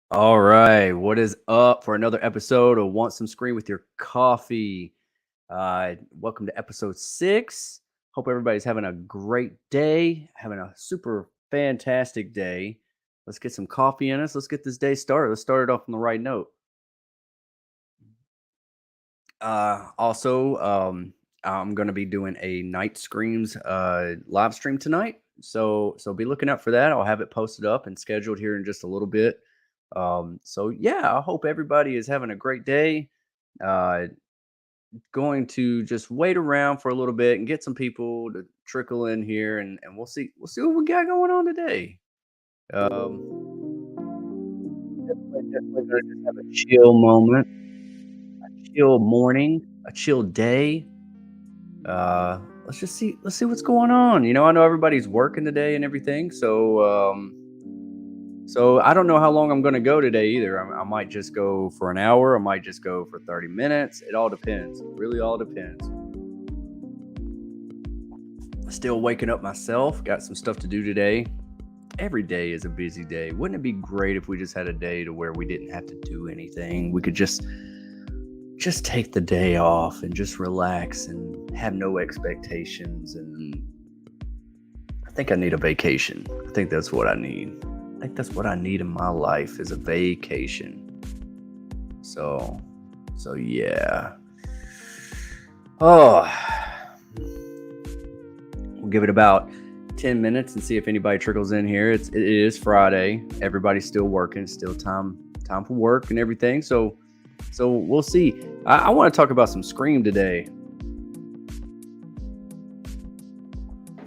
All right, what is up for another episode of Want Some Screen with your coffee? Welcome to episode 6. Hope everybody's having a great day, having a super fantastic day. Let's get some coffee in us. Let's get this day started. Let's start it off on the right note. Also, I'm going to be doing a Night Screams live stream tonight. So be looking out for that. I'll have it posted up and scheduled here in just a little bit. So yeah, I hope everybody is having a great day. Uh, Going to just wait around for a little bit and get some people to trickle in here, and we'll see what we got going on today. Definitely gonna just have a chill moment, chill morning, a chill day. Let's see what's going on. I know everybody's working today and everything, so I don't know how long I'm going to go today either. I might just go for an hour. I might just go for 30 minutes. It all depends. It really all depends. Still waking up myself. Got some stuff to do today. Every day is a busy day. Wouldn't it be great if we just had a day to where we didn't have to do anything? We could just take the day off and just relax and have no expectations. And I think I need a vacation. I think that's what I need. I think that's what I need in my life is a vacation. So yeah. Oh, we'll give it about 10 minutes and see if anybody trickles in here. It is Friday. Everybody's still working. Still time for work and everything. So we'll see. I want to talk about some Scream today.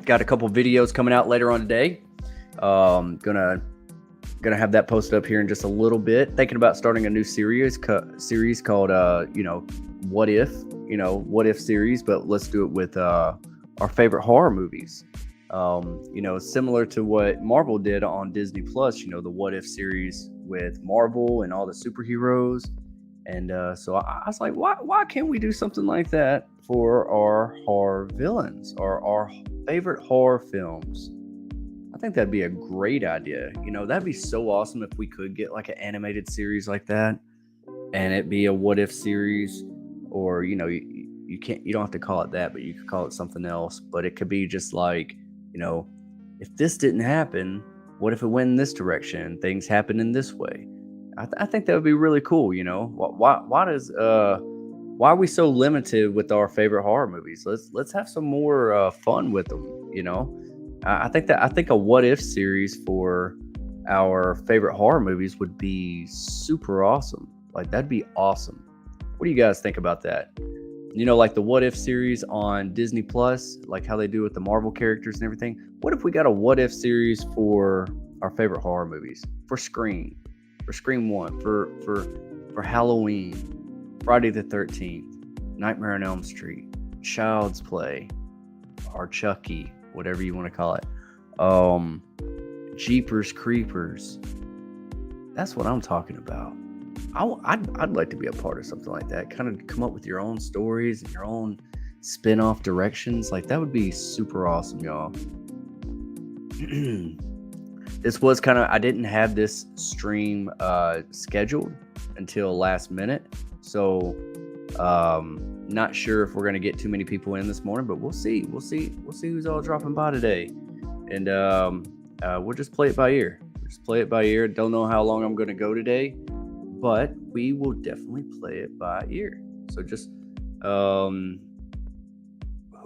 Got a couple videos coming out later on today. Gonna have that posted up here in just a little bit. Thinking about starting a new series called What If series, but let's do it with our favorite horror movies. Similar to what Marvel did on Disney Plus, the What If series with Marvel and all the superheroes. And so I was like, why can't we do something like that for our horror villains or our favorite horror films? I think that'd be a great idea. That'd be so awesome if we could get like an animated series like that, and it be a what if series, or you don't have to call it that, but you could call it something else. But it could be just like, if this didn't happen, what if it went in this direction? Things happen in this way. I think that would be really cool. Why are we so limited with our favorite horror movies? Let's have some more fun with them. I think a what if series for our favorite horror movies would be super awesome. Like that'd be awesome. What do you guys think about that? Like the what if series on Disney Plus, like how they do with the Marvel characters and everything. What if we got a what if series for our favorite horror movies? For Scream 1, for Halloween, Friday the 13th, Nightmare on Elm Street, Child's Play, or Chucky, whatever you want to call it. Jeepers Creepers. That's what I'm talking about. I'd like to be a part of something like that. Kind of come up with your own stories and your own spin-off directions. Like that would be super awesome, y'all. This was I didn't have this stream scheduled until last minute. So not sure if we're gonna get too many people in this morning, but we'll see. We'll see who's all dropping by today. And we'll just play it by ear. Don't know how long I'm gonna go today, but we will definitely play it by ear. So just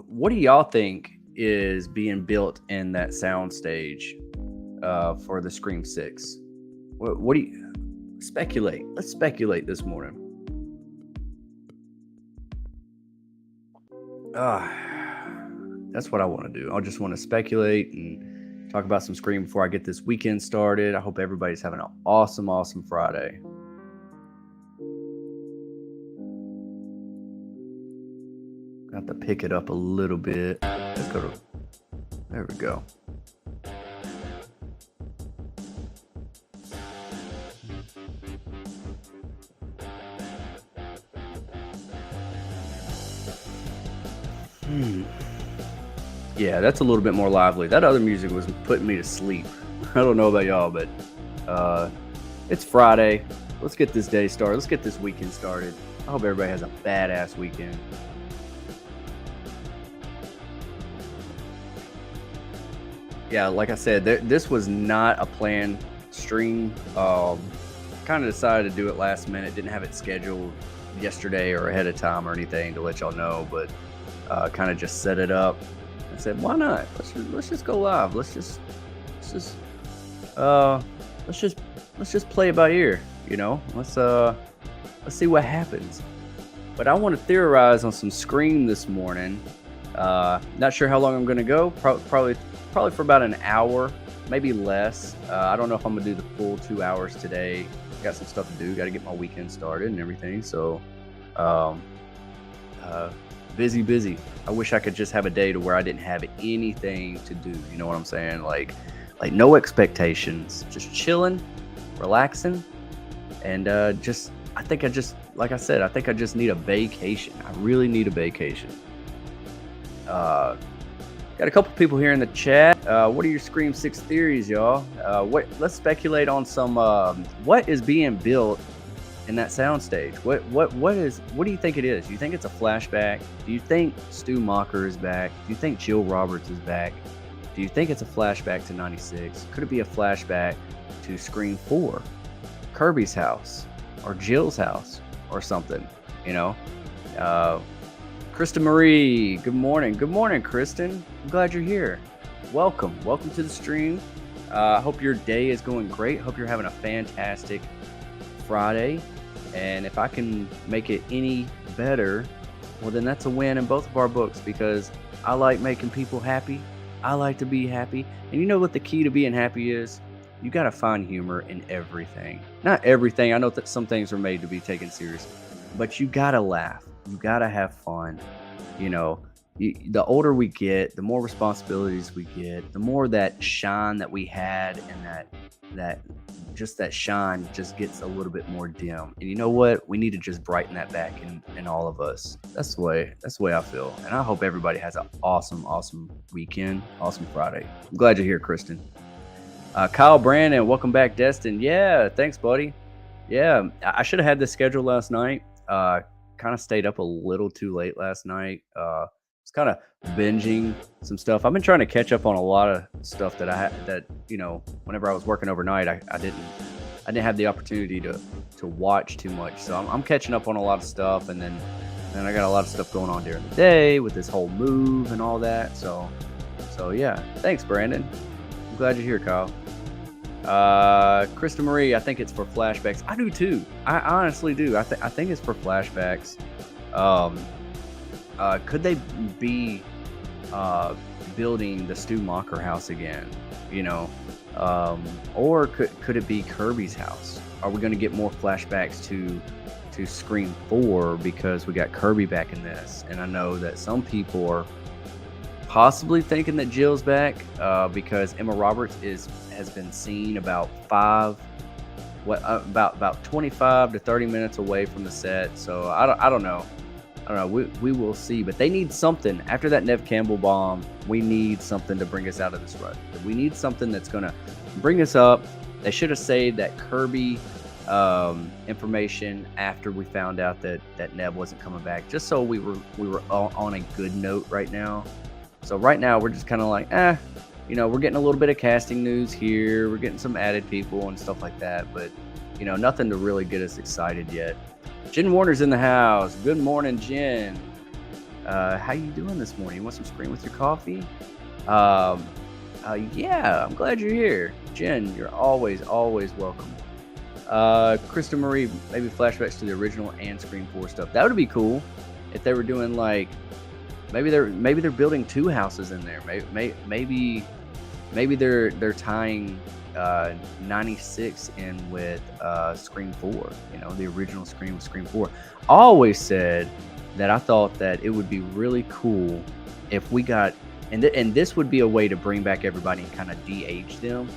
what do y'all think is being built in that sound stage for the Scream 6? What do you speculate? Let's speculate this morning. That's what I want to do. I just want to speculate and talk about some Scream before I get this weekend started. I hope everybody's having an awesome Friday. Got to pick it up a little bit. There we go. Yeah, that's a little bit more lively. That other music was putting me to sleep. I don't know about y'all, but It's Friday. Let's get this day started. Let's get this weekend started. I hope everybody has a badass weekend. Yeah, like I said, this was not a planned stream. Kind of decided to do it last minute. Didn't have it scheduled yesterday or ahead of time or anything to let y'all know, but kind of just set it up. I said, why not? Let's just go live. Let's just uh let's just play it by ear. Let's see what happens. But I want to theorize on some Scream this morning. Not sure how long I'm going to go. Probably for about an hour, maybe less. I don't know if I'm gonna do the full 2 hours today. Got some stuff to do. Got to get my weekend started and everything. So, busy. I wish I could just have a day to where I didn't have anything to do. You know what I'm saying? Like no expectations, just chilling, relaxing, and like I said, I think I just need a vacation. I really need a vacation. Got a couple people here in the chat. What are your Scream 6 theories, y'all? Let's speculate on some. What is being built in that soundstage? What do you think it is? Do you think it's a flashback? Do you think Stu Macher is back? Do you think Jill Roberts is back? Do you think it's a flashback to '96? Could it be a flashback to Scream 4, Kirby's house, or Jill's house, or something? Kristen Marie, good morning. Good morning, Kristen. I'm glad you're here. Welcome to the stream. I hope your day is going great. Hope you're having a fantastic Friday. And if I can make it any better, well, then that's a win in both of our books, because I like making people happy. I like to be happy. And you know what the key to being happy is? You got to find humor in everything. Not everything. I know that some things are made to be taken seriously, but you got to laugh. You got to have fun. The older we get, the more responsibilities we get, the more that shine that we had, and that shine just gets a little bit more dim. And you know what? We need to just brighten that back in all of us. That's the way I feel. And I hope everybody has an awesome weekend, awesome Friday. I'm glad you're here, Kristen. Kyle Brandon, welcome back, Destin. Yeah, thanks, buddy. Yeah, I should have had this scheduled last night. Kind of stayed up a little too late last night. Was kind of binging some stuff. I've been trying to catch up on a lot of stuff that I had that, whenever I was working overnight, I didn't have the opportunity to watch too much. So I'm catching up on a lot of stuff, and then I got a lot of stuff going on during the day with this whole move and all that. So yeah, thanks, Brandon. I'm glad you're here, Kyle. Krista Marie, I think it's for flashbacks. I do too. I honestly do. I think it's for flashbacks. Could they be building the Stu Macher house again? Or could it be Kirby's house? Are we going to get more flashbacks to Scream 4 because we got Kirby back in this? And I know that some people are possibly thinking that Jill's back because Emma Roberts has been seen about 25 to 30 minutes away from the set. So I don't know. We will see. But they need something after that Nev Campbell bomb. We need something to bring us out of this rut. We need something that's gonna bring us up. They should have saved that Kirby information after we found out that Nev wasn't coming back, just so we were on a good note right now. So right now we're just kind of like, we're getting a little bit of casting news here. We're getting some added people and stuff like that, but nothing to really get us excited yet. Jen Warner's in the house. Good morning, Jen. How you doing this morning? You want some Scream with your coffee? Yeah, I'm glad you're here, Jen. You're always welcome. Krista Marie, maybe flashbacks to the original and Scream 4 stuff. That would be cool if they were doing like. Maybe they're building two houses in there. Maybe they're tying 96 in with Scream 4. The original Scream 4. I always said that I thought that it would be really cool if we got and this would be a way to bring back everybody and kind of de-age them.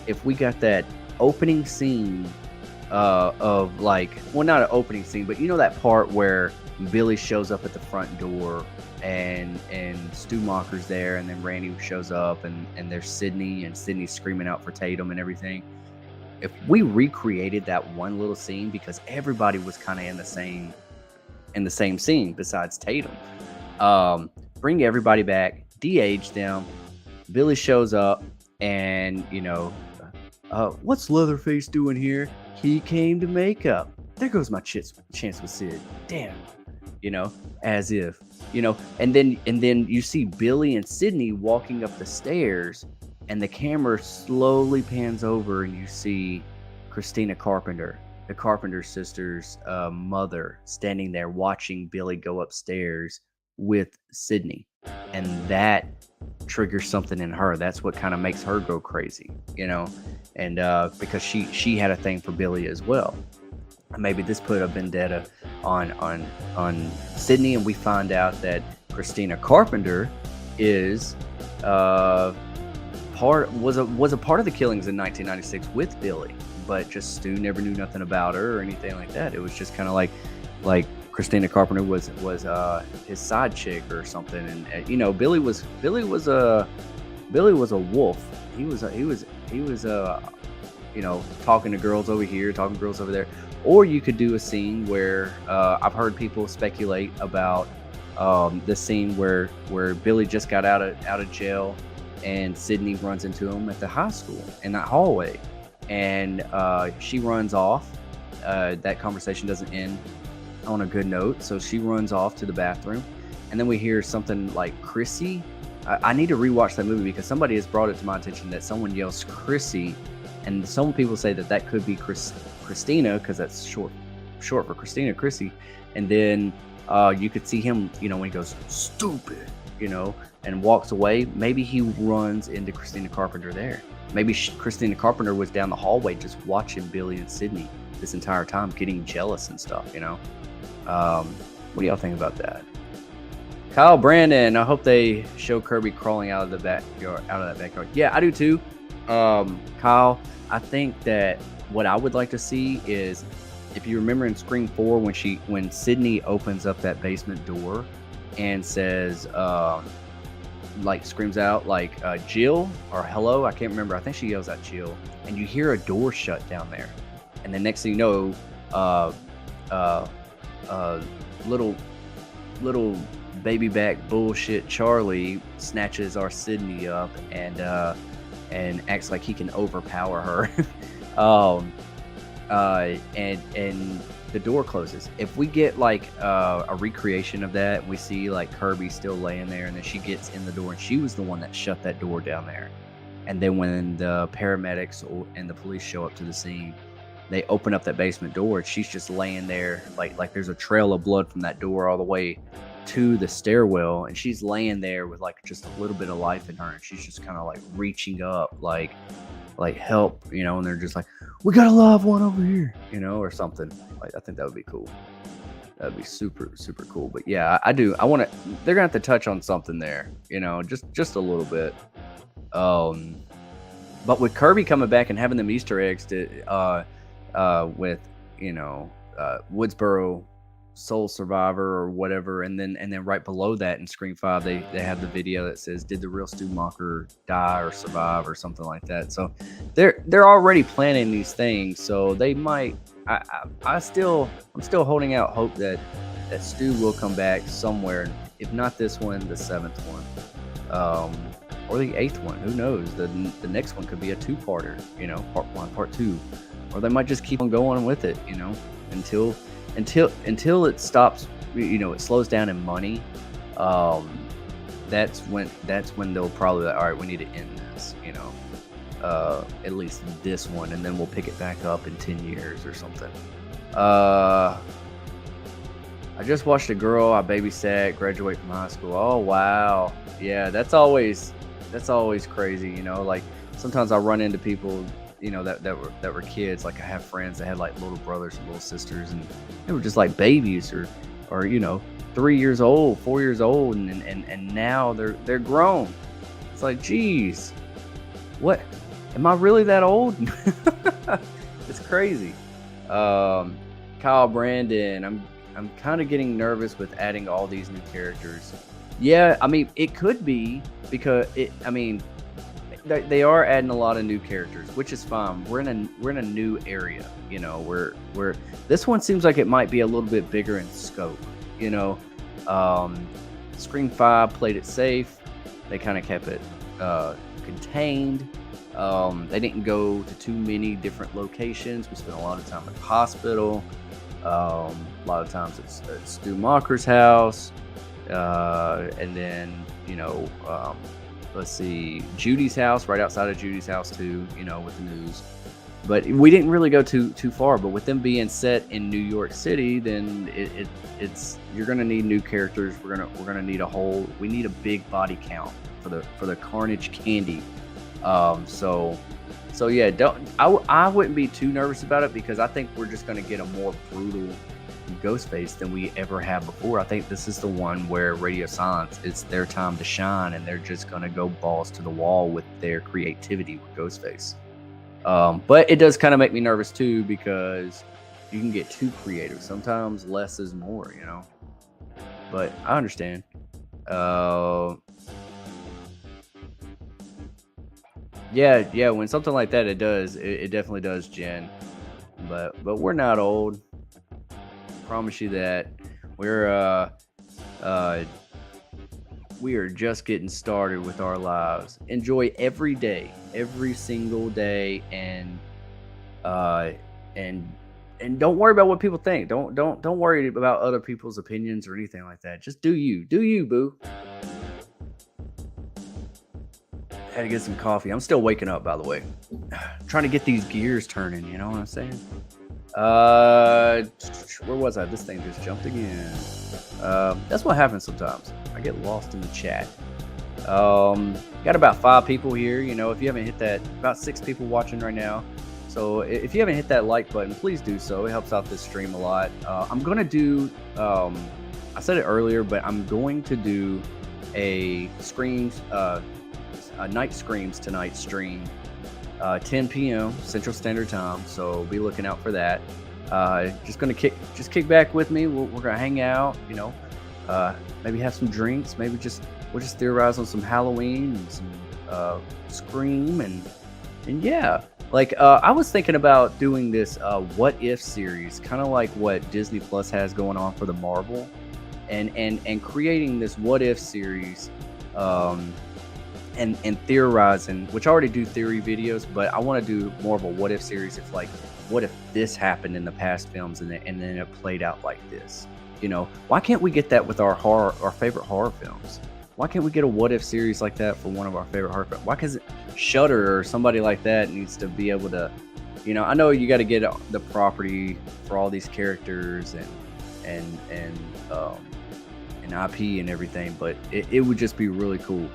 If we got that opening scene of like, well, not an opening scene, but that part where Billy shows up at the front door and Stu Macher's there, and then Randy shows up, and there's Sydney, and Sydney's screaming out for Tatum and everything. if we recreated that one little scene, because everybody was kind of in the same scene besides Tatum. Bring everybody back, de-age them. Billy shows up, and what's Leatherface doing here? He came to make up. There goes my chance with Sid. Damn, as if, and then you see Billy and Sydney walking up the stairs, and the camera slowly pans over, and you see Christina Carpenter, the Carpenter sisters' mother, standing there watching Billy go upstairs with Sydney, and that triggers something in her. That's what kind of makes her go crazy, and because she had a thing for Billy as well. Maybe this put a vendetta on Sydney, and we find out that Christina Carpenter is was a part of the killings in 1996 with Billy, but just Stu never knew nothing about her or anything like that. It was just kind of like Christina Carpenter was his side chick or something, and Billy was a wolf. He was talking to girls over here, talking to girls over there. Or you could do a scene where I've heard people speculate about the scene where Billy just got out of jail, and Sydney runs into him at the high school in that hallway, and she runs off. That conversation doesn't end on a good note, so she runs off to the bathroom, and then we hear something like Chrissy. I need to rewatch that movie because somebody has brought it to my attention that someone yells Chrissy, and some people say that could be Christina, because that's short for Christina, Chrissy. And then you could see him, when he goes stupid, and walks away. Maybe he runs into Christina Carpenter there. Maybe Christina Carpenter was down the hallway just watching Billy and Sydney this entire time, getting jealous and stuff. What do y'all think about that? Kyle Brandon, I hope they show Kirby crawling out of that backyard. Yeah, I do too. Kyle, I think that what I would like to see is, if you remember in Scream 4 when Sydney opens up that basement door and says, screams out Jill or hello, I can't remember. I think she yells out Jill, and you hear a door shut down there, and the next thing you know, little baby back bullshit Charlie snatches our Sydney up and acts like he can overpower her. And the door closes. If we get a recreation of that, we see Kirby still laying there, and then she gets in the door, and she was the one that shut that door down there. And then when the paramedics and the police show up to the scene, they open up that basement door, and she's just laying there, like there's a trail of blood from that door all the way to the stairwell, and she's laying there with just a little bit of life in her, and she's just kind of reaching up, like help, and they're just like, we got a live one over here, or something. I think that would be cool. That'd be super, super cool. But yeah, I want to, they're gonna have to touch on something there, just a little bit. But with Kirby coming back and having them Easter eggs with Woodsboro Soul Survivor or whatever, and then right below that in Scream 5 they have the video that says, did the real Stu Macher die or survive or something like that. So they're already planning these things, so they might. I'm still holding out hope that Stu will come back somewhere, if not this one, the 7th one, or the 8th one. Who knows? The next one could be a 2-parter, part 1, part 2, or they might just keep on going with it, until it stops, it slows down in money. That's when they'll probably, all right, we need to end this, at least this one, and then we'll pick it back up in 10 years or something. I just watched a girl I babysat graduate from high school. Oh wow, yeah, that's always crazy. Sometimes I run into people, that were kids. I have friends that had little brothers and little sisters, and they were just babies or 3 years old, 4 years old, and now they're grown. It's geez, what? Am I really that old? It's crazy. Kyle Brandon, I'm kind of getting nervous with adding all these new characters. Yeah, I mean, it could be because they are adding a lot of new characters, which is fine. We're in a new area, you know. We're this one seems like it might be a little bit bigger in scope, you know. Um, Scream 5 played it safe. They kind of kept it contained. They didn't go to too many different locations. We spent a lot of time at the hospital. A lot of times it's Stu Macher's house, and then let's see, Judy's house, right outside of Judy's house too, you know, with the news. But we didn't really go too far. But with them being set in New York City, then it's you're gonna need new characters. We're gonna need we need a big body count for the Carnage candy. So yeah, I wouldn't be too nervous about it, because I think we're just gonna get a more brutal Ghostface than we ever have before. I think this is the one where Radio Silence, it's their time to shine, and they're just gonna go balls to the wall with their creativity with Ghostface. But it does kind of make me nervous too, because you can get too creative. Sometimes less is more, you know. But I understand. Yeah, when something like that, it definitely does, Jen. But we're not old. Promise you that. We are just getting started with our lives. Enjoy every day, every single day, and don't worry about what people think. Don't worry about other people's opinions or anything like that. Just do you, boo. Had to get some coffee. I'm still waking up, by the way. Trying to get these gears turning. You know what I'm saying? Where was I? This thing just jumped again. That's what happens sometimes. I get lost in the chat. Got about 5 people here. You know, if you haven't hit that, about 6 people watching right now. So if you haven't hit that like button, please do so. It helps out this stream a lot. I'm gonna do. I said it earlier, but I'm going to do a Night Screams Tonight stream. 10 p.m. Central Standard Time, so be looking out for that. Just kick back with me. We're gonna hang out, you know. Maybe have some drinks. Maybe we'll just theorize on some Halloween and some Scream and yeah. Like I was thinking about doing this What If series, kind of like what Disney Plus has going on for the Marvel, and creating this What If series. And theorizing, which I already do theory videos, but I want to do more of a what if series. If like, what if this happened in the past films and then it played out like this? You know, why can't we get that with our favorite horror films? Why can't we get a what if series like that for one of our favorite horror films? Why can't Shudder or somebody like that needs to be able to, you know, I know you got to get the property for all these characters and IP and everything, but it would just be really cool.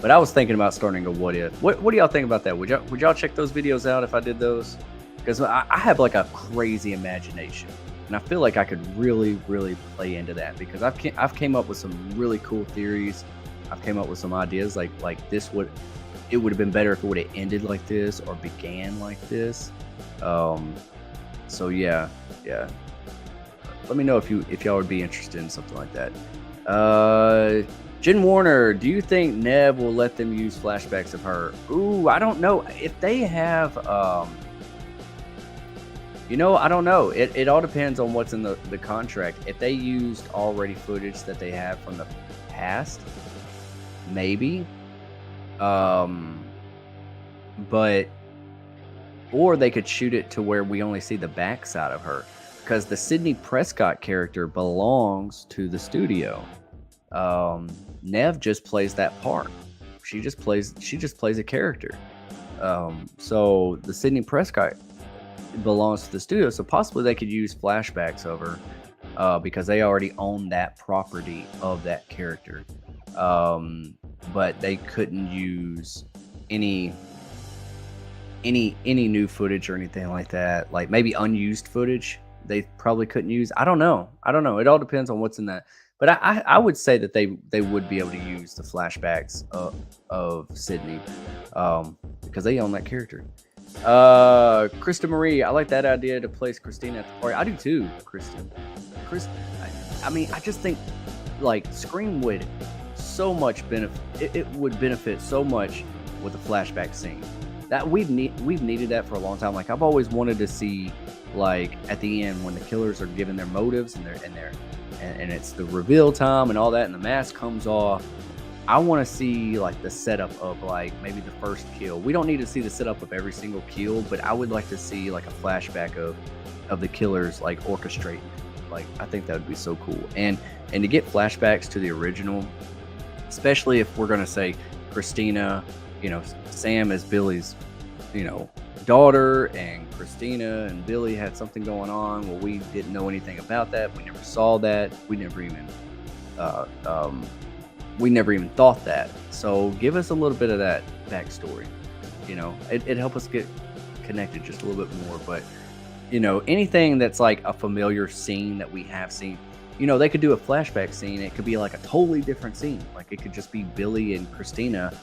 But I was thinking about starting a what if. What do y'all think about that? Would y'all check those videos out if I did those? Because I have like a crazy imagination, and I feel like I could really play into that, because I've came up with some really cool theories. I've came up with some ideas like this would have been better if it would have ended like this or began like this. So yeah. Let me know if y'all would be interested in something like that. Jen Warner, do you think Nev will let them use flashbacks of her? Ooh, I don't know. If they have, I don't know. It all depends on what's in the contract. If they used already footage that they have from the past, maybe. But, or they could shoot it to where we only see the backside of her. Because the Sidney Prescott character belongs to the studio. Nev just plays that part. She just plays a character. So the Sidney Prescott belongs to the studio, so possibly they could use flashbacks of her because they already own that property of that character. But they couldn't use any new footage or anything like that. Like maybe unused footage they probably couldn't use. I don't know. It all depends on what's in that. But I would say that they would be able to use the flashbacks of Sydney because they own that character. Krista Marie, I like that idea to place Christina at the party. I do too, Kristen. I mean, I just think like Scream would so much benefit. It would benefit so much with a flashback scene. That we've needed that for a long time. Like I've always wanted to see, like at the end when the killers are given their motives and it's the reveal time and all that, and the mask comes off. I want to see like the setup of like maybe the first kill. We don't need to see the setup of every single kill, but I would like to see like a flashback of the killers like orchestrating. Like I think that would be so cool. And to get flashbacks to the original, especially if we're gonna say Christina, Sam is Billy's, daughter, and Christina and Billy had something going on. Well, we didn't know anything about that. We never saw that. We never even thought that. So give us a little bit of that backstory. It'd help us get connected just a little bit more. But anything that's like a familiar scene that we have seen, they could do a flashback scene. It could be like a totally different scene. Like it could just be Billy and Christina,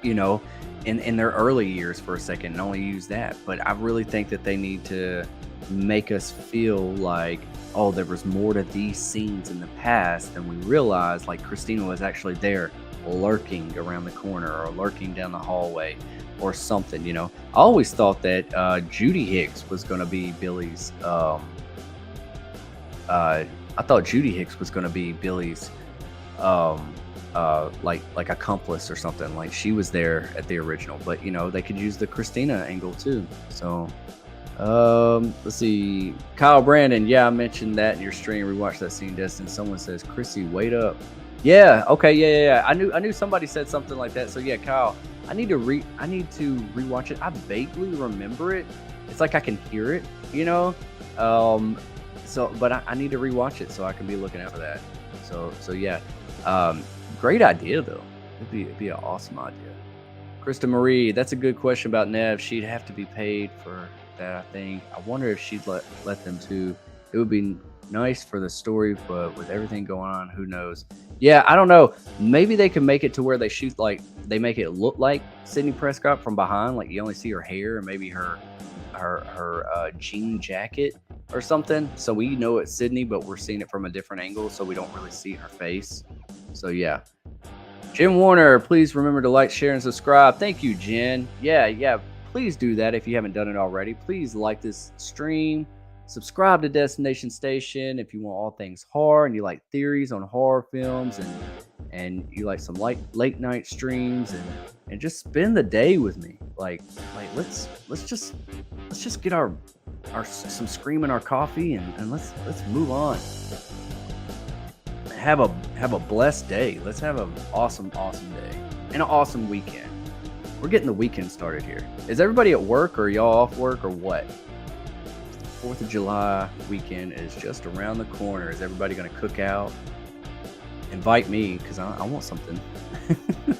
in their early years for a second, and only use that. But I really think that they need to make us feel like, oh, there was more to these scenes in the past than we realized. Like Christina was actually there, lurking around the corner or lurking down the hallway or something. I always thought that Judy Hicks was going to be Billy's. I thought Judy Hicks was going to be Billy's, like accomplice or something. Like she was there at the original, but they could use the Christina angle too. So. Let's see. Kyle Brandon, yeah, I mentioned that in your stream. Rewatch that scene, Destin. Someone says, Chrissy, wait up. Yeah, okay, yeah. I knew somebody said something like that. So yeah, Kyle, I need to rewatch it. I vaguely remember it. It's like I can hear it, but I need to rewatch it so I can be looking out for that. So yeah. Great idea though. It'd be an awesome idea. Krista Marie, that's a good question about Nev. She'd have to be paid for that, I think. I wonder if she'd let them too. It would be nice for the story, but with everything going on, who knows? Yeah, I don't know. Maybe they can make it to where they shoot, like they make it look like Sydney Prescott from behind, like you only see her hair and maybe her jean jacket or something. So we know it's Sydney, but we're seeing it from a different angle, so we don't really see her face. So yeah. Jim Warner, please remember to like, share, and subscribe. Thank you, Jen. Yeah. Please do that if you haven't done it already. Please like this stream. Subscribe to Destination Station if you want all things horror and you like theories on horror films and you like some late night streams and just spend the day with me. Like let's just get our some Scream in our coffee and let's move on. Have a blessed day. Let's have an awesome day and an awesome weekend. We're getting the weekend started here. Is everybody at work or y'all off work or what? 4th of July weekend is just around the corner. Is everybody going to cook out? Invite me because I want something. I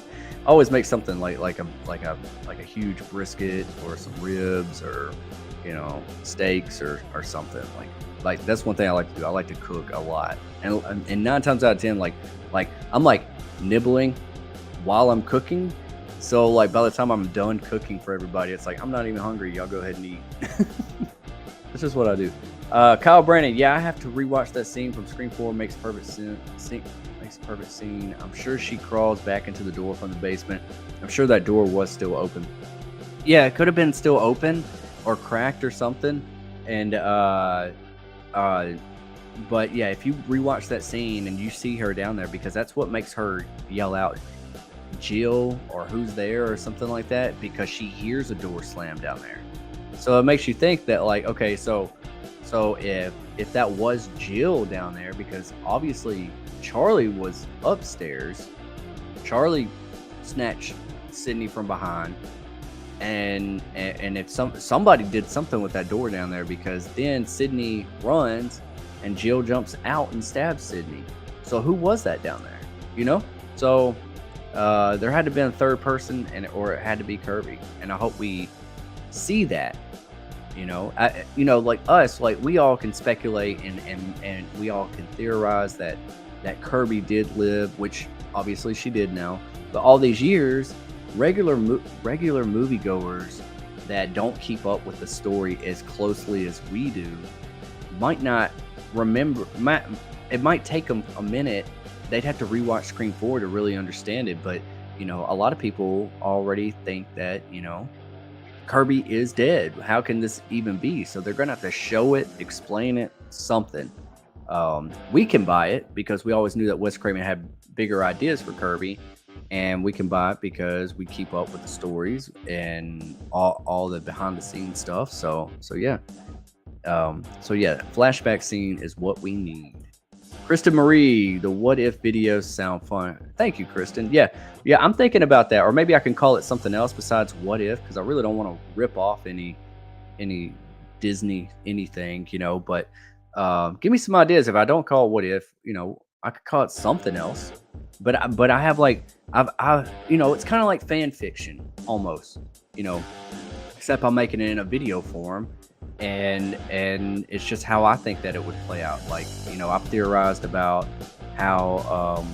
always make something like a huge brisket or some ribs or steaks or something like that's one thing I like to do. I like to cook a lot, and 9 times out of 10, like I'm like nibbling while I'm cooking. So like by the time I'm done cooking for everybody, it's like I'm not even hungry. Y'all go ahead and eat. That's just what I do. Kyle Brandon, yeah, I have to rewatch that scene from Scream 4. Makes perfect scene. I'm sure she crawls back into the door from the basement. I'm sure that door was still open. Yeah, it could have been still open or cracked or something. And but yeah, if you rewatch that scene and you see her down there, because that's what makes her yell out Jill or who's there or something like that, because she hears a door slam down there. So it makes you think that like, okay, so if that was Jill down there, because obviously Charlie was upstairs, Charlie snatched Sydney from behind, and if somebody did something with that door down there, because then Sydney runs and Jill jumps out and stabs Sydney. So who was that down there? So there had to be a third person, or it had to be Kirby, and I hope we see that. Like us, like we all can speculate and we all can theorize that Kirby did live, which obviously she did now. But all these years, regular moviegoers that don't keep up with the story as closely as we do might not remember. It might take them a minute. They'd have to rewatch Scream 4 to really understand it. But a lot of people already think that, Kirby is dead. How can this even be? So they're gonna have to show it, explain it, something. We can buy it because we always knew that Wes Craven had bigger ideas for Kirby, and we can buy it because we keep up with the stories and all the behind the scenes stuff. So yeah, flashback scene is what we need. Kristen Marie, the what if videos sound fun. Thank you, Kristen. Yeah, I'm thinking about that, or maybe I can call it something else besides what if, because I really don't want to rip off any Disney anything, But give me some ideas. If I don't call it what if, I could call it something else. But I have like I've it's kind of like fan fiction almost, you know, except I'm making it in a video form, and it's just how I think that it would play out. Like, I've theorized about how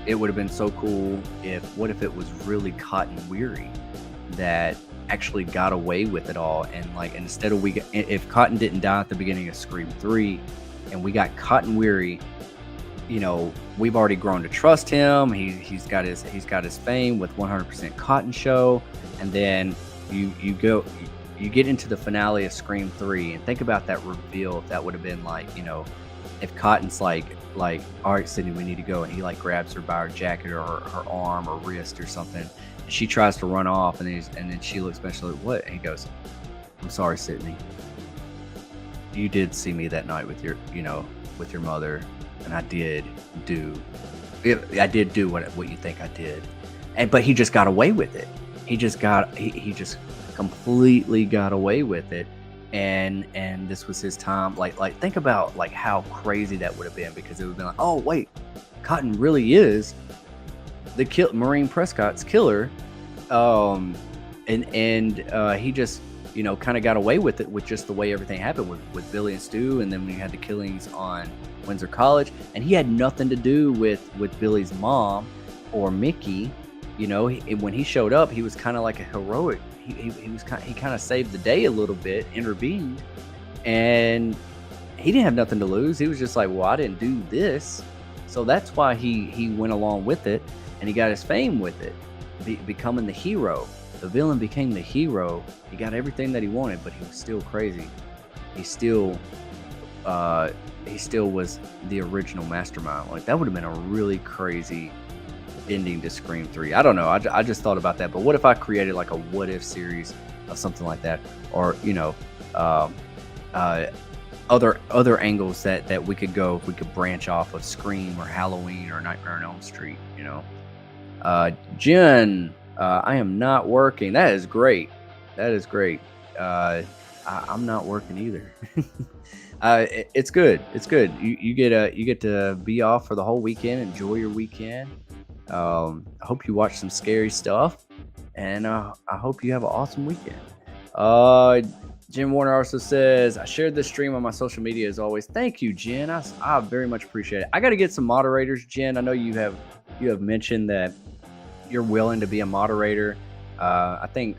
it would have been so cool what if it was really Cotton Weary that actually got away with it all, and like instead of if Cotton didn't die at the beginning of Scream 3 and we got Cotton Weary, we've already grown to trust him. He's got his fame with 100% Cotton Show, and then you get into the finale of Scream 3 and think about that reveal. If that would have been like, if Cotton's like, all right, Sydney, we need to go, and he like grabs her by her jacket or her arm or wrist or something, and she tries to run off, and then she looks back, she's like, what? And he goes, I'm sorry, Sydney. You did see me that night with your mother, and I did do what you think I did, but he just got away with it. He just completely got away with it, and this was his time. Like think about like how crazy that would have been, because it would have been like, oh wait, Cotton really is the Maureen Prescott's killer, and he just kind of got away with it with just the way everything happened with Billy and Stu, and then we had the killings on Windsor College, and he had nothing to do with Billy's mom or Mickey. When he showed up, he was kind of like a heroic. He kind of saved the day a little bit, intervened, and he didn't have nothing to lose. He was just like, well, I didn't do this, so that's why he went along with it, and he got his fame with it, becoming the hero. The villain became the hero. He got everything that he wanted, but he was still crazy. He still was the original mastermind. Like, that would have been a really crazy ending to Scream 3. I don't know. I just thought about that. But what if I created like a what if series of something like that, or other angles that we could go, if we could branch off of Scream or Halloween or Nightmare on Elm Street. Jen, I am not working. That is great. I'm not working either. It's good. You get to be off for the whole weekend. Enjoy your weekend. I hope you watch some scary stuff, and I hope you have an awesome weekend. Jim Warner also says, I shared this stream on my social media as always. Thank you, Jen. I very much appreciate it. I got to get some moderators, Jen. I know you have mentioned that you're willing to be a moderator. I think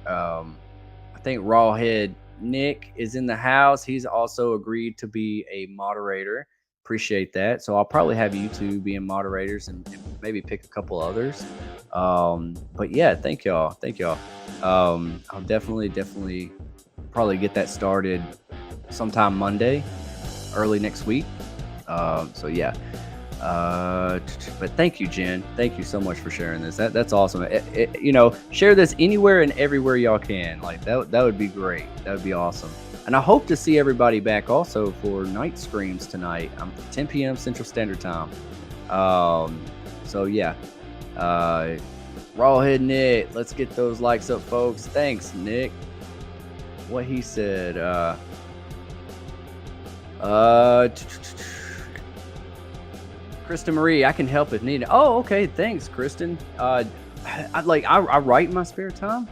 Rawhead Nick is in the house. He's also agreed to be a moderator. Appreciate that. So I'll probably have you two being moderators, and maybe pick a couple others. But yeah, thank y'all. I'll definitely probably get that started sometime Monday, early next week. So yeah. But thank you, Jen. Thank you so much for sharing this. That's awesome. Share this anywhere and everywhere y'all can. Like that would be great. That would be awesome. And I hope to see everybody back also for Night Screams tonight. 10 p.m. Central Standard Time. So yeah. Rawhead Nick, let's get those likes up, folks. Thanks, Nick. What he said. Kristen Marie, I can help if needed. Oh, okay. Thanks, Kristen. I write in my spare time.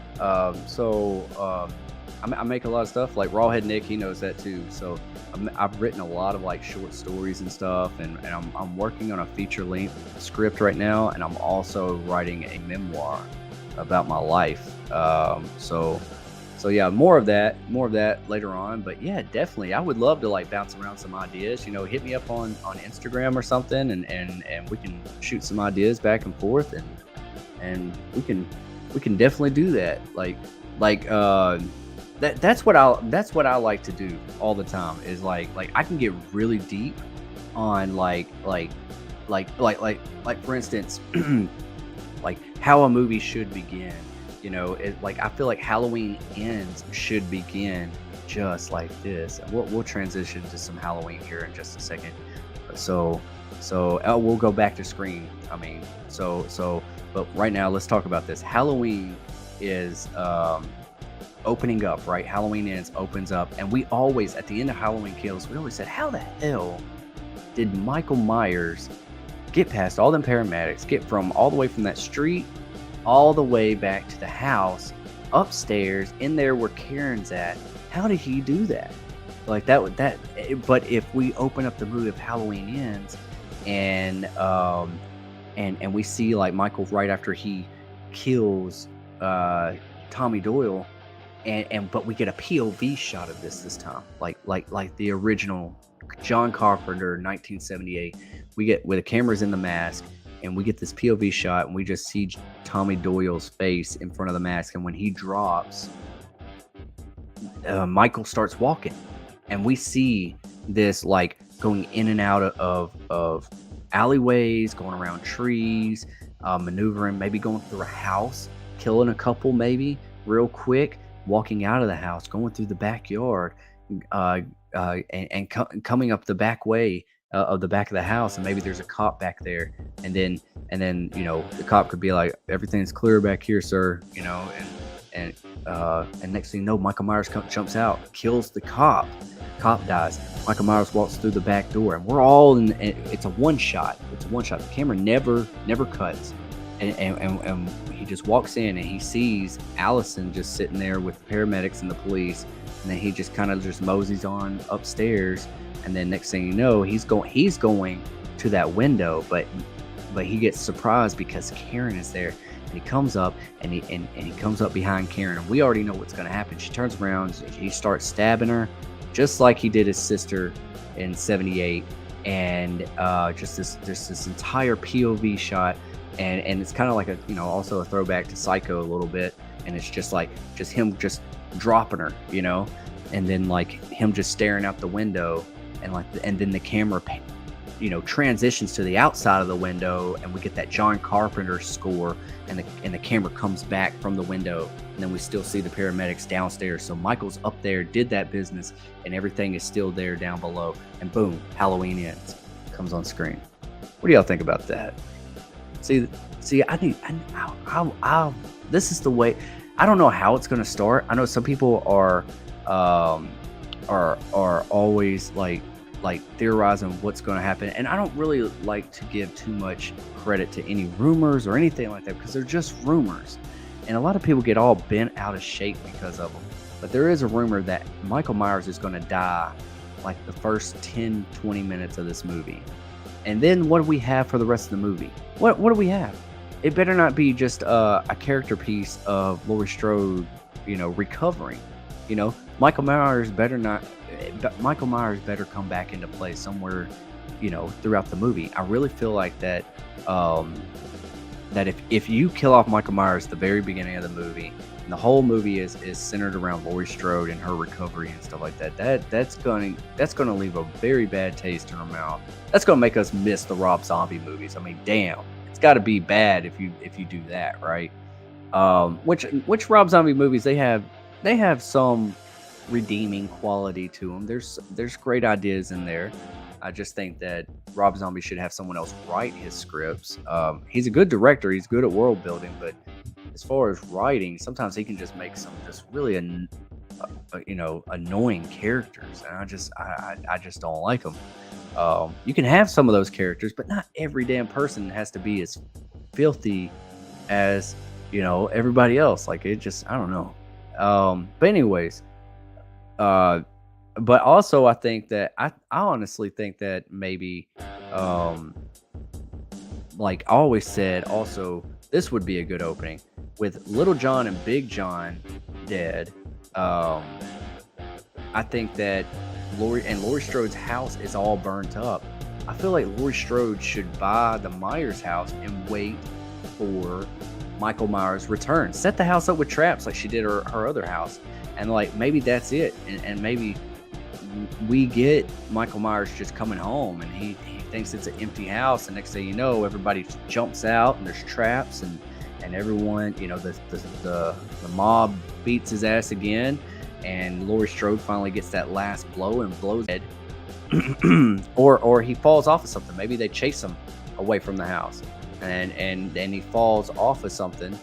I make a lot of stuff. Like Rawhead Nick, he knows that too. So I've written a lot of like short stories and stuff, and I'm working on a feature-length script right now, and I'm also writing a memoir about my life. So yeah, more of that later on. But yeah, definitely, I would love to like bounce around some ideas. Hit me up on Instagram or something, and we can shoot some ideas back and forth, and we can definitely do that. Like that's what I like to do all the time is like I can get really deep on like for instance like how a movie should begin. Like I feel like Halloween Ends should begin just like this. And we'll transition to some Halloween here in just a second. So we'll go back to Scream. I mean, but right now let's talk about this. Halloween is opening up, right? Halloween Ends opens up, and we always at the end of Halloween Kills, we always said, how the hell did Michael Myers get past all them paramedics, get from all the way from that street all the way back to the house, upstairs, in there where Karen's at? How did he do that? Like but if we open up the movie of Halloween Ends and we see like Michael right after he kills Tommy Doyle, but we get a POV shot of this time, like the original John Carpenter 1978. We get where the camera's in the mask, and we get this POV shot, and we just see Tommy Doyle's face in front of the mask. And when he drops, Michael starts walking, and we see this like going in and out of alleyways, going around trees, maneuvering, maybe going through a house, killing a couple maybe real quick, walking out of the house, going through the backyard, and coming up the back way of the back of the house, and maybe there's a cop back there, and then the cop could be like, everything's clear back here, sir, and next thing you know, Michael Myers jumps out, kills the cop dies. Michael Myers walks through the back door, and we're all in. It's a one shot. The camera never cuts, and he just walks in, and he sees Allison just sitting there with the paramedics and the police, and then he just kind of just moseys on upstairs, and then next thing you know, he's going to that window, but he gets surprised because Karen is there, and he comes up and he comes up behind Karen, and we already know what's going to happen. She turns around, he starts stabbing her, just like he did his sister in '78, and just this entire POV shot, and it's kind of like also a throwback to Psycho a little bit, and it's just him just dropping her, and then like him just staring out the window, and then the camera transitions to the outside of the window, and we get that John Carpenter score, and the camera comes back from the window, and then we still see the paramedics downstairs. So Michael's up there, did that business, and everything is still there down below, and boom, Halloween Ends comes on screen. What do y'all think about that? See, I think this is the way. I don't know how it's going to start. I know some people are always like theorizing what's going to happen, and I don't really like to give too much credit to any rumors or anything like that, because they're just rumors, and a lot of people get all bent out of shape because of them. But there is a rumor that Michael Myers is going to die like the first 10-20 minutes of this movie, and then what do we have for the rest of the movie? What do we have? It better not be just a character piece of Laurie Strode recovering. Michael Myers better come back into play somewhere, throughout the movie. I really feel like that if you kill off Michael Myers at the very beginning of the movie, and the whole movie is centered around Laurie Strode and her recovery and stuff like that's going to leave a very bad taste in our mouth. That's going to make us miss the Rob Zombie movies. I mean, damn, it's got to be bad if you do that, right? Which Rob Zombie movies, they have some redeeming quality to them. There's great ideas in there. I just think that Rob Zombie should have someone else write his scripts. He's a good director. He's good at world building, but as far as writing, sometimes he can just make some just really annoying characters, and I just don't like them. You can have some of those characters, but not every damn person has to be as filthy as everybody else. Like, it just, I don't know. But anyways, but also I think that I honestly think that maybe like I always said, also this would be a good opening with Little John and Big John dead. I think that Laurie Strode's house is all burnt up. I feel like Laurie Strode should buy the Myers house and wait for Michael Myers returns, set the house up with traps like she did her other house, and like maybe that's it, and maybe we get Michael Myers just coming home, and he thinks it's an empty house, and next thing you know, everybody just jumps out, and there's traps, and everyone, you know, the mob beats his ass again, and Laurie Strode finally gets that last blow and blows head, or he falls off of something. Maybe they chase him away from the house, and he falls off of something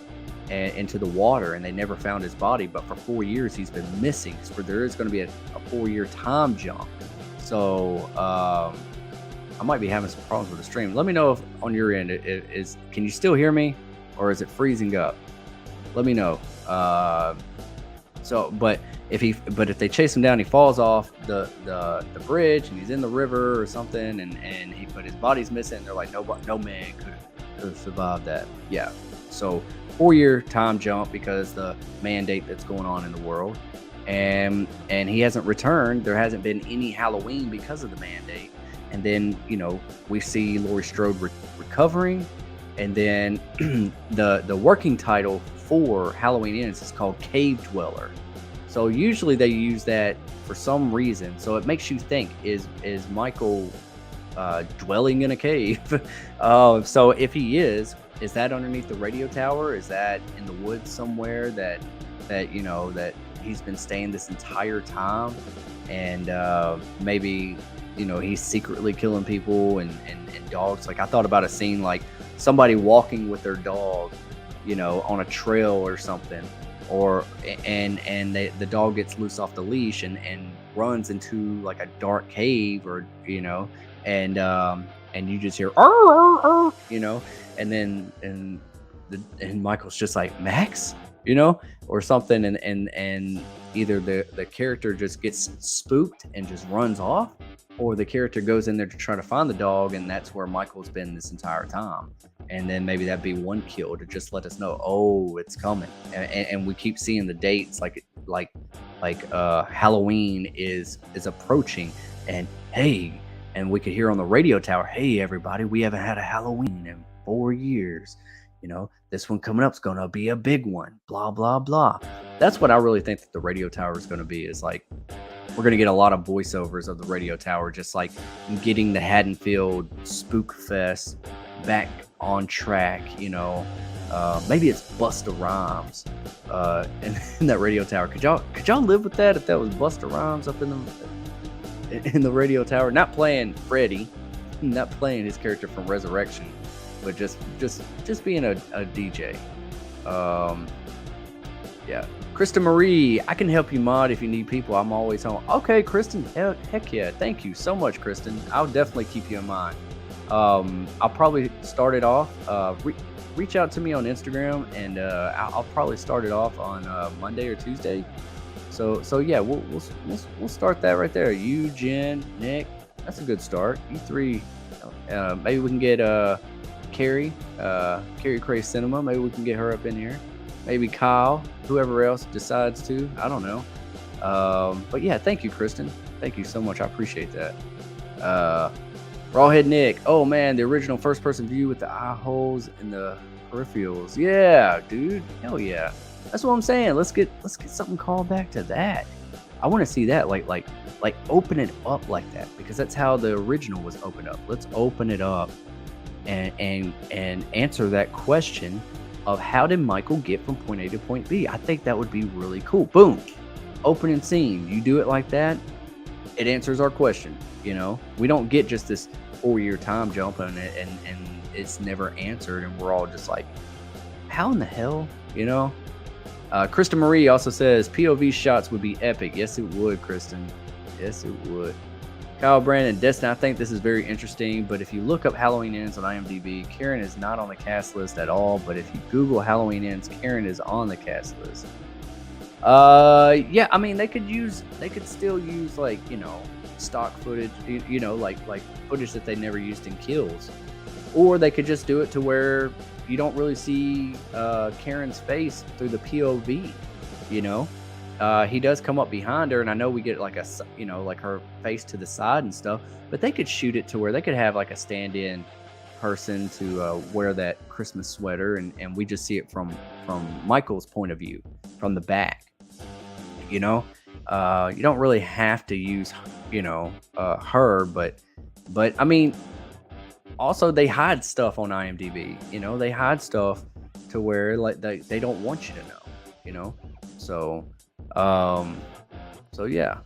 and into the water, and they never found his body. But for 4 years he's been missing. So there is going to be a 4-year time jump. So I might be having some problems with the stream. Let me know if on your end can you still hear me, or is it freezing up? Let me know. But if they chase him down, he falls off the bridge, and he's in the river or something, and his body's missing. And they're like, no man could have survived that. Yeah. So 4-year time jump because the mandate that's going on in the world, and he hasn't returned. There hasn't been any Halloween because of the mandate. And then, you know, we see Laurie Strode recovering, and then the working title for Halloween Ends is called Cave Dweller. So usually they use that for some reason. So it makes you think, is Michael dwelling in a cave? So if he is that underneath the radio tower? Is that in the woods somewhere that you know that he's been staying this entire time? And maybe, you know, he's secretly killing people and dogs. Like, I thought about a scene like somebody walking with their dog, you know, on a trail or something, or the dog gets loose off the leash and runs into like a dark cave, or, you know, and you just hear, "Arr, arr, arr," you know, and then and Michael's just like, "Max," you know, or something, and either the character just gets spooked and just runs off, or the character goes in there to try to find the dog, and that's where Michael's been this entire time. And then maybe that'd be one kill to just let us know, oh, it's coming. And we keep seeing the dates, like Halloween is approaching, and hey, and we could hear on the radio tower, "Hey everybody, we haven't had a Halloween in 4 years. You know, this one coming up is gonna be a big one. Blah blah blah." That's what I really think that the radio tower is gonna be. Is like, we're gonna get a lot of voiceovers of the radio tower, just like getting the Haddonfield Spook Fest back on track. You know, maybe it's Busta Rhymes in that radio tower. Could y'all live with that if that was Busta Rhymes up in the radio tower, not playing Freddy, not playing his character from Resurrection, but just being a DJ. Yeah. Kristen Marie, I can help you mod if you need people. I'm always home. Okay, Kristen, heck yeah. Thank you so much, Kristen. I'll definitely keep you in mind. I'll probably start it off. Reach out to me on Instagram, and I'll probably start it off on Monday or Tuesday. So yeah, we'll start that right there. You, Jen, Nick, that's a good start. You three, maybe we can get Carrie Cray Cinema. Maybe we can get her up in here. Maybe Kyle, whoever else decides to. I don't know. But yeah, thank you, Kristen. Thank you so much. I appreciate that. Rawhead Nick. Oh man, the original first-person view with the eye holes and the peripherals. Yeah, dude. Hell yeah. That's what I'm saying. Let's get something called back to that. I want to see that. Like open it up like that, because that's how the original was opened up. Let's open it up and answer that question of how did Michael get from point A to point B. I think that would be really cool. Boom. Opening scene. You do it like that, it answers our question. You know, we don't get just this 4-year time jump and it's never answered, and we're all just like, how in the hell, you know? Kristen Marie also says POV shots would be epic. Yes, it would, Kristen. Yes, it would. Kyle Brandon, Destin, I think this is very interesting, but if you look up Halloween Ends on IMDb, Karen is not on the cast list at all, but if you Google Halloween Ends, Karen is on the cast list. Yeah, I mean, they could still use, like, you know, stock footage, you know, like footage that they never used in Kills, or they could just do it to where you don't really see Karen's face through the POV, you know. He does come up behind her, and I know we get like a, you know, like her face to the side and stuff, but they could shoot it to where they could have like a stand-in person to wear that Christmas sweater, and we just see it from Michael's point of view, from the back. You know, you don't really have to use, her, but I mean, also they hide stuff on IMDb. They hide stuff to where like they don't want you to know. You know, so um, so yeah.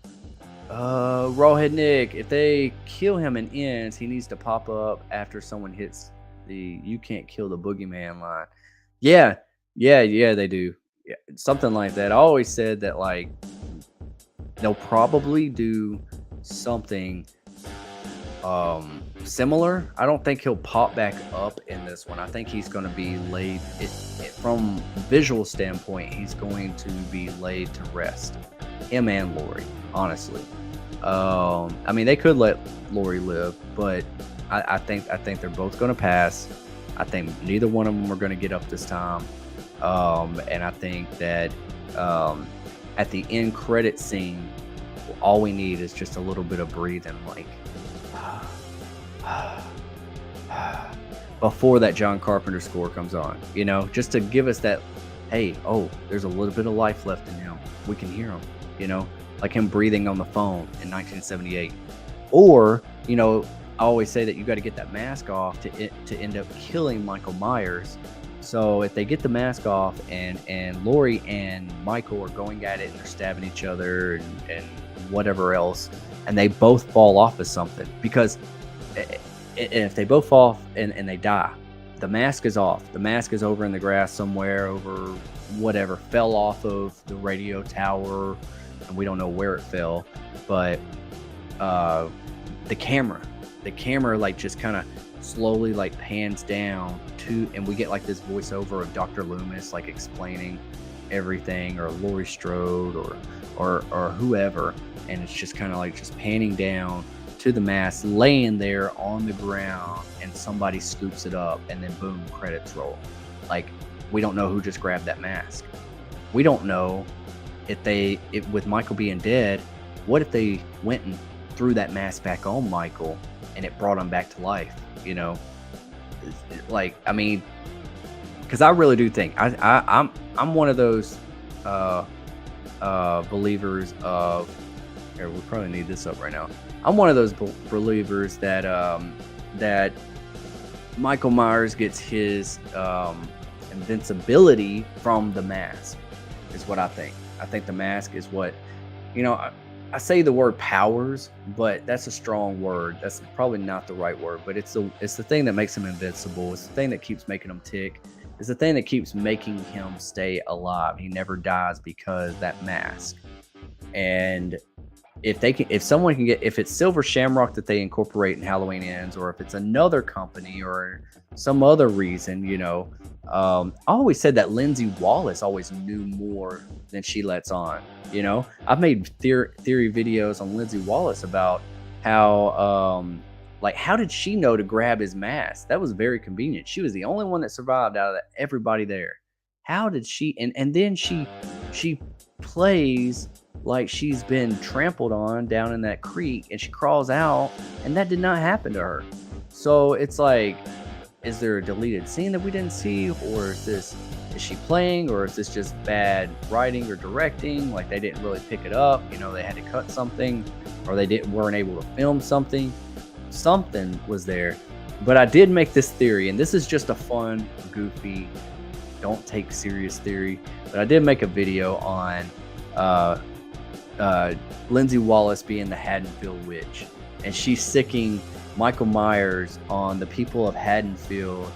Rawhead Nick, if they kill him in ends, he needs to pop up after someone hits the "you can't kill the boogeyman" line. Yeah, yeah, they do. Yeah, something like that. I always said that like they'll probably do something similar. I don't think he'll pop back up in this one. I think he's going to be laid from visual standpoint, he's going to be laid to rest, him and Lori, honestly. I mean, they could let Lori live, but I think they're both going to pass. I think neither one of them are going to get up this time. And I think that at the end credit scene, all we need is just a little bit of breathing, like before that John Carpenter score comes on, just to give us that, hey, oh, there's a little bit of life left in him. We can hear him, like him breathing on the phone in 1978. Or, I always say that you got to get that mask off to end up killing Michael Myers. So if they get the mask off and Lori and Michael are going at it and they're stabbing each other and whatever else, and they both fall off of something, because if they both fall off and they die, the mask is off. The mask is over in the grass somewhere, over whatever, fell off of the radio tower, and we don't know where it fell, but the camera like just kind of slowly like pans down to, and we get like this voiceover of Dr. Loomis like explaining everything, or Laurie Strode or whoever, and it's just kind of like just panning down to the mask laying there on the ground, and somebody scoops it up, and then boom, credits roll. Like, we don't know who just grabbed that mask. We don't know if with Michael being dead, what if they went and threw that mask back on Michael and it brought him back to life, like, I mean, because I really do think I'm one of those believers of, here, we probably need this up right now. I'm one of those believers that that Michael Myers gets his invincibility from the mask, is what I think. I think the mask is what, I say the word powers, but that's a strong word. That's probably not the right word, but it's the thing that makes him invincible. It's the thing that keeps making him tick. It's the thing that keeps making him stay alive. He never dies because that mask. And if it's Silver Shamrock that they incorporate in Halloween Ends, or if it's another company or some other reason, I always said that Lindsay Wallace always knew more than she lets on. I've made theory videos on Lindsay Wallace about how, how did she know to grab his mask? That was very convenient. She was the only one that survived out of everybody there. How did she? And then she plays like she's been trampled on down in that creek, and she crawls out, and that did not happen to her. So it's like, is there a deleted scene that we didn't see, or is she playing, or is this just bad writing or directing? Like, they didn't really pick it up, they had to cut something, or they weren't able to film something. Something was there. But I did make this theory, and this is just a fun, goofy, don't take serious theory, but I did make a video on Lindsay Wallace being the Haddonfield witch, and she's sicking Michael Myers on the people of Haddonfield,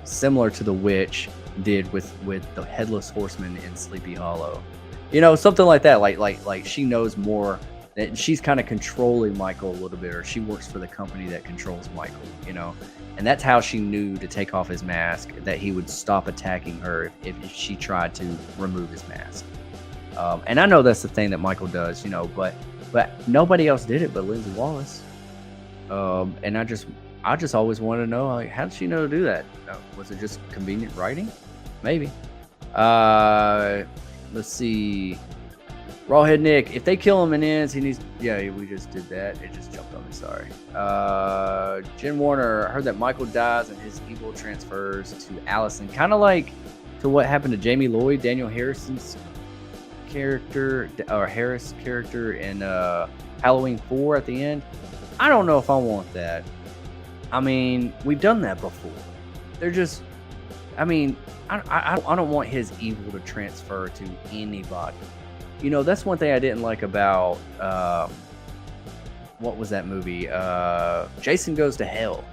similar to the witch did with the Headless Horseman in Sleepy Hollow, something like that. Like she knows more, that she's kind of controlling Michael a little bit, or she works for the company that controls Michael, and that's how she knew to take off his mask, that he would stop attacking her if she tried to remove his mask. And I know that's the thing that Michael does, but nobody else did it but Lindsay Wallace. And I just always wanted to know, like, how did she know to do that? Was it just convenient writing? Maybe. Let's see. Rawhead Nick, if they kill him and ends, he needs. Yeah, we just did that. It just jumped on me. Sorry. Jen Warner, I heard that Michael dies and his evil transfers to Allison, kind of like to what happened to Jamie Lloyd, Daniel Harrison's character, or Harris character in Halloween 4 at the end. I don't know if I want that. I mean, we've done that before. They're just. I mean, I don't want his evil to transfer to anybody. You know, that's one thing I didn't like about what was that movie? Jason Goes to Hell.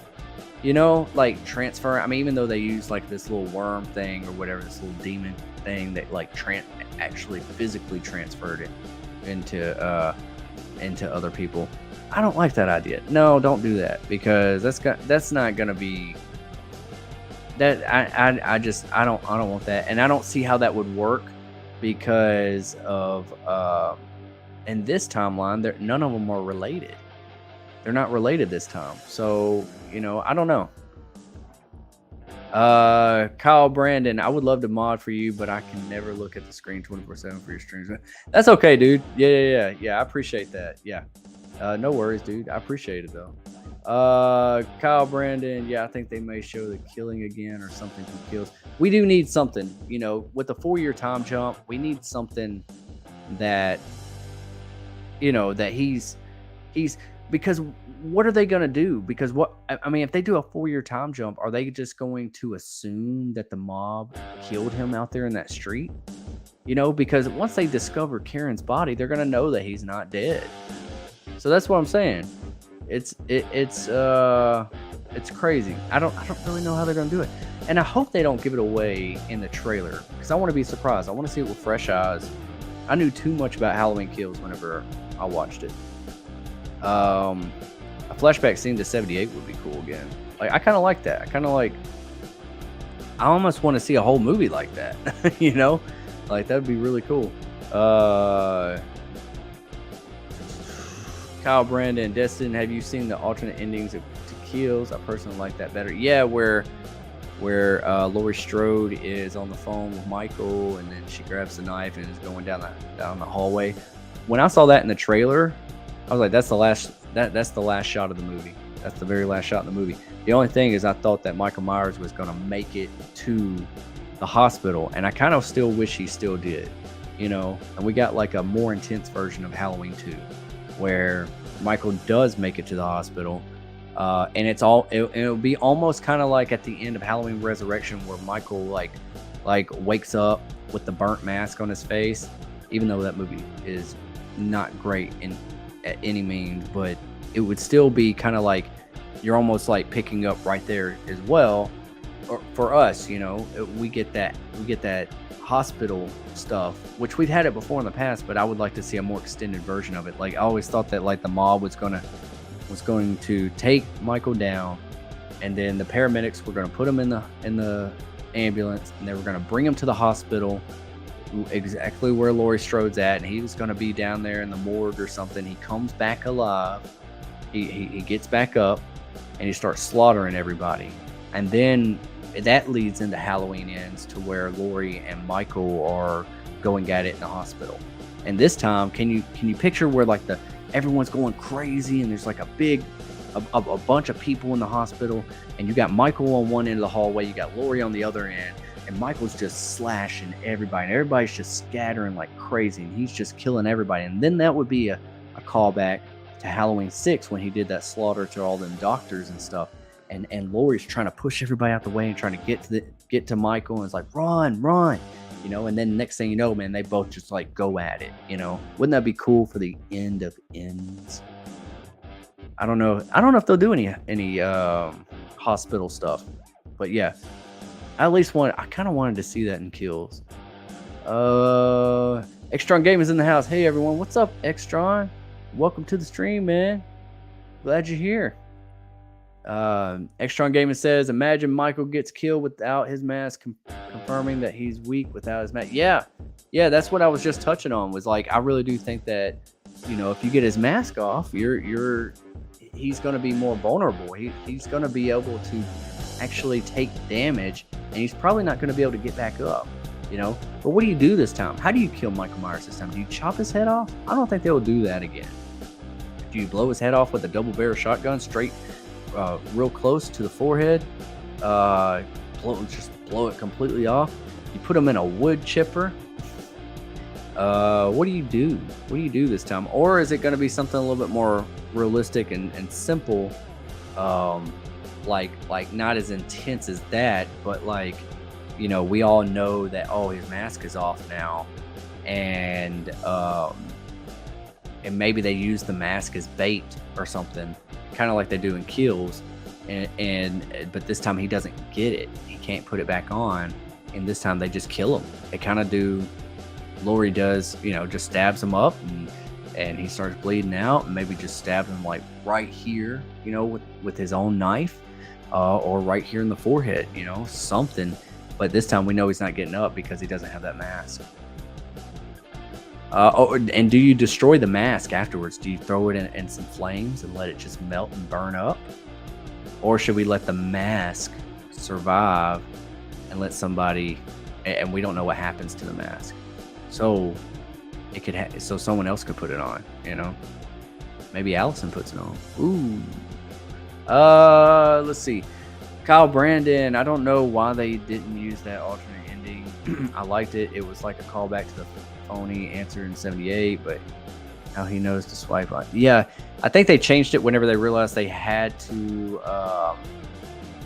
You know, like transfer. I mean, even though they use like this little worm thing or whatever, this little demon thing that like actually physically transferred it into other people. I don't like that idea. No, don't do that, because that's not gonna be. That I don't want that, and I don't see how that would work, because of in this timeline, none of them are related. They're not related this time, so you know, I don't know. Kyle Brandon, I would love to mod for you, but I can never look at the screen 24/7 for your streams. That's okay, dude. Yeah. I appreciate that. Yeah, no worries, dude. I appreciate it though. Kyle Brandon, yeah, I think they may show the killing again or something from kills. We do need something, you know, with the 4-year time jump. We need something that, you know, that he's because what are they gonna do? Because what I mean, if they do a 4-year time jump, are they just going to assume that the mob killed him out there in that street? You know, because once they discover Karen's body, they're gonna know that he's not dead. So that's what I'm saying. It's crazy. I don't really know how they're gonna do it, and I hope they don't give it away in the trailer, because I want to be surprised. I want to see it with fresh eyes. I knew too much about Halloween Kills whenever I watched it. A flashback scene to 78 would be cool again. Like, I kind of like that. I almost want to see a whole movie like that. You know, like that'd be really cool. Kyle Brandon, Destin, have you seen the alternate endings to Kills? I personally like that better. Yeah, where Laurie Strode is on the phone with Michael, and then she grabs the knife and is going down the hallway. When I saw that in the trailer, I was like, that's the last shot of the movie. That's the very last shot in the movie. The only thing is, I thought that Michael Myers was going to make it to the hospital, and I kind of still wish he still did, you know. And we got like a more intense version of Halloween 2, where Michael does make it to the hospital, and it'll be almost kind of like at the end of Halloween Resurrection, where Michael like wakes up with the burnt mask on his face, even though that movie is not great at any means, but it would still be kind of like you're almost like picking up right there as well. Or for us, you know, we get that hospital stuff, which we've had it before in the past, but I would like to see a more extended version of it. Like, I always thought that like the mob was going to take Michael down, and then the paramedics were going to put him in the ambulance, and they were going to bring him to the hospital, exactly where Laurie Strode's at, and he was going to be down there in the morgue or something. He comes back alive. He gets back up, and he starts slaughtering everybody, and then that leads into Halloween Ends, to where Laurie and Michael are going at it in the hospital. And this time, can you picture where like everyone's going crazy, and there's like a bunch of people in the hospital, and you got Michael on one end of the hallway, you got Laurie on the other end, and Michael's just slashing everybody, and everybody's just scattering like crazy, and he's just killing everybody. And then that would be a callback to Halloween 6, when he did that slaughter to all them doctors and stuff. And Laurie's trying to push everybody out the way and trying to get to Michael, and it's like, run, you know. And then next thing you know, man, they both just like go at it, you know. Wouldn't that be cool for the end of Ends? I don't know if they'll do any hospital stuff, but yeah, I kind of wanted to see that in Kills. Extron Game is in the house. Hey everyone, what's up, Extron? Welcome to the stream, man. Glad you're here. Extron Gaming says, imagine Michael gets killed without his mask, confirming that he's weak without his mask. Yeah, that's what I was just touching on, was like, I really do think that, you know, if you get his mask off, he's going to be more vulnerable. He's going to be able to actually take damage, and he's probably not going to be able to get back up. you know. But what do you do this time? How do you kill Michael Myers this time? Do you chop his head off? I don't think they will do that again. Do you blow his head off with a double barrel shotgun straight, real close to the forehead? Just blow it completely off. You put him in a wood chipper. What do you do? What do you do this time? Or is it going to be something a little bit more realistic and simple? Like not as intense as that, but like, you know, we all know that, oh, his mask is off now, and maybe they use the mask as bait or something, kind of like they do in Kills, but this time he doesn't get it. He can't put it back on, and this time they just kill him. They kind of do. Laurie does, you know, just stabs him up, and he starts bleeding out, and maybe just stabs him like right here, you know, with his own knife, or right here in the forehead, you know, something. But this time we know he's not getting up because he doesn't have that mask. And do you destroy the mask afterwards? Do you throw it in some flames and let it just melt and burn up? Or should we let the mask survive and let somebody, and we don't know what happens to the mask, so it could so someone else could put it on, you know? Maybe Allison puts it on. Ooh. Let's see. Kyle Brandon, I don't know why they didn't use that alternate ending. I liked it. It was like a callback to the phony answer in 78, but how he knows to swipe on. Yeah, I think they changed it whenever they realized they had to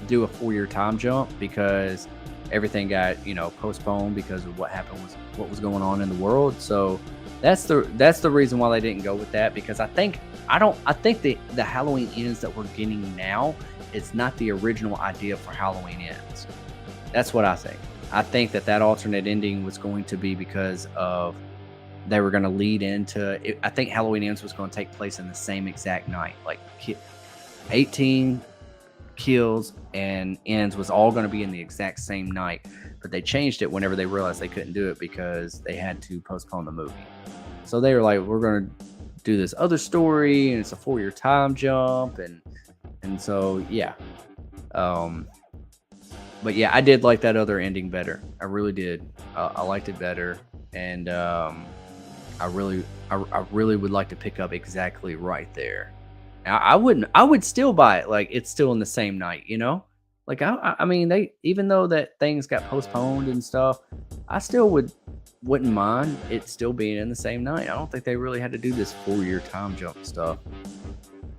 do a 4-year time jump because everything got, you know, postponed because of what happened was what was going on in the world. So that's the reason why they didn't go with that, because I think the Halloween Ends that we're getting now, it's not the original idea for Halloween Ends. That's what I think. I think that alternate ending was going to be because of they were going to lead into it. I think Halloween Ends was going to take place in the same exact night, like 18 kills and ends was all going to be in the exact same night, but they changed it whenever they realized they couldn't do it because they had to postpone the movie. So they were like, we're going to do this other story, and it's a 4-year time jump, and so yeah. But yeah, I did like that other ending better. I really did. I liked it better, and I really would like to pick up exactly right there. Now, I would still buy it like it's still in the same night, you know? Like I mean, they, even though that things got postponed and stuff, I still wouldn't mind it still being in the same night. I don't think they really had to do this 4-year time jump stuff.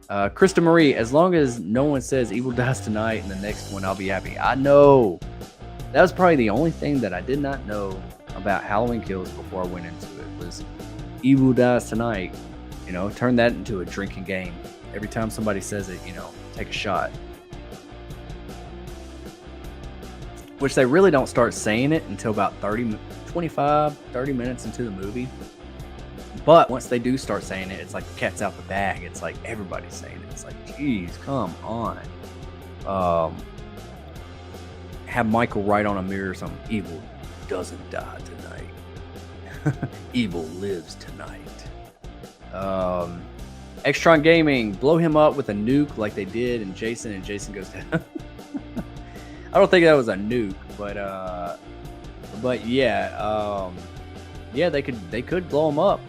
Krista Marie, as long as no one says Evil Dies Tonight in the next one, I'll be happy. I know. That was probably the only thing that I did not know about Halloween Kills before I went into it was Evil Dies Tonight. You know, turn that into a drinking game. Every time somebody says it, you know, take a shot. Which they really don't start saying it until about 30 minutes into the movie. But once they do start saying it, it's like the cat's out the bag. It's like everybody's saying it. It's like, geez, come on. Have Michael write on a mirror or something. Evil doesn't die tonight. Evil lives tonight. Extron Gaming, blow him up with a nuke like they did in Jason, and Jason goes down. I don't think that was a nuke, but yeah, yeah, they could blow him up.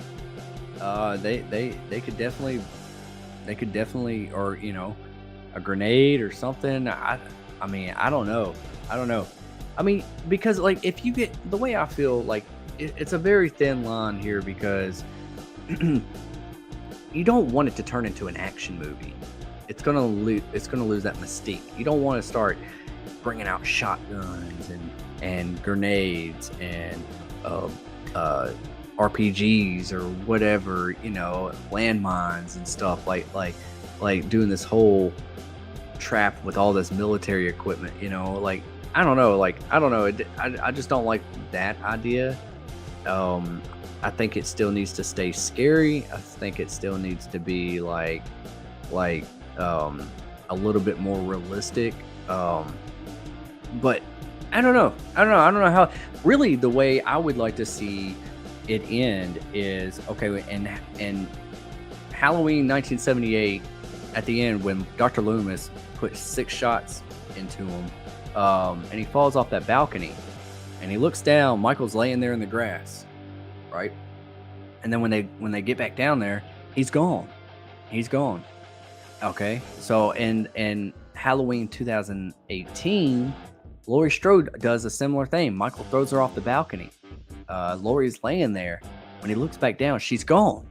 They could definitely, or you know, a grenade or something. I mean, I don't know. I mean, because like if you get the way I feel, like it's a very thin line here because you don't want it to turn into an action movie. It's gonna lose that mystique. You don't want to start bringing out shotguns and grenades and RPGs or whatever, you know, landmines and stuff, like doing this whole trap with all this military equipment, you know, like I don't know. I just don't like that idea. I think it still needs to stay scary. I think it still needs to be like a little bit more realistic. But I don't know how. Really, the way I would like to see it end is okay. And Halloween 1978, at the end, when Dr. Loomis put 6 shots into him, and he falls off that balcony. and he looks down. Michael's laying there in the grass, right? And then when they get back down there, he's gone. He's gone. Okay, so in Halloween 2018, Laurie Strode does a similar thing. Michael throws her off the balcony. Laurie's laying there. When he looks back down, she's gone.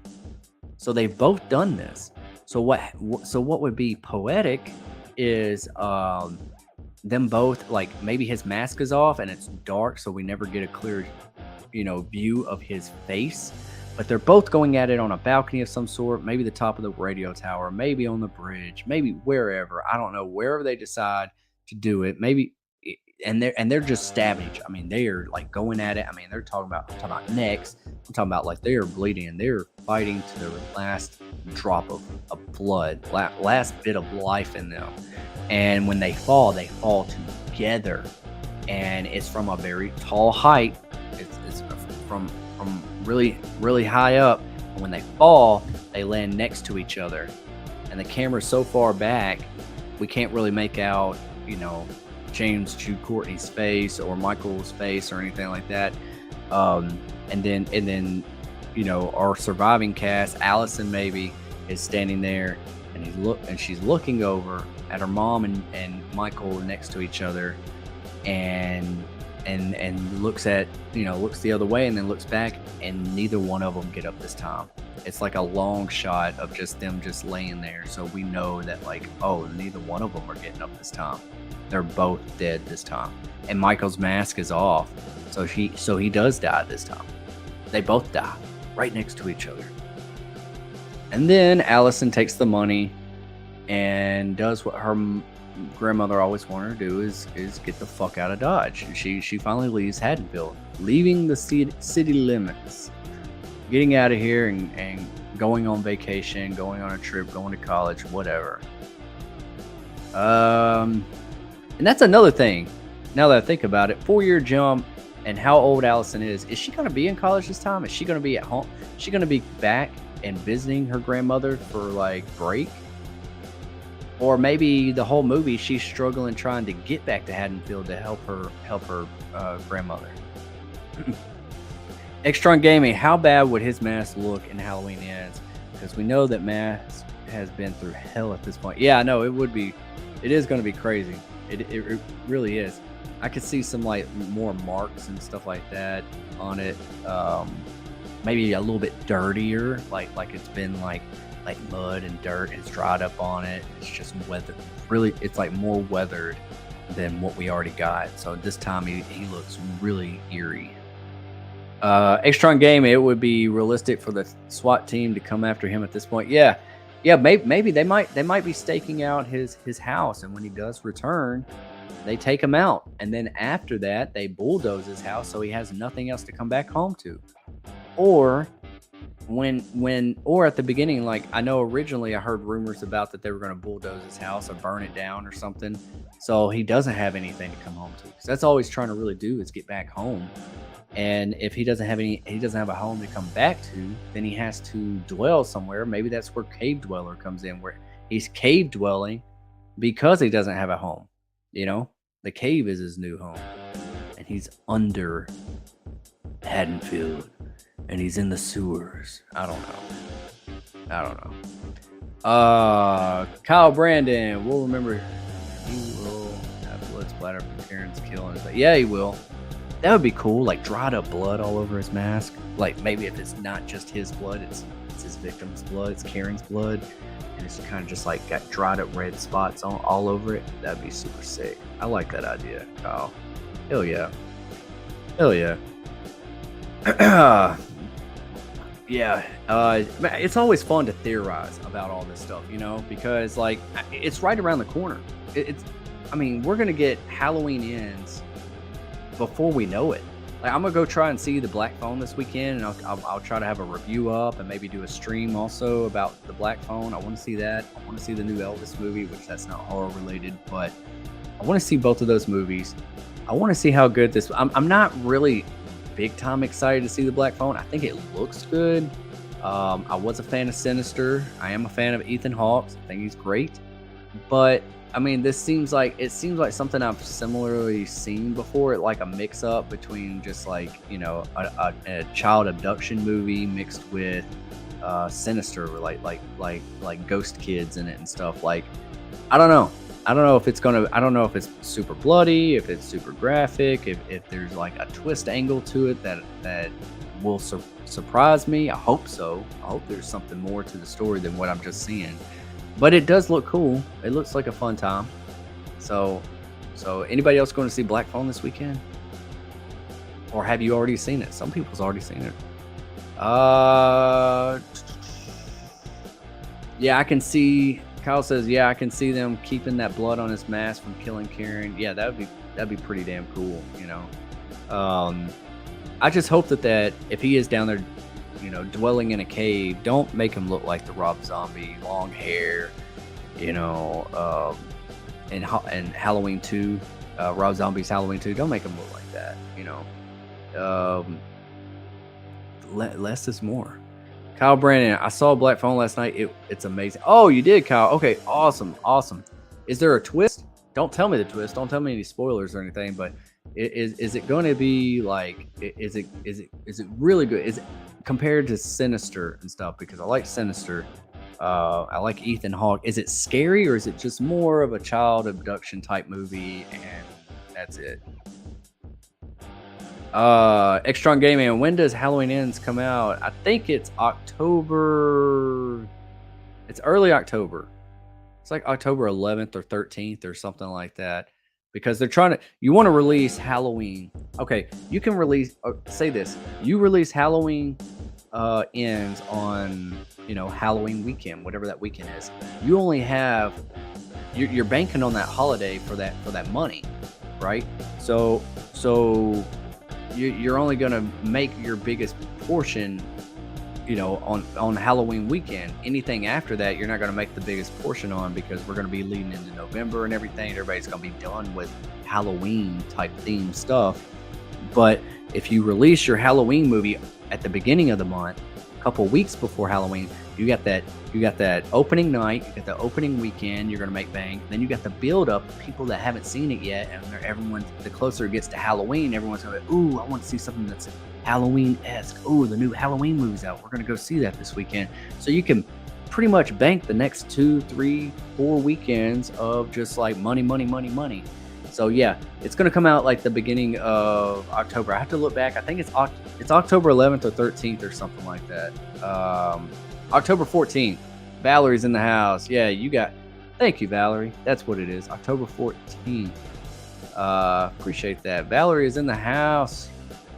So they've both done this. So what would be poetic is them both, like, maybe his mask is off and it's dark, so we never get a clear, view of his face. But they're both going at it on a balcony of some sort, maybe the top of the radio tower, maybe on the bridge, maybe wherever. I don't know, wherever they decide to do it. Maybe, and they're just stabbing each. I mean, they are like going at it. I mean, they're talking about necks. I'm talking about like they are bleeding and they're fighting to their last drop of blood, last bit of life in them. And when they fall together, and it's from a very tall height. It's from really, really high up. And when they fall, they land next to each other. And the camera's so far back, we can't really make out, James Jude Courtney's face or Michael's face or anything like that. And then, our surviving cast, Allison maybe, is standing there, and she's looking over at her mom and Michael next to each other, and looks the other way, and then looks back, and neither one of them get up this time. It's like a long shot of just them just laying there, so we know that, like, oh, neither one of them are getting up this time. They're both dead this time, and Michael's mask is off, so he does die this time. They both die right next to each other. And then Allison takes the money and does what her grandmother always wanted her to do, is get the fuck out of Dodge. She finally leaves Haddonfield, leaving the city limits, getting out of here and going on vacation, going on a trip, going to college, whatever. And that's another thing. Now that I think about it, 4-year jump, and how old Allison is she going to be in college this time? Is she going to be at home? Is she going to be back and visiting her grandmother for like break? Or maybe the whole movie she's struggling trying to get back to Haddonfield to help her grandmother. Extron Gaming, how bad would his mask look in Halloween Ends? Because we know that mask has been through hell at this point. Yeah, I know, it is going to be crazy. It really is. I could see some like more marks and stuff like that on it. Maybe a little bit dirtier, like it's been like mud and dirt has dried up on it. It's just weathered. Really, it's like more weathered than what we already got. So this time he looks really eerie. Extron Game, it would be realistic for the SWAT team to come after him at this point. Yeah, maybe they might be staking out his house, and when he does return, they take him out, and then after that they bulldoze his house so he has nothing else to come back home to. Or or at the beginning, like I know originally I heard rumors about that they were going to bulldoze his house or burn it down or something, so he doesn't have anything to come home to. Because that's all he's trying to really do is get back home. And if he doesn't have a home to come back to, then he has to dwell somewhere. Maybe that's where Cave Dweller comes in, where he's cave dwelling because he doesn't have a home. The cave is his new home, and he's under Haddonfield, and he's in the sewers. I don't know. Kyle Brandon, we'll remember. He will have blood splatter from Karen's killing. But yeah, he will. That would be cool. Like dried up blood all over his mask. Like maybe if it's not just his blood, it's his victim's blood. It's Karen's blood, and it's kind of just like got dried up red spots all over it. That'd be super sick. I like that idea, Kyle. Hell yeah. Yeah, it's always fun to theorize about all this stuff, because like it's right around the corner. We're gonna get Halloween Ends before we know it. Like I'm gonna go try and see the Black Phone this weekend, and I'll try to have a review up and maybe do a stream also about the Black Phone. I want to see that. I want to see the new Elvis movie, which that's not horror related, but I want to see both of those movies. I want to see how good this. I'm not really big time excited to see the Black Phone. I think it looks good. I was a fan of Sinister. I am a fan of Ethan Hawke. I think he's great, but I mean, this seems like something I've similarly seen before, like a mix up between just like, you know, a child abduction movie mixed with sinister, like ghost kids in it and stuff. Like, I don't know. I don't know if it's super bloody, if it's super graphic, if there's like a twist angle to it that will surprise me. I hope so. I hope there's something more to the story than what I'm just seeing. But it does look cool. It looks like a fun time. So anybody else going to see Black Phone this weekend? Or have you already seen it? Some people's already seen it. Yeah, I can see. Kyle says, yeah, I can see them keeping that blood on his mask from killing Karen. Yeah, that'd be pretty damn cool, you know. I just hope that if he is down there, you know, dwelling in a cave, don't make him look like the Rob Zombie, long hair, you know, and Halloween 2, Rob Zombie's Halloween 2. Don't make him look like that, you know. Less is more. Kyle Brandon, I saw Black Phone last night. It's amazing. Oh, you did, Kyle. Okay, awesome. Is there a twist? Don't tell me the twist. Don't tell me any spoilers or anything. But is it going to be like? Is it really good? Is it compared to Sinister and stuff? Because I like Sinister. I like Ethan Hawke. Is it scary or is it just more of a child abduction type movie and that's it? Extron Gaming, when does Halloween Ends come out? I think it's October. It's early October. It's like October 11th or 13th or something like that. Because they're trying to, you want to release Halloween. Okay, you can release, say this, you release Halloween Ends on, you know, Halloween weekend, whatever that weekend is. You only have, you're banking on that holiday for that money, right? So you're only going to make your biggest portion, you know, on Halloween weekend. Anything after that, you're not going to make the biggest portion on because we're going to be leading into November and everything. Everybody's going to be done with Halloween type themed stuff. But if you release your Halloween movie at the beginning of the month, a couple weeks before Halloween, you got that opening night, you got the opening weekend, you're going to make bank. Then you got the build up of people that haven't seen it yet. And everyone, the closer it gets to Halloween, everyone's going to be, ooh, I want to see something that's Halloween-esque. Ooh, the new Halloween movie's out. We're going to go see that this weekend. So you can pretty much bank the next 2, 3, 4 weekends of just like money. So yeah, it's going to come out like the beginning of October. I have to look back. I think it's October 11th or 13th or something like that. October 14th. Valerie's in the house. Yeah, thank you, Valerie. That's what it is. October 14th. Appreciate that. Valerie is in the house.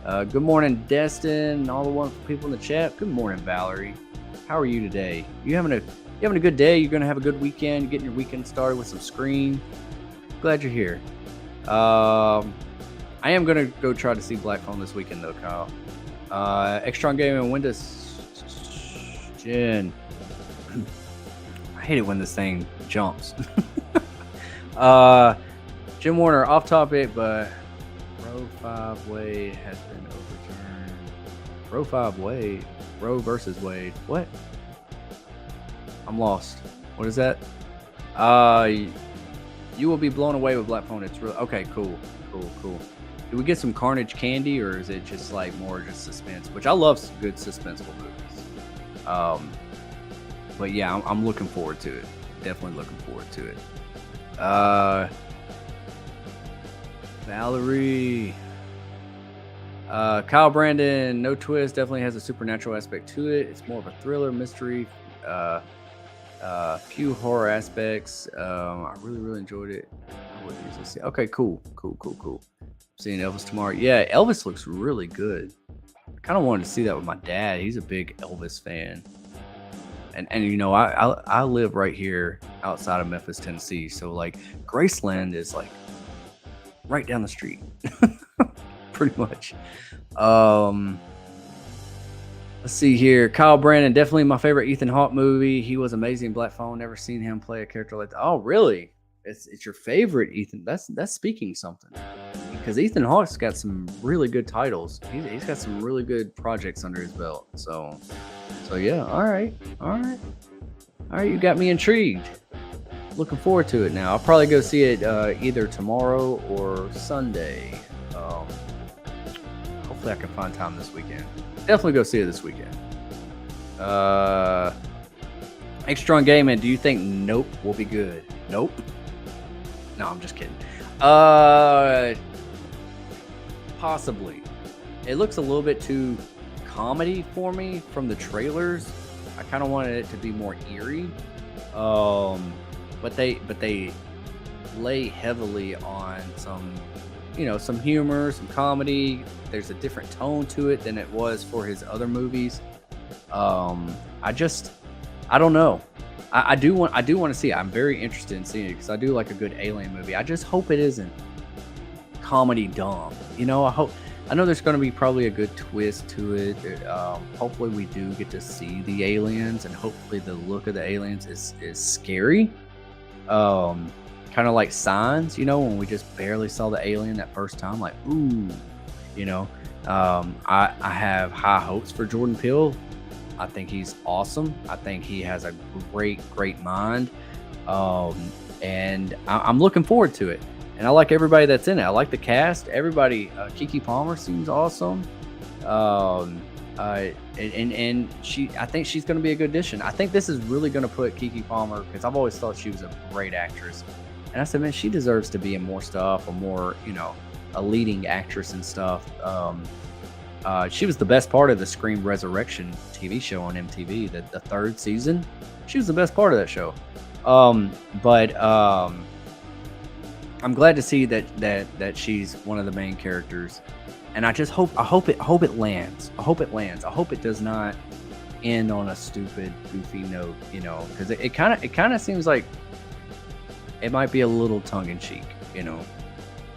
Good morning, Destin, and all the wonderful people in the chat. Good morning, Valerie. How are you today? You having a good day? You're gonna have a good weekend. You're getting your weekend started with some Scream. Glad you're here. I am gonna go try to see Black Phone this weekend though, Kyle. Extron Gaming, when does Jen? I hate it when this thing jumps. Jim Warner, off topic, but Roe 5 Wade has been overturned. Roe 5 Wade? Roe versus Wade. What? I'm lost. What is that? You will be blown away with Black Phone. It's real. Okay, cool. Do we get some Carnage candy, or is it just like more just suspense? Which I love good suspenseful movies. But yeah, I'm looking forward to it. Definitely looking forward to it. Valerie. Kyle Brandon, no twist. Definitely has a supernatural aspect to it. It's more of a thriller, mystery. Few horror aspects. I really enjoyed it. I would usually say, okay, cool. Seeing Elvis tomorrow. Yeah, Elvis looks really good. I kind of wanted to see that with my dad. He's a big Elvis fan. And you know, I live right here outside of Memphis, Tennessee. So like Graceland is like right down the street. Pretty much. Let's see here. Kyle Brandon, definitely my favorite Ethan Hawke movie. He was amazing in Black Phone. Never seen him play a character like that. Oh, really? It's your favorite Ethan. That's speaking something. Because Ethan Hawke's got some really good titles. He's got some really good projects under his belt. So yeah. All right. You got me intrigued. looking forward to it now. I'll probably go see it either tomorrow or Sunday. Hopefully I can find time this weekend. Definitely go see it this weekend. Extra on Gaming, do you think Nope will be good? Nope. No, I'm just kidding. Possibly. It looks a little bit too comedy for me from the trailers. I kind of wanted it to be more eerie. But they lay heavily on some, some humor, some comedy. There's a different tone to it than it was for his other movies. I don't know. I do want to see it. I'm very interested in seeing it because I do like a good alien movie. I just hope it isn't comedy dumb. I know there's going to be probably a good twist to it. Hopefully we do get to see the aliens, and hopefully the look of the aliens is scary. Kind of like Signs, when we just barely saw the alien that first time, like, ooh, I have high hopes for Jordan Peele. I think he's awesome. I think he has a great mind. And I'm looking forward to it. And I like everybody that's in it. I like the cast. Everybody, Keke Palmer seems awesome. And I think she's going to be a good addition. I think this is really going to put Keke Palmer, because I've always thought she was a great actress. And I said, man, she deserves to be in more stuff, or more, a leading actress and stuff. She was the best part of the Scream Resurrection TV show on MTV, the third season. She was the best part of that show. But I'm glad to see that she's one of the main characters, and I hope it lands. I hope it does not end on a stupid, goofy note, because it kind of seems like it might be a little tongue in cheek,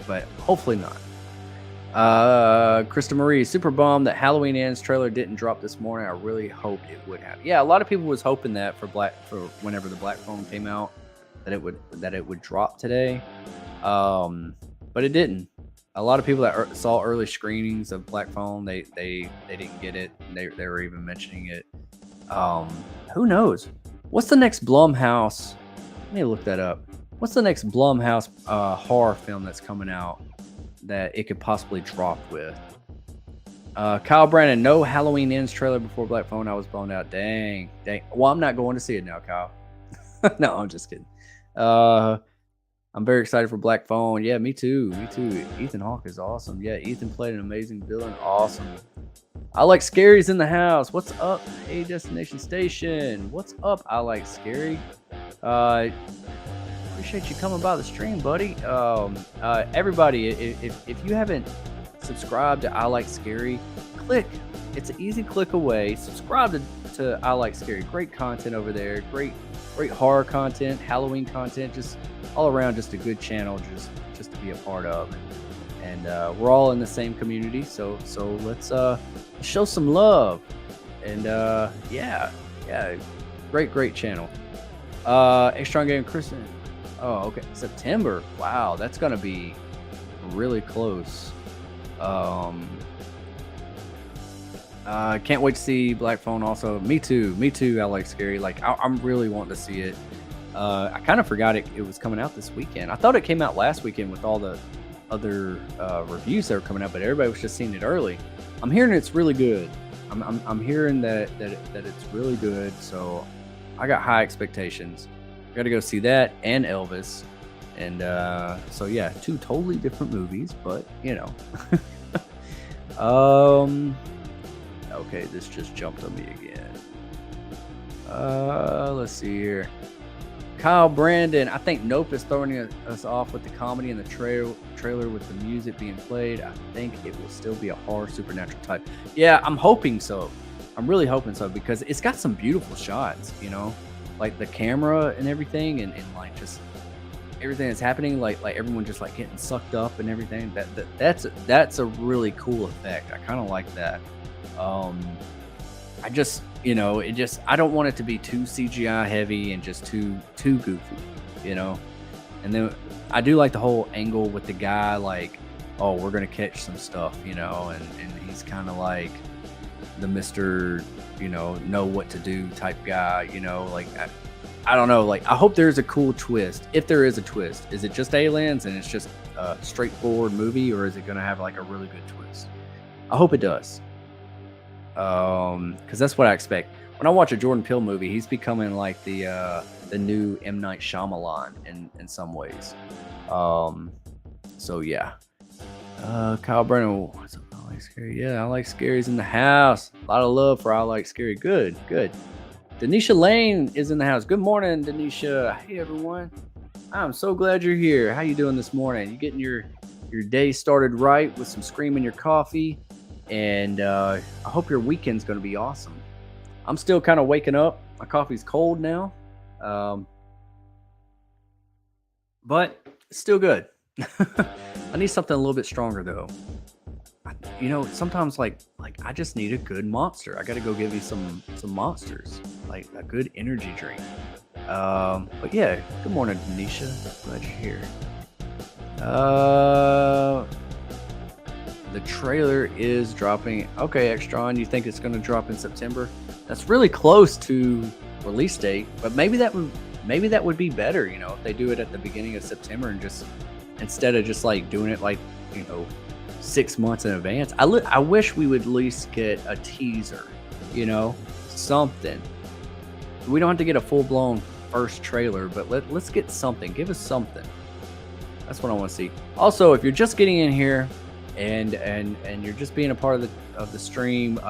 but hopefully not. Krista Marie, super bummed that Halloween Ends trailer didn't drop this morning. I really hoped it would have. Yeah, a lot of people was hoping that for whenever the Black Phone came out, that it would drop today. But it didn't. A lot of people that saw early screenings of Black Phone, they didn't get it. They were even mentioning it. Who knows? What's the next Blumhouse? Let me look that up. What's the next Blumhouse horror film that's coming out that it could possibly drop with? Kyle Brandon, no Halloween Ends trailer before Black Phone. I was bummed out. Dang. Well, I'm not going to see it now, Kyle. No, I'm just kidding. I'm very excited for Black Phone. Yeah, me too. Ethan Hawke is awesome. Yeah, Ethan played an amazing villain. Awesome. I Like Scary's in the house. What's up? Hey, Destination Station. What's up? I Like Scary. Appreciate you coming by the stream, buddy. Everybody, if you haven't subscribed to I Like Scary, click. It's an easy click away. Subscribe to I Like Scary. Great content over there. Great horror content, Halloween content, just all around, just a good channel, just to be a part of. And we're all in the same community, so let's show some love. And yeah, great channel. Extra Game Kristen. Oh, okay, September. Wow, that's gonna be really close. Can't wait to see Black Phone also. Me too. I Like Scary. Like, I'm really wanting to see it. I kind of forgot it was coming out this weekend. I thought it came out last weekend with all the other reviews that were coming out, but everybody was just seeing it early. I'm hearing it's really good. I'm hearing that it's really good. So I got high expectations. Got to go see that and Elvis. And so yeah, two totally different movies, but okay, this just jumped on me again. Let's see here. Kyle Brandon, I think Nope is throwing us off with the comedy and the trailer with the music being played. I think it will still be a horror supernatural type. Yeah, I'm hoping so. I'm really hoping so, because it's got some beautiful shots, like the camera and everything, and like just everything that's happening, like everyone just like getting sucked up and everything. That's a really cool effect. I kind of like that. I just, I don't want it to be too CGI heavy and just too goofy, And then I do like the whole angle with the guy, like, oh, we're gonna catch some stuff, and he's kind of like the Mr. Know what to do type guy, like I don't know. Like, I hope there's a cool twist. If there is a twist, is it just aliens and it's just a straightforward movie, or is it going to have like a really good twist? I hope it does. Because that's what I expect. When I watch a Jordan Peele movie, he's becoming like the new M. Night Shyamalan in some ways. So yeah. Kyle Brennan, what's up? I like Scary. Yeah, I like Scary's in the house. A lot of love for I like Scary. Good. Denisha Lane is in the house. Good morning, Denisha. Hey everyone. I'm so glad you're here. How you doing this morning? You getting your day started right with some Scream in your coffee, and I hope your weekend's going to be awesome. I'm still kind of waking up. My coffee's cold now, but it's still good. I need something a little bit stronger though. Sometimes like I just need a good monster. I got to go give you some monsters, like a good energy drink. But yeah, good morning, Denisha. Glad you're here. The trailer is dropping. Okay, Extron, you think it's going to drop in September? That's really close to release date, but maybe that would be better, if they do it at the beginning of September and just instead of just like doing it like 6 months in advance. I wish we would at least get a teaser, something. We don't have to get a full-blown first trailer, but let's get something. Give us something. That's what I want to see. Also, if you're just getting in here and you're just being a part of the stream,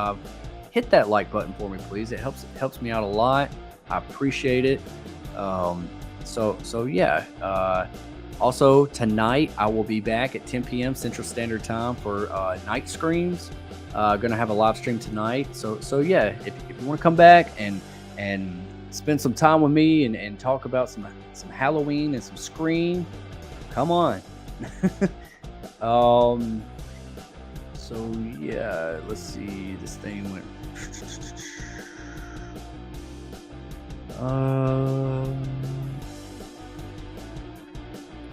hit that like button for me, please. It helps me out a lot. I appreciate it. So yeah. Also, tonight I will be back at 10 p.m. Central Standard Time for Night Screams. Gonna have a live stream tonight. So yeah, if you want to come back and spend some time with me and talk about some Halloween and some Scream, come on. So yeah, let's see. This thing went.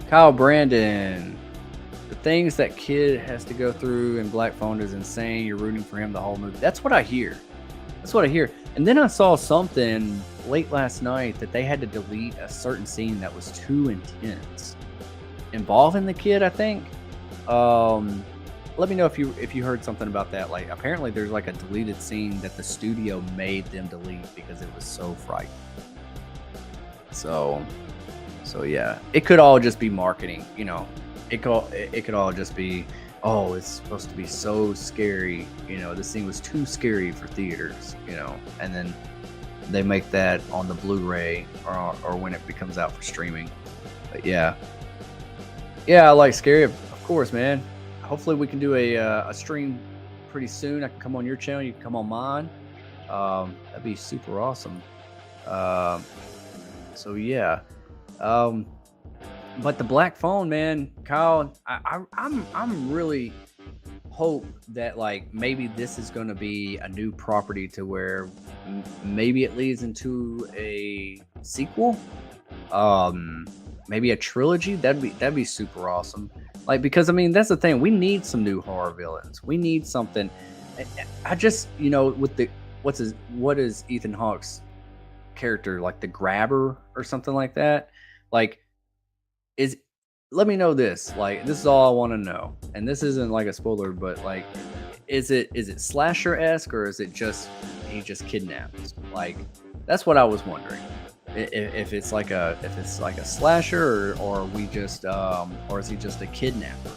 Kyle Brandon, the things that kid has to go through in Black Phone is insane. You're rooting for him the whole movie. That's what I hear. And then I saw something late last night that they had to delete a certain scene that was too intense, involving the kid, I think. Let me know if you heard something about that. Like, apparently there's like a deleted scene that the studio made them delete because it was so frightening. So yeah, it could all just be marketing, It could all just be, oh, it's supposed to be so scary, this scene was too scary for theaters, and then they make that on the Blu-ray or when it becomes out for streaming. But yeah, I like Scary, of course, man. Hopefully we can do a stream pretty soon. I can come on your channel, you can come on mine. That'd be super awesome. So yeah. But the Black Phone, man, Kyle, I'm really hope that like maybe this is going to be a new property to where maybe it leads into a sequel, maybe a trilogy. That'd be super awesome. Like, because I mean that's the thing, we need some new horror villains. We need something. I just with the what is Ethan Hawke's character, like the Grabber or something like that, like let me know this, like this is all I want to know, and this isn't like a spoiler, but like is it slasher-esque, or is it just he just kidnaps? Like, that's what I was wondering, if it's like a slasher, or are we just or is he just a kidnapper?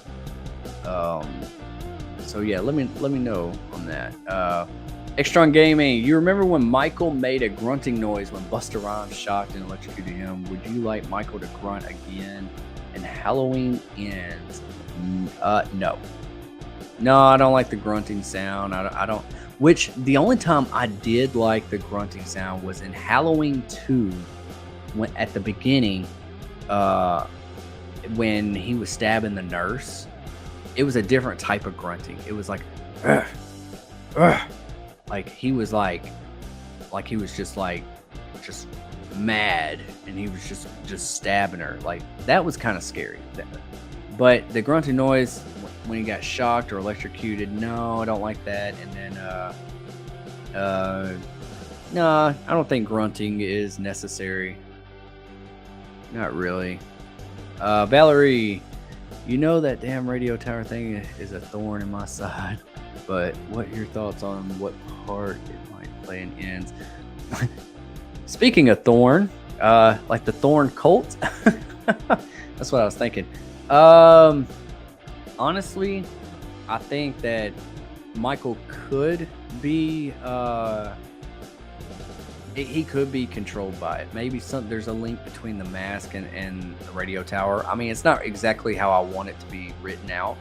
So yeah, let me know on that. Extron Gaming, you remember when Michael made a grunting noise when Busta Rhymes shocked and electrocuted him? Would you like Michael to grunt again and Halloween ends? No, I don't like the grunting sound. I don't. Which the only time I did like the grunting sound was in Halloween 2, when at the beginning, when he was stabbing the nurse. It was a different type of grunting. It was like, ugh, ugh. Like he was he was just mad, and he was just stabbing her. Like, that was kind of scary. But the grunting noise when he got shocked or electrocuted, no, I don't like that. And then no, I don't think grunting is necessary. Not really. Valerie, you know that damn radio tower thing is a thorn in my side. But what are your thoughts on what part it might play in ends? Speaking of thorn, like the thorn cult. That's what I was thinking. Honestly, I think that Michael could be he could be controlled by it. Maybe there's a link between the mask and the radio tower. I mean, it's not exactly how I want it to be written out,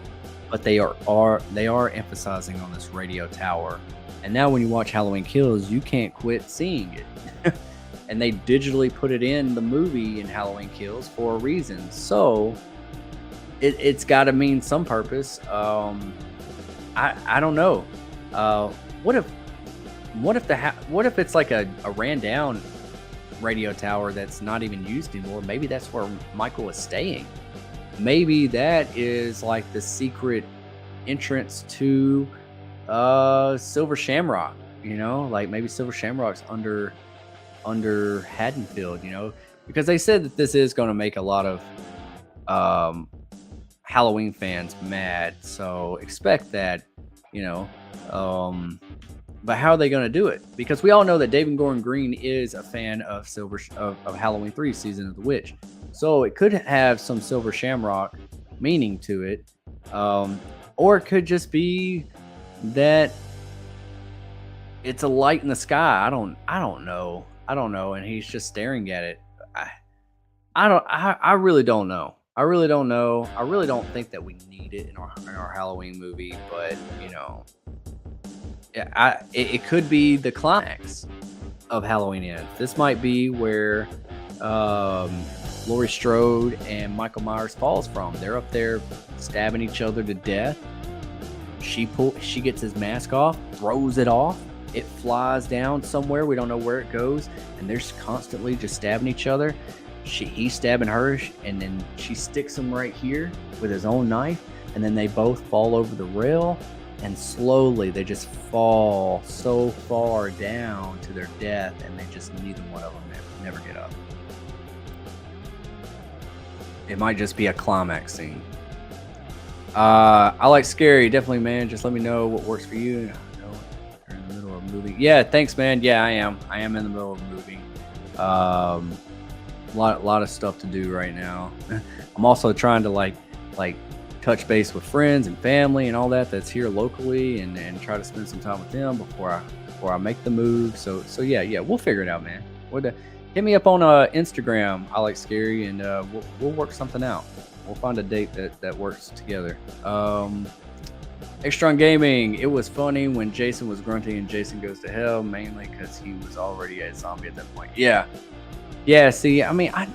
but they are emphasizing on this radio tower. And now when you watch Halloween Kills, you can't quit seeing it. And they digitally put it in the movie in Halloween Kills for a reason. So it's got to mean some purpose. I don't know. What if it's like a ran down radio tower that's not even used anymore? Maybe that's where Michael is staying. Maybe that is like the secret entrance to Silver Shamrock. You know, like maybe Silver Shamrock's under Haddonfield. You know, because they said that this is going to make a lot of Halloween fans mad. So expect that. You know. But how are they going to do it? Because we all know that David Gordon Green is a fan of of Halloween 3 Season of the Witch. So it could have some Silver Shamrock meaning to it. Or it could just be that it's a light in the sky. I don't know. And he's just staring at it. I really don't know. I really don't know. I really don't think that we need it in our Halloween movie, but you know, it could be the climax of Halloween Ends. This might be where Laurie Strode and Michael Myers falls from. They're up there stabbing each other to death. She gets his mask off, throws it off. It flies down somewhere. We don't know where it goes, and they're constantly just stabbing each other. He's stabbing her, and then she sticks him right here with his own knife, and then they both fall over the rail. And slowly they just fall so far down to their death, and they just neither one of them never get up. It might just be a climax scene. I like scary, definitely, man. Just let me know what works for you. I know you're in the middle of a movie. Yeah, thanks, man. Yeah, I am. I am in the middle of a movie. Lot of stuff to do right now. I'm also trying to like touch base with friends and family and all that's here locally, and try to spend some time with them before I make the move. So yeah, we'll figure it out, man. Hit me up on Instagram. I like scary, and we'll work something out. We'll find a date that works together. Extra on Gaming. It was funny when Jason was grunting and Jason Goes to Hell, mainly because he was already a zombie at that point. Yeah. See, I mean, I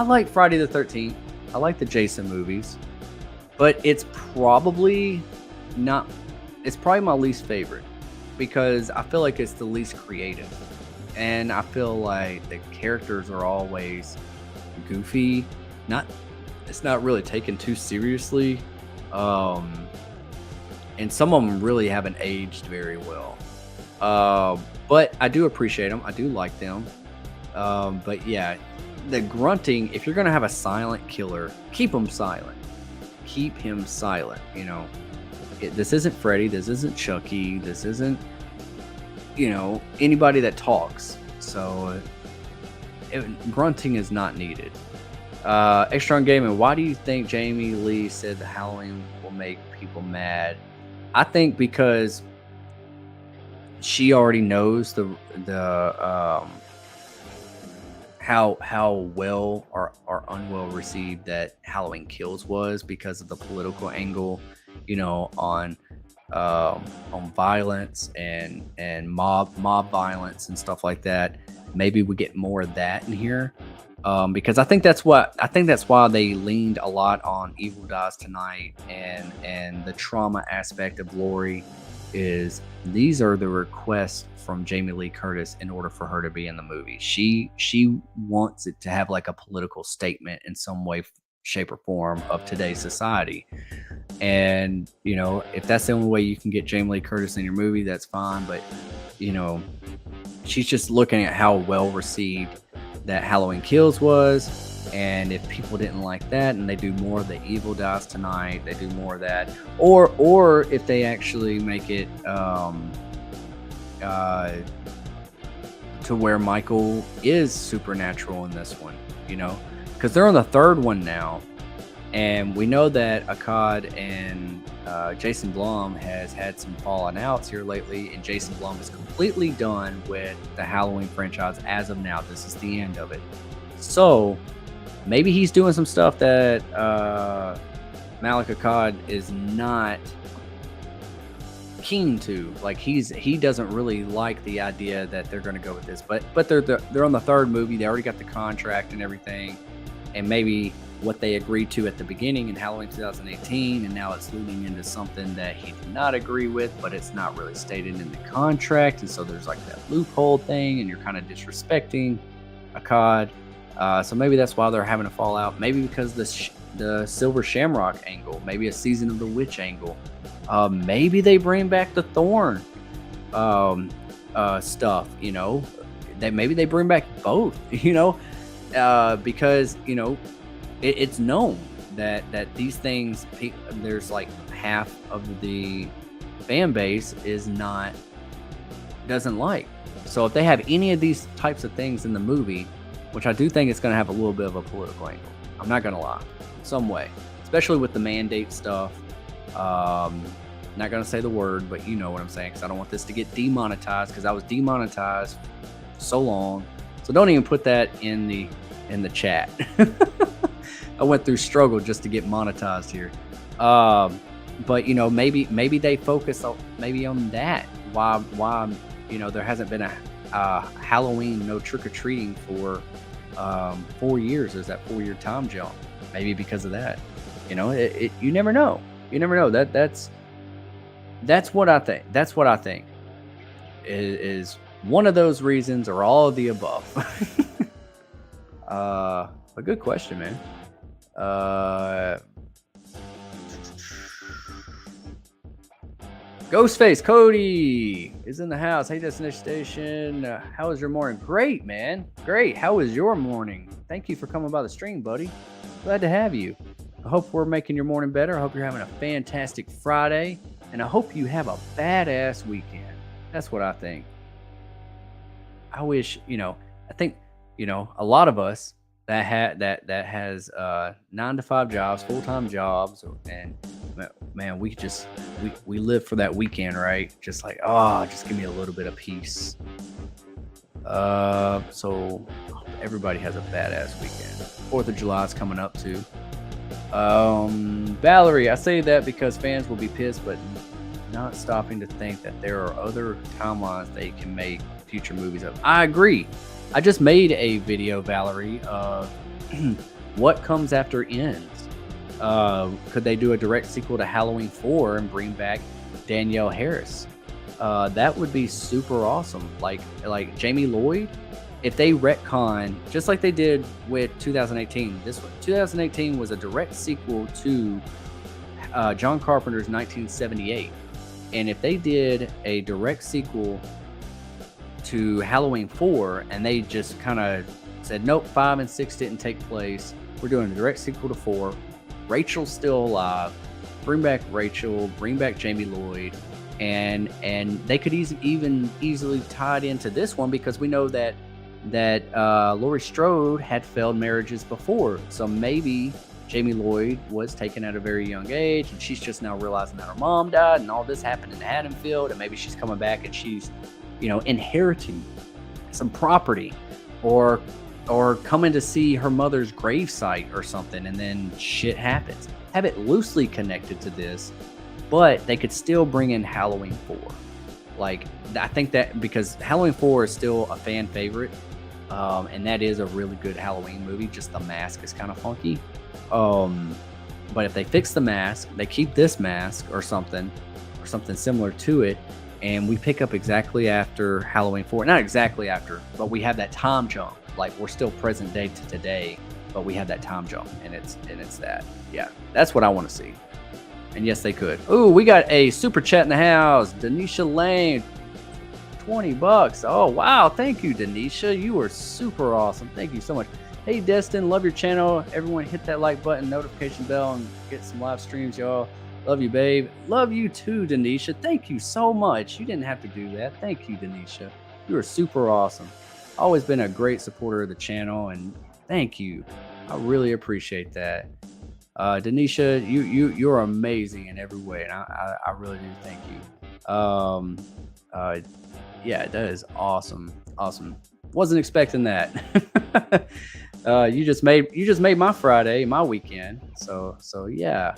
like Friday the 13th. I like the Jason movies. But it's probably my least favorite, because I feel like it's the least creative. And I feel like the characters are always goofy. It's not really taken too seriously. And some of them really haven't aged very well. But I do appreciate them. I do like them. But yeah, the grunting, if you're going to have a silent killer, keep them silent. Keep him silent. You know, this isn't Freddy, this isn't Chucky, this isn't, anybody that talks. So grunting is not needed. Extra on Gaming. Why do you think Jamie Lee said the Halloween will make people mad? I think because she already knows the how well or unwell received that Halloween Kills was, because of the political angle, on violence and mob violence and stuff like that. Maybe we get more of that in here, because I think that's why they leaned a lot on Evil Dies Tonight, and the trauma aspect of Laurie is these are the requests from Jamie Lee Curtis in order for her to be in the movie. She wants it to have like a political statement in some way, shape, or form of today's society. And if that's the only way you can get Jamie Lee Curtis in your movie, that's fine. But she's just looking at how well received that Halloween Kills was, And if people didn't like that, and they do more of the Evil Dies Tonight, they do more of that, or if they actually make it to where Michael is supernatural in this one, you know, because they're on the third one now, and we know that Akkad and Jason Blum has had some falling outs here lately, and Jason Blum is completely done with the Halloween franchise as of now. This is the end of it. So maybe he's doing some stuff that Malik Akkad is not keen to. Like he doesn't really like the idea that they're going to go with this. But they're on the third movie. They already got the contract and everything, and maybe what they agreed to at the beginning in Halloween 2018, and now it's leading into something that he did not agree with, but it's not really stated in the contract, and so there's like that loophole thing, and you're kind of disrespecting Akkad. So maybe that's why they're having a fallout. Maybe because the Silver Shamrock angle, maybe a Season of the Witch angle. Maybe they bring back the Thorn stuff, you know. Maybe they bring back both, you know, because, you know, it's known that these things, there's like half of the fan base doesn't like. So if they have any of these types of things in the movie, which I do think it's going to have a little bit of a political angle, I'm not going to lie, some way, especially with the mandate stuff. Not going to say the word, but you know what I'm saying, because I don't want this to get demonetized, because I was demonetized so long. So don't even put that in the chat. I went through struggle just to get monetized here. But you know, maybe they focus on that. Why you know there hasn't been a Halloween no trick-or-treating for 4 years. There's that 4-year time jump. Maybe because of that. You know, you never know. You never know. That's what I think. That's what I think is one of those reasons, or all of the above. A good question, man. Ghostface Cody is in the house. Hey, Destination Station. How was your morning? Great, man. Great. How was your morning? Thank you for coming by the stream, buddy. Glad to have you. I hope we're making your morning better. I hope you're having a fantastic Friday, and I hope you have a badass weekend. That's what I think. I wish, you know, I think, you know, a lot of us that has 9-to-5 jobs, full-time jobs, and man, we live for that weekend, right? Just like, just give me a little bit of peace. So everybody has a badass weekend. 4th of July is coming up too. Valerie, I say that because fans will be pissed, but not stopping to think that there are other timelines they can make future movies of. I agree. I just made a video, Valerie, of what comes after Ends. Could they do a direct sequel to Halloween 4 and bring back Danielle Harris? That would be super awesome. Like Jamie Lloyd, if they retcon just like they did with 2018. This one, 2018 was a direct sequel to John Carpenter's 1978, and if they did a direct sequel to Halloween 4 and they just kind of said, nope, 5 and 6 didn't take place, we're doing a direct sequel to 4, Rachel's still alive, bring back Rachel, bring back Jamie Lloyd, and they could easily tie it into this one, because we know that Laurie Strode had failed marriages before, so maybe Jamie Lloyd was taken at a very young age, and she's just now realizing that her mom died, and all this happened in Haddonfield, and maybe she's coming back and she's, you know, inheriting some property, or coming to see her mother's gravesite or something, and then shit happens. Have it loosely connected to this, but they could still bring in Halloween 4. Like, I think that because Halloween 4 is still a fan favorite, and that is a really good Halloween movie, just the mask is kind of funky. But if they fix the mask, they keep this mask or something similar to it, and we pick up exactly after Halloween 4. Not exactly after, but we have that time jump. Like, we're still present day to today, but we have that time jump, and it's that. Yeah, that's what I want to see. And yes, they could. Ooh, we got a super chat in the house. Denisha Lane, $20. Oh, wow. Thank you, Denisha. You are super awesome. Thank you so much. Hey, Destin, love your channel. Everyone hit that like button, notification bell, and get some live streams, y'all. Love you, babe. Love you too, Denisha. Thank you so much. You didn't have to do that. Thank you, Denisha. You are super awesome. Always been a great supporter of the channel, and thank you. I really appreciate that. Denisha, you're amazing in every way, and I really do thank you. Yeah, that is awesome. Awesome. Wasn't expecting that. You just made my Friday, my weekend. So yeah.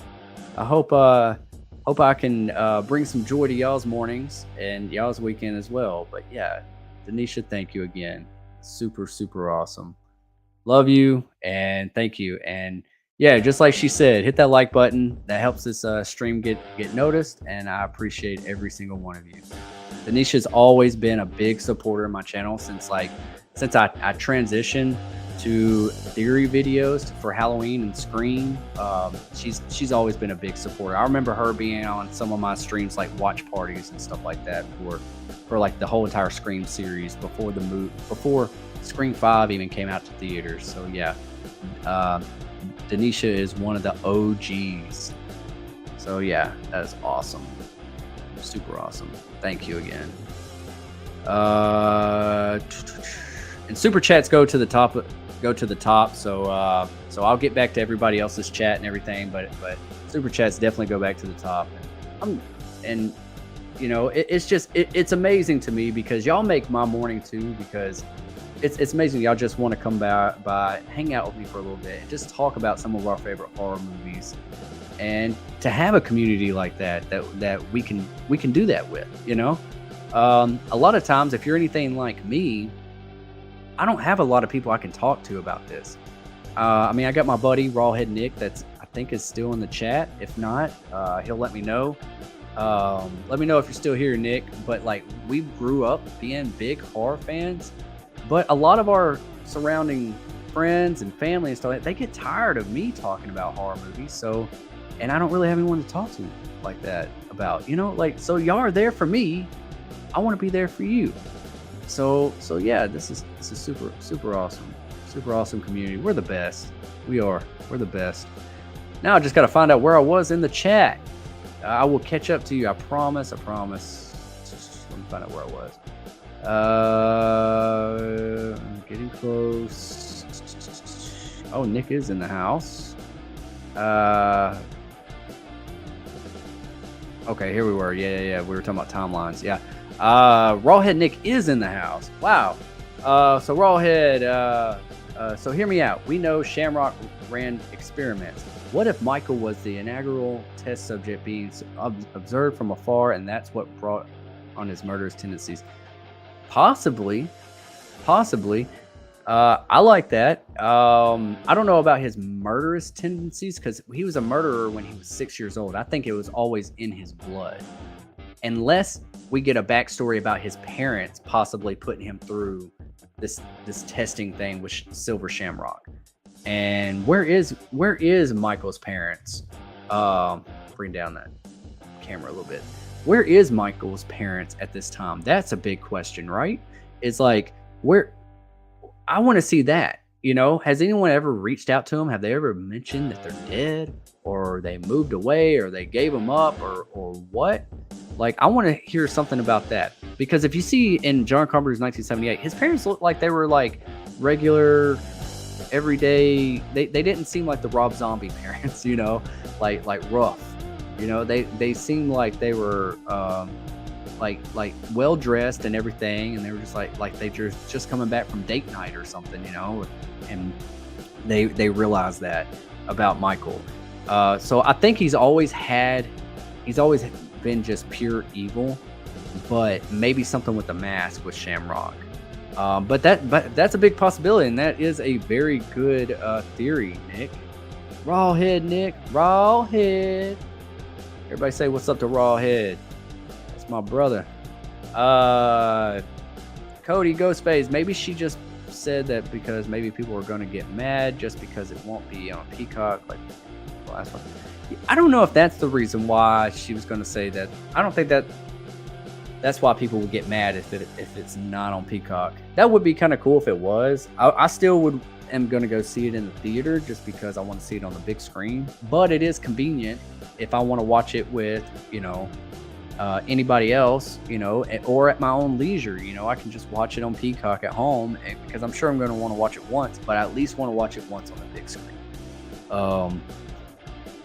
I hope I can bring some joy to y'all's mornings and y'all's weekend as well. But yeah, Denisha, thank you again. Super, super awesome. Love you and thank you. And yeah, just like she said, hit that like button. That helps this stream get noticed, and I appreciate every single one of you. Denisha's always been a big supporter of my channel since I transitioned to theory videos for Halloween and Scream. She's always been a big supporter. I remember her being on some of my streams, like watch parties and stuff like that, for like the whole entire Scream series before Scream 5 even came out to theaters. So yeah, Denisha is one of the OGs. So yeah, that is awesome. Super awesome. Thank you again. And super chats go to the top. So I'll get back to everybody else's chat and everything, but super chats definitely go back to the top. And you know, it's amazing to me because y'all make my morning too, because it's amazing y'all just want to come by, hang out with me for a little bit, and just talk about some of our favorite horror movies, and to have a community like that we can do that with, you know. A lot of times, if you're anything like me, I don't have a lot of people I can talk to about this. I mean, I got my buddy Rawhead Nick I think is still in the chat. If not, he'll let me know. Let me know if you're still here, Nick. But like, we grew up being big horror fans, but a lot of our surrounding friends and family and stuff, they get tired of me talking about horror movies. So, and I don't really have anyone to talk to like that about, you know, like, so y'all are there for me. I want to be there for you. So yeah, this is super, super awesome. Super awesome community. We're the best. We're the best. Now I just got to find out where I was in the chat. I will catch up to you. I promise. Let me find out where I was. I'm getting close. Oh, Nick is in the house. Okay, here we were. Yeah. We were talking about timelines. Yeah. Rawhead Nick is in the house. Wow. So Rawhead, so hear me out. We know Shamrock ran experiments. What if Michael was the inaugural test subject being observed from afar, and that's what brought on his murderous tendencies? Possibly. I like that. I don't know about his murderous tendencies, because he was a murderer when he was 6 years old. I think it was always in his blood. Unless we get a backstory about his parents possibly putting him through this testing thing with Silver Shamrock. And where is Michael's parents? Bring down that camera a little bit. Where is Michael's parents at this time? That's a big question, right? It's like, where? I want to see that. You know, has anyone ever reached out to him? Have they ever mentioned that they're dead, or they moved away, or they gave him up, or what? Like, I want to hear something about that, because if you see in John Carpenter's 1978, his parents looked like they were like regular, everyday. They didn't seem like the Rob Zombie parents, you know, like rough. You know, they seemed like they were like well dressed and everything, and they were just like they just coming back from date night or something, you know, and they realized that about Michael. So I think he's always been just pure evil, but maybe something with the mask with Shamrock. But that's a big possibility, and that is a very good theory, Nick. Rawhead Nick, Rawhead. Everybody say what's up to Rawhead. That's my brother. Cody Ghostface. Maybe she just said that because maybe people are going to get mad just because it won't be on Peacock like the last one. I don't know if that's the reason why she was going to say that. I don't think that. That's why people would get mad if it's not on Peacock. That would be kind of cool if it was. I still am going to go see it in the theater just because I want to see it on the big screen. But it is convenient if I want to watch it with, anybody else, or at my own leisure. I can just watch it on Peacock at home, because I'm sure I'm going to want to watch it once, but I at least want to watch it once on the big screen.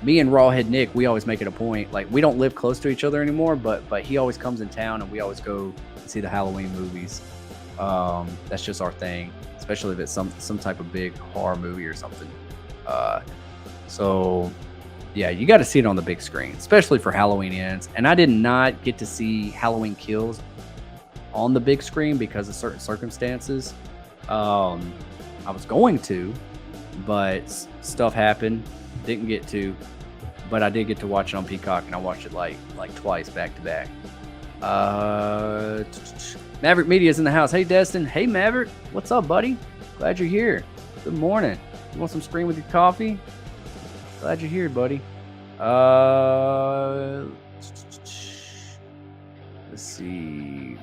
Me and Rawhead Nick, we always make it a point. Like, we don't live close to each other anymore, but he always comes in town, and we always go see the Halloween movies. That's just our thing, especially if it's some type of big horror movie or something. So yeah, you got to see it on the big screen, especially for Halloween Ends. And I did not get to see Halloween Kills on the big screen because of certain circumstances. I was going to, but stuff happened. Didn't get to, but I did get to watch it on Peacock, and I watched it like twice back to back. Maverick Media's in the house. Hey, Destin. Hey, Maverick. What's up, buddy? Glad you're here. Good morning. You want some Scream with your coffee? Glad you're here, buddy. Let's see.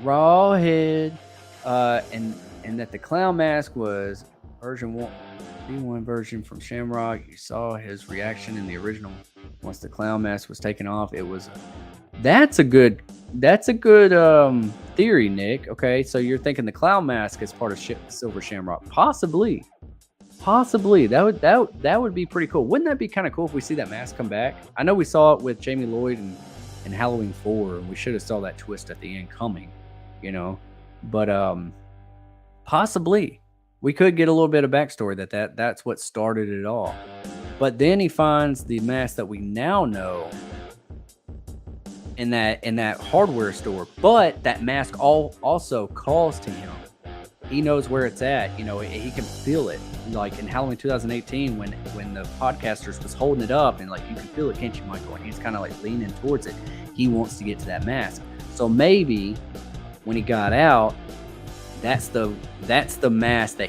Rawhead. And that the clown mask was version 1. B1 version from Shamrock. You saw his reaction in the original once the clown mask was taken off. It was that's a good theory, Nick. Okay, so you're thinking the clown mask is part of Silver Shamrock? Possibly. That would be pretty cool. Wouldn't that be kind of cool if we see that mask come back? I know we saw it with Jamie Lloyd in Halloween 4, and we should have saw that twist at the end coming, but possibly. We could get a little bit of backstory that's what started it all. But then he finds the mask that we now know in that hardware store. But that mask also calls to him. He knows where it's at. He can feel it. Like in Halloween 2018, when the podcasters was holding it up, and like, you can feel it, can't you, Michael? And he's kind of like leaning towards it. He wants to get to that mask. So maybe when he got out, that's the mask that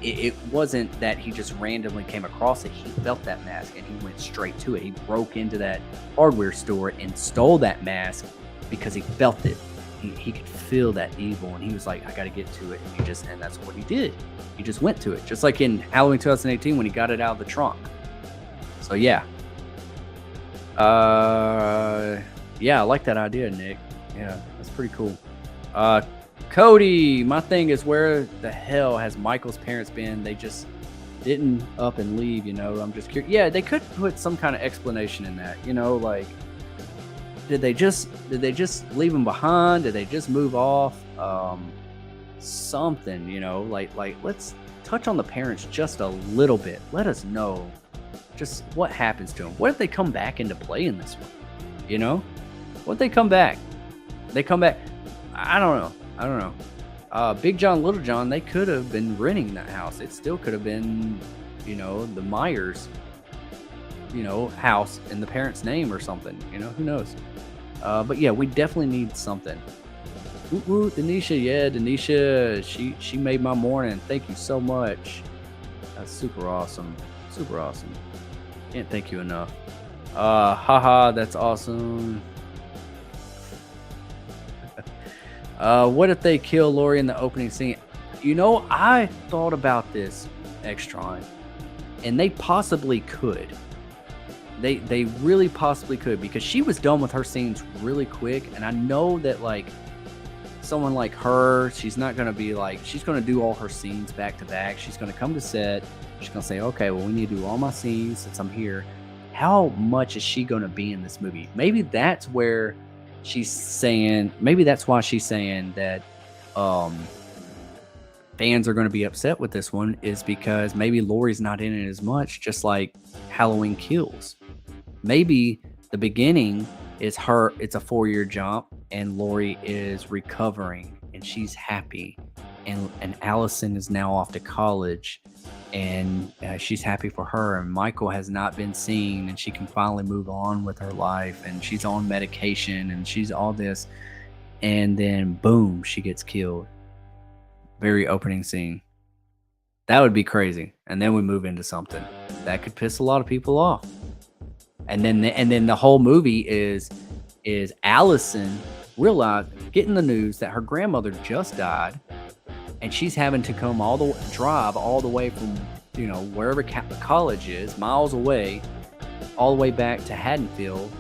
it wasn't that he just randomly came across it. He felt that mask and he went straight to it. He broke into that hardware store and stole that mask because he felt it. He could feel that evil, and he was like, I got to get to it. And that's what he did. He just went to it. Just like in Halloween 2018 when he got it out of the trunk. So yeah. Yeah, I like that idea, Nick. Yeah, that's pretty cool. Cody, my thing is, where the hell has Michael's parents been? They just didn't up and leave, I'm just curious. Yeah, they could put some kind of explanation in that, like, did they just leave him behind? Did they just move off? Something, like let's touch on the parents just a little bit. Let us know just what happens to them. What if they come back into play in this one? What if they come back? They come back. I don't know. Big John, Little John, they could have been renting that house. It still could have been, the Myers, house in the parents' name or something. Who knows? But yeah, we definitely need something. Ooh, Denisha, yeah, Denisha, she made my morning. Thank you so much. That's super awesome. Super awesome. Can't thank you enough. Haha, that's awesome. What if they kill Laurie in the opening scene? I thought about this, Extron, and they possibly could. They really possibly could, because she was done with her scenes really quick, and I know that, like, someone like her, she's not going to be like, she's going to do all her scenes back to back. She's going to come to set. She's going to say, okay, well, we need to do all my scenes since I'm here. How much is she going to be in this movie? Maybe that's where she's saying, maybe that's why she's saying that fans are going to be upset with this one, is because maybe Laurie's not in it as much, just like Halloween Kills. Maybe the beginning is her, it's a 4-year jump, and Laurie is recovering and she's happy, and Allison is now off to college, and she's happy for her, and Michael has not been seen, and she can finally move on with her life, and she's on medication, and she's all this, and then boom, she gets killed. Very opening scene. That would be crazy. And then we move into something that could piss a lot of people off. And then the whole movie is Allison getting the news that her grandmother just died, and she's having to come drive all the way from, wherever college is, miles away, all the way back to Haddonfield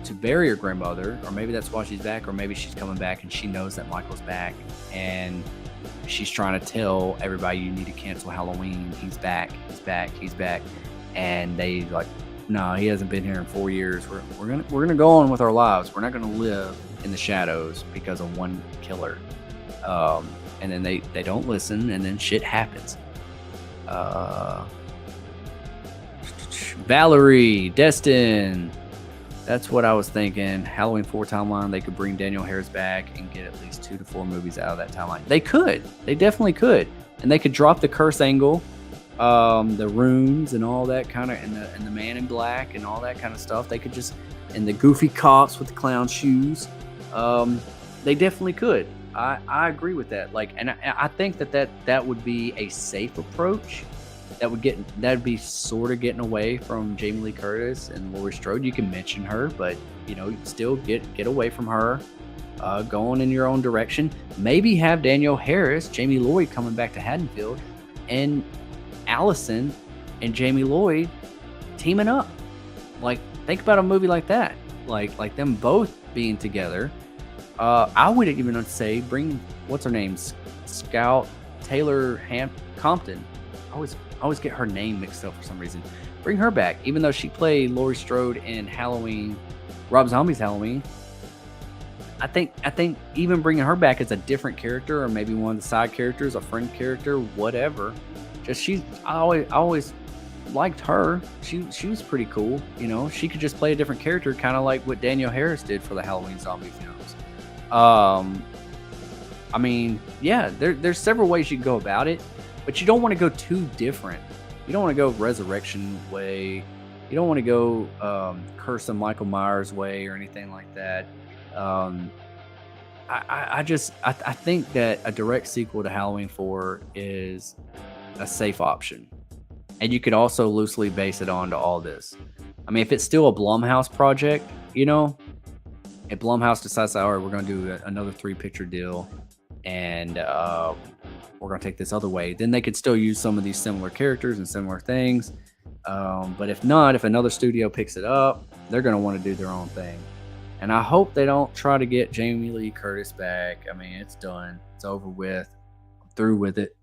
to bury her grandmother. Or maybe that's why she's back, or maybe she's coming back and she knows that Michael's back, and she's trying to tell everybody, you need to cancel Halloween. He's back. And they like, no, he hasn't been here in 4 years. We're gonna go on with our lives. We're not gonna live in the shadows because of one killer. And then they don't listen, and then shit happens. Valerie, Destin. That's what I was thinking. Halloween 4 timeline. They could bring Daniel Harris back and get at least 2 to 4 movies out of that timeline. They could. They definitely could. And they could drop the curse angle, the runes and all that kind of, and the man in black and all that kind of stuff. They could just, and the goofy cops with the clown shoes. They definitely could. I agree with that. Like, and I think that would be a safe approach. That'd be sort of getting away from Jamie Lee Curtis and Laurie Strode. You can mention her, but still get away from her. Going in your own direction. Maybe have Daniel Harris, Jamie Lloyd coming back to Haddonfield, and Allison and Jamie Lloyd teaming up. Like, think about a movie like that. Like them both being together. I would even say bring, what's her name, Scout Taylor Compton. I always get her name mixed up for some reason. Bring her back, even though she played Laurie Strode in Halloween, Rob Zombie's Halloween. I think even bringing her back as a different character, or maybe one of the side characters, a friend character, whatever. I always liked her. She was pretty cool. She could just play a different character, kind of like what Daniel Harris did for the Halloween zombie films. I mean, yeah, there's several ways you can go about it, but you don't want to go too different. You don't want to go Resurrection way. You don't want to go Curse of Michael Myers way or anything like that. I think that a direct sequel to Halloween 4 is a safe option, and you could also loosely base it onto all this. I mean, if it's still a Blumhouse project, if Blumhouse decides, all right, we're going to do another 3-picture deal, and we're going to take this other way, then they could still use some of these similar characters and similar things. But if not, if another studio picks it up, they're going to want to do their own thing. And I hope they don't try to get Jamie Lee Curtis back. I mean, it's done. It's over with. I'm through with it.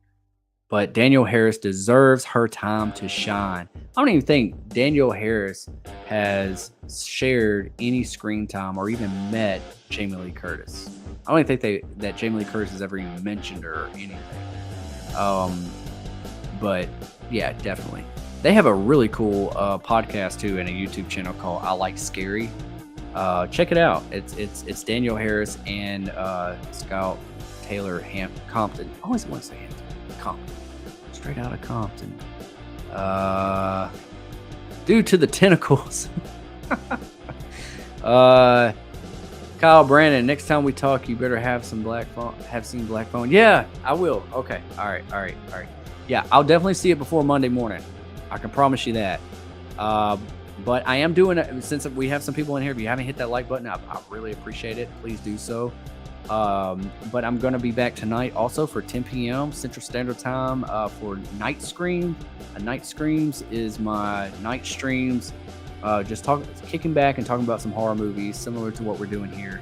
But Daniel Harris deserves her time to shine. I don't even think Daniel Harris has shared any screen time or even met Jamie Lee Curtis. I don't even think that Jamie Lee Curtis has ever even mentioned her or anything. But yeah, definitely. They have a really cool podcast too, and a YouTube channel called I Like Scary. Check it out. It's Daniel Harris and Scout Taylor Compton. I always want to say Compton. Straight out of Compton. Due to the tentacles. Kyle Brandon, next time we talk, you better have seen Black Phone. Yeah, I will. Okay. All right. Yeah, I'll definitely see it before Monday morning. I can promise you that. But I am doing it, since we have some people in here. If you haven't hit that like button, I really appreciate it. Please do so. But I'm going to be back tonight also for 10 p.m. Central Standard Time for Night Scream. Night Screams is my night streams. Just kicking back and talking about some horror movies similar to what we're doing here.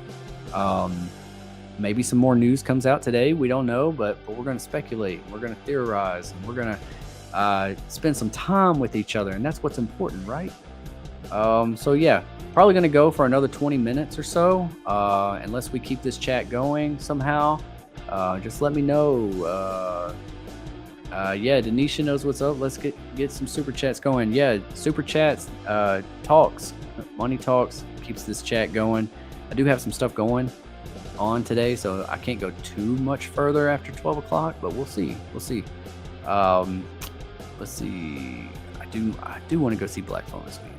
Maybe some more news comes out today. We don't know, but we're going to speculate. We're going to theorize. And we're going to spend some time with each other. And that's what's important, right? So yeah, probably going to go for another 20 minutes or so, unless we keep this chat going somehow. Just let me know. Yeah, Denisha knows what's up. Let's get some super chats going. Yeah, super chats, talks, money talks, keeps this chat going. I do have some stuff going on today, so I can't go too much further after 12 o'clock, but we'll see. Let's see. I do want to go see Black Phone this weekend.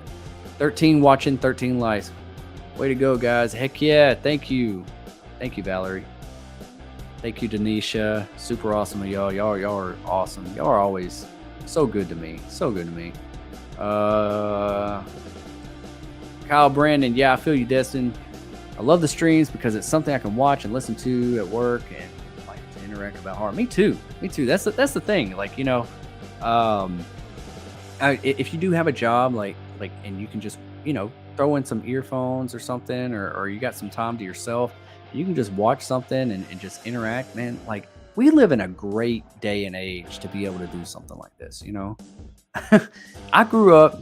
13 watching, 13 likes. Way to go, guys. Heck yeah. Thank you. Thank you, Valerie. Thank you, Denisha. Super awesome of y'all. Y'all are awesome. Y'all are always so good to me. So good to me. Kyle Brandon. Yeah, I feel you, Destin. I love the streams because it's something I can watch and listen to at work and like to interact about horror. Me too. Me too. That's the thing. Like, um, if you do have a job, and you can just, throw in some earphones or something, or you got some time to yourself, you can just watch something and just interact, man. Like, we live in a great day and age to be able to do something like this, I grew up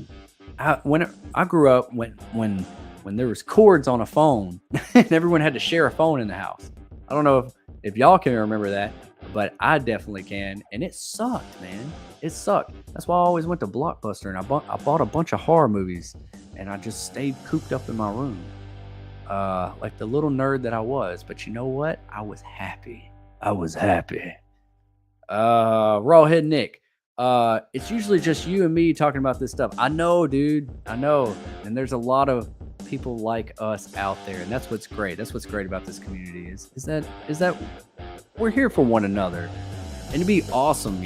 when there was cords on a phone and everyone had to share a phone in the house. I don't know if y'all can remember that, but I definitely can. And it sucked, man. It sucked. That's why I always went to Blockbuster and I bought a bunch of horror movies and I just stayed cooped up in my room. Like the little nerd that I was. But you know what? I was happy. Rawhead Nick. It's usually just you and me talking about this stuff. I know, dude. I know. And there's a lot of people like us out there, and that's what's great. That's what's great about this community is that we're here for one another. And it'd be awesome,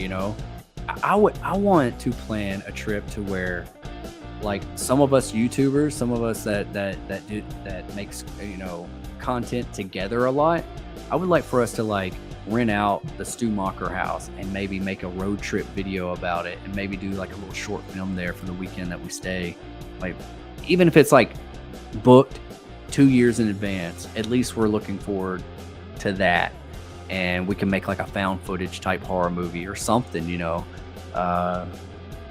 I want to plan a trip to where, like, some of us YouTubers, some of us that makes content together a lot. I would like for us to like rent out the Stumacher house and maybe make a road trip video about it, and maybe do like a little short film there for the weekend that we stay. Like, even if it's like booked 2 years in advance, at least we're looking forward to that, and we can make like a found footage type horror movie or something,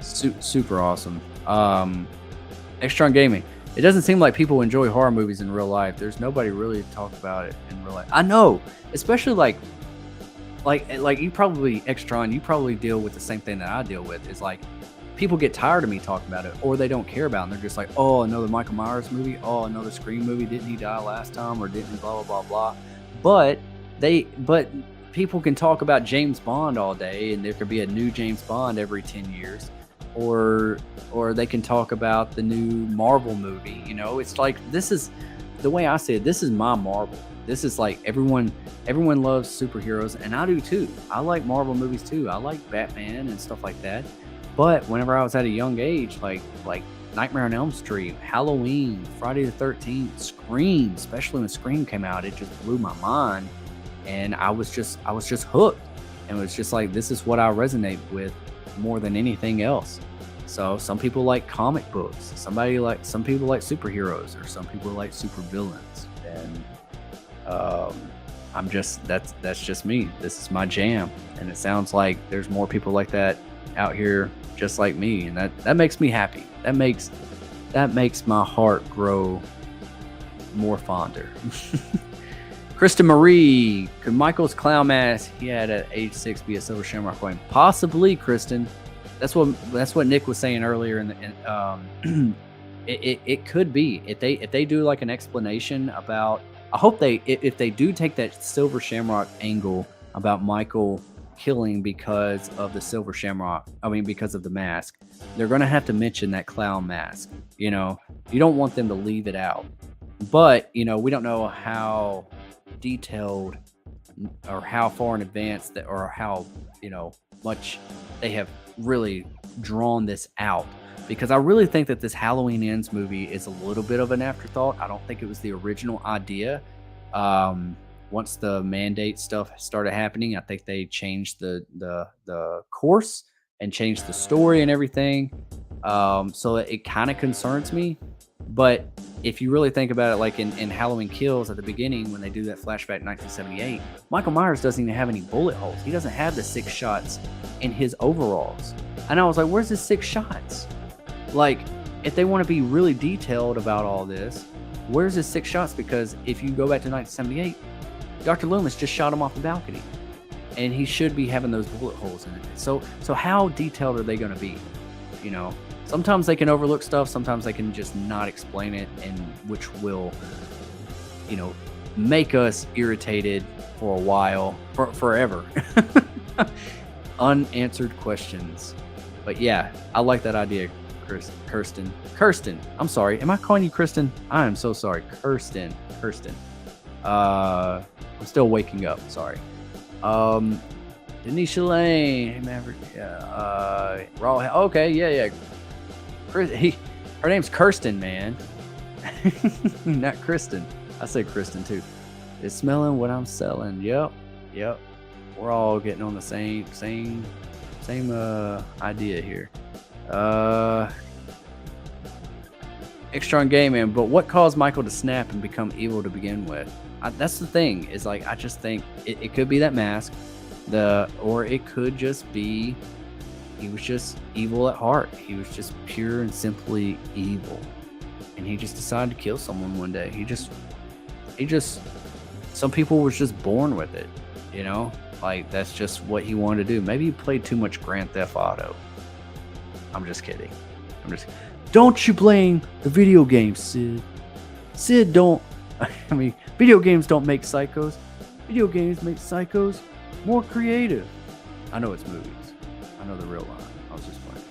super awesome. Extron Gaming. It doesn't seem like people enjoy horror movies in real life. There's nobody really to talk about it in real life. I know, especially like you probably, Extron, you probably deal with the same thing that I deal with. Is like, people get tired of me talking about it, or they don't care about it, and they're just like, oh, another Michael Myers movie, oh, another Scream movie, didn't he die last time, or didn't he blah blah blah blah. But people can talk about James Bond all day, and there could be a new James Bond every 10 years, or they can talk about the new Marvel movie. It's like, this is the way I say it. This is my Marvel. This is like, everyone loves superheroes, and I do too. I like Marvel movies too. I like Batman and stuff like that. But whenever I was at a young age, like Nightmare on Elm Street, Halloween, Friday the 13th, Scream, especially when Scream came out, it just blew my mind, and I was just hooked. And it was just like, this is what I resonate with more than anything else. So some people like comic books, some people like superheroes, or some people like supervillains, and that's just me. This is my jam, and it sounds like there's more people like that out here just like me, and that makes me happy. That makes my heart grow more fonder. Kristen Marie, could Michael's clown mask he had at age 6 be a Silver Shamrock coin? Possibly, Kristen. That's what Nick was saying earlier. It could be, if they do like an explanation about. I hope if they do take that Silver Shamrock angle about Michael killing because of the Silver Shamrock, because of the mask, they're going to have to mention that clown mask. You don't want them to leave it out. But, we don't know how detailed or how far in advance or how, much they have really drawn this out. Because I really think that this Halloween Ends movie is a little bit of an afterthought. I don't think it was the original idea. Once the mandate stuff started happening, I think they changed the course and changed the story and everything. So it kind of concerns me. But if you really think about it, like in Halloween Kills at the beginning, when they do that flashback in 1978, Michael Myers doesn't even have any bullet holes. He doesn't have the 6 shots in his overalls. And I was like, where's the 6 shots? Like, if they want to be really detailed about all this, where's his 6 shots? Because if you go back to 1978, Dr. Loomis just shot him off the balcony, and he should be having those bullet holes in it. So how detailed are they going to be? Sometimes they can overlook stuff. Sometimes they can just not explain it, and which will, make us irritated for a while, forever. Unanswered questions. But yeah, I like that idea. Kirsten. I'm sorry. Am I calling you Kristen? I am so sorry. Kirsten. I'm still waking up. Sorry. Denisha Lane. Hey, Maverick. Yeah. Raw. Okay. Yeah. Her name's Kirsten, man. Not Kristen. I say Kristen too. It's smelling what I'm selling. Yep. Yep. We're all getting on the same idea here. Extra on gaming, but what caused Michael to snap and become evil to begin with? That's the thing. Is like I just think it could be that mask, or it could just be he was just evil at heart. He was just pure and simply evil, and he just decided to kill someone one day. He just some people was just born with it, you know. Like that's just what he wanted to do. Maybe he played too much Grand Theft Auto. I'm just kidding. Don't you blame the video games, Sid. Sid don't. I mean, video games don't make psychos. Video games make psychos more creative. I know it's movies. I know the real line. I was just playing.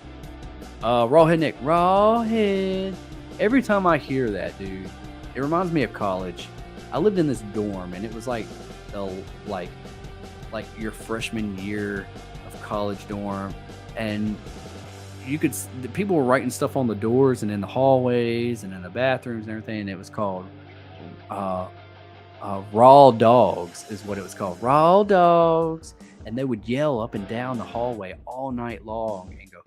Rawhead Nick. Rawhead. Every time I hear that, dude, it reminds me of college. I lived in this dorm, and it was like your freshman year of college dorm, and the people were writing stuff on the doors and in the hallways and in the bathrooms and everything, and it was called Raw Dogs is what it was called. Raw Dogs. And they would yell up and down the hallway all night long and go,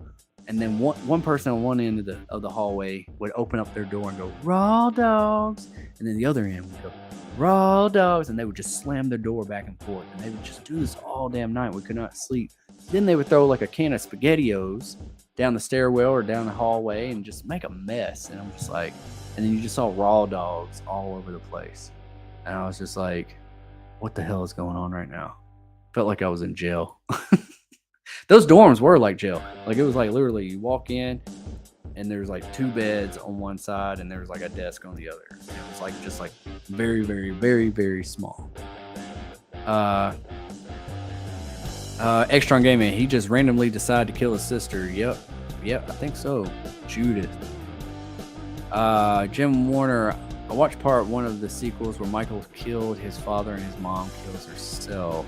and then one person on one end of the hallway would open up their door and go, Raw Dogs, and then the other end would go, Raw Dogs, and they would just slam their door back and forth, and they would just do this all damn night. We could not sleep. Then they would throw like a can of SpaghettiOs down the stairwell or down the hallway and just make a mess. And I'm just like, and then you just saw Raw Dogs all over the place. And I was just like, what the hell is going on right now? Felt like I was in jail. Those dorms were like jail. Like it was like literally you walk in and there's like 2 beds on one side and there's like a desk on the other. And it was like just like very, very, very, very small. Extron Gaming, he just randomly decided to kill his sister. Yep, I think so. Judith. Jim Warner, I watched part 1 of the sequels where Michael killed his father and his mom kills herself.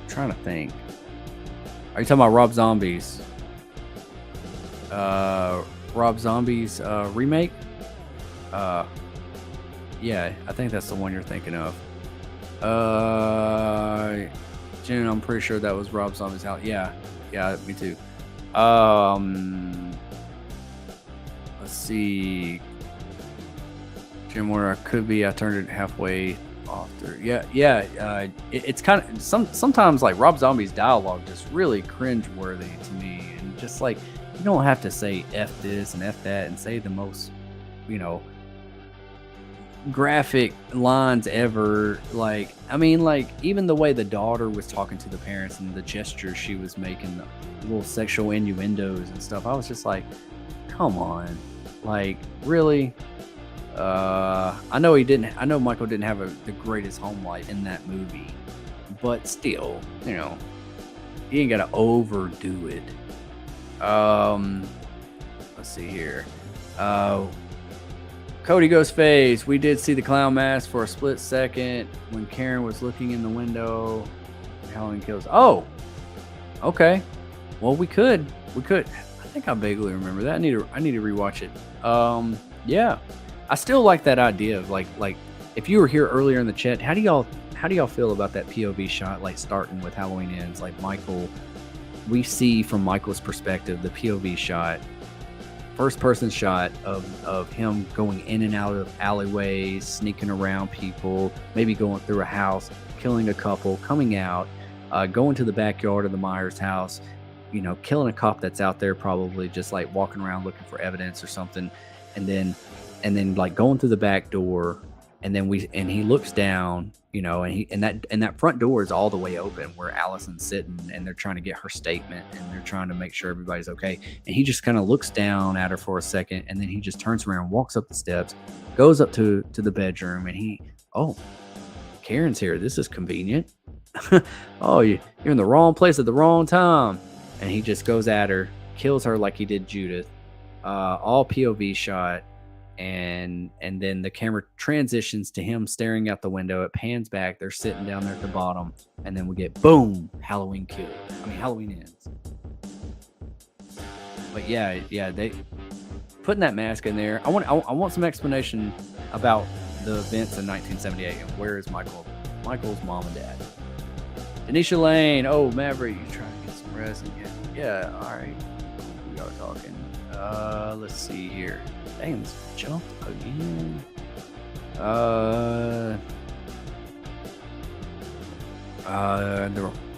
Trying to think. Are you talking about Rob Zombie's? Rob Zombie's remake? Yeah, I think that's the one you're thinking of. Jen, I'm pretty sure that was Rob Zombie's house. Yeah, me too. Let's see. Jim Warner, could be. I turned it halfway off there. Yeah. It's kind of sometimes like Rob Zombie's dialogue just really cringe-worthy to me, and just like you don't have to say F this and F that and say the most, graphic lines ever. Like, I mean, like even the way the daughter was talking to the parents and the gestures she was making, the little sexual innuendos and stuff. I was just like, come on, like really. I know Michael didn't have the greatest home life in that movie, but still, you ain't gotta overdo it. Let's see here. Cody Ghostface, we did see the clown mask for a split second when Karen was looking in the window. Halloween Kills. Oh, okay. Well, we could. I think I vaguely remember that. I need to rewatch it. Yeah. I still like that idea of like if you were here earlier in the chat, how do y'all feel about that POV shot, like starting with Halloween Ends, like Michael, we see from Michael's perspective the POV shot, first person shot of him going in and out of alleyways, sneaking around people, maybe going through a house, killing a couple, coming out, going to the backyard of the Myers house, killing a cop that's out there, probably just like walking around looking for evidence or something, and then like going through the back door, and then he looks down, and that front door is all the way open where Allison's sitting, and they're trying to get her statement, and they're trying to make sure everybody's okay. And he just kind of looks down at her for a second, and then he just turns around, walks up the steps, goes up to the bedroom, and Karen's here. This is convenient. Oh, you're in the wrong place at the wrong time. And he just goes at her, kills her like he did Judith. All POV shot. And then the camera transitions to him staring out the window. It pans back. They're sitting down there at the bottom. And then we get, boom, Halloween Ends. But yeah, they putting that mask in there. I want some explanation about the events in 1978 and where is Michael's mom and dad. Denisha Lane, oh Maverick, you trying to get some rest again? Yeah, all right. We are talking. Let's see here. Dang, this jumped again. The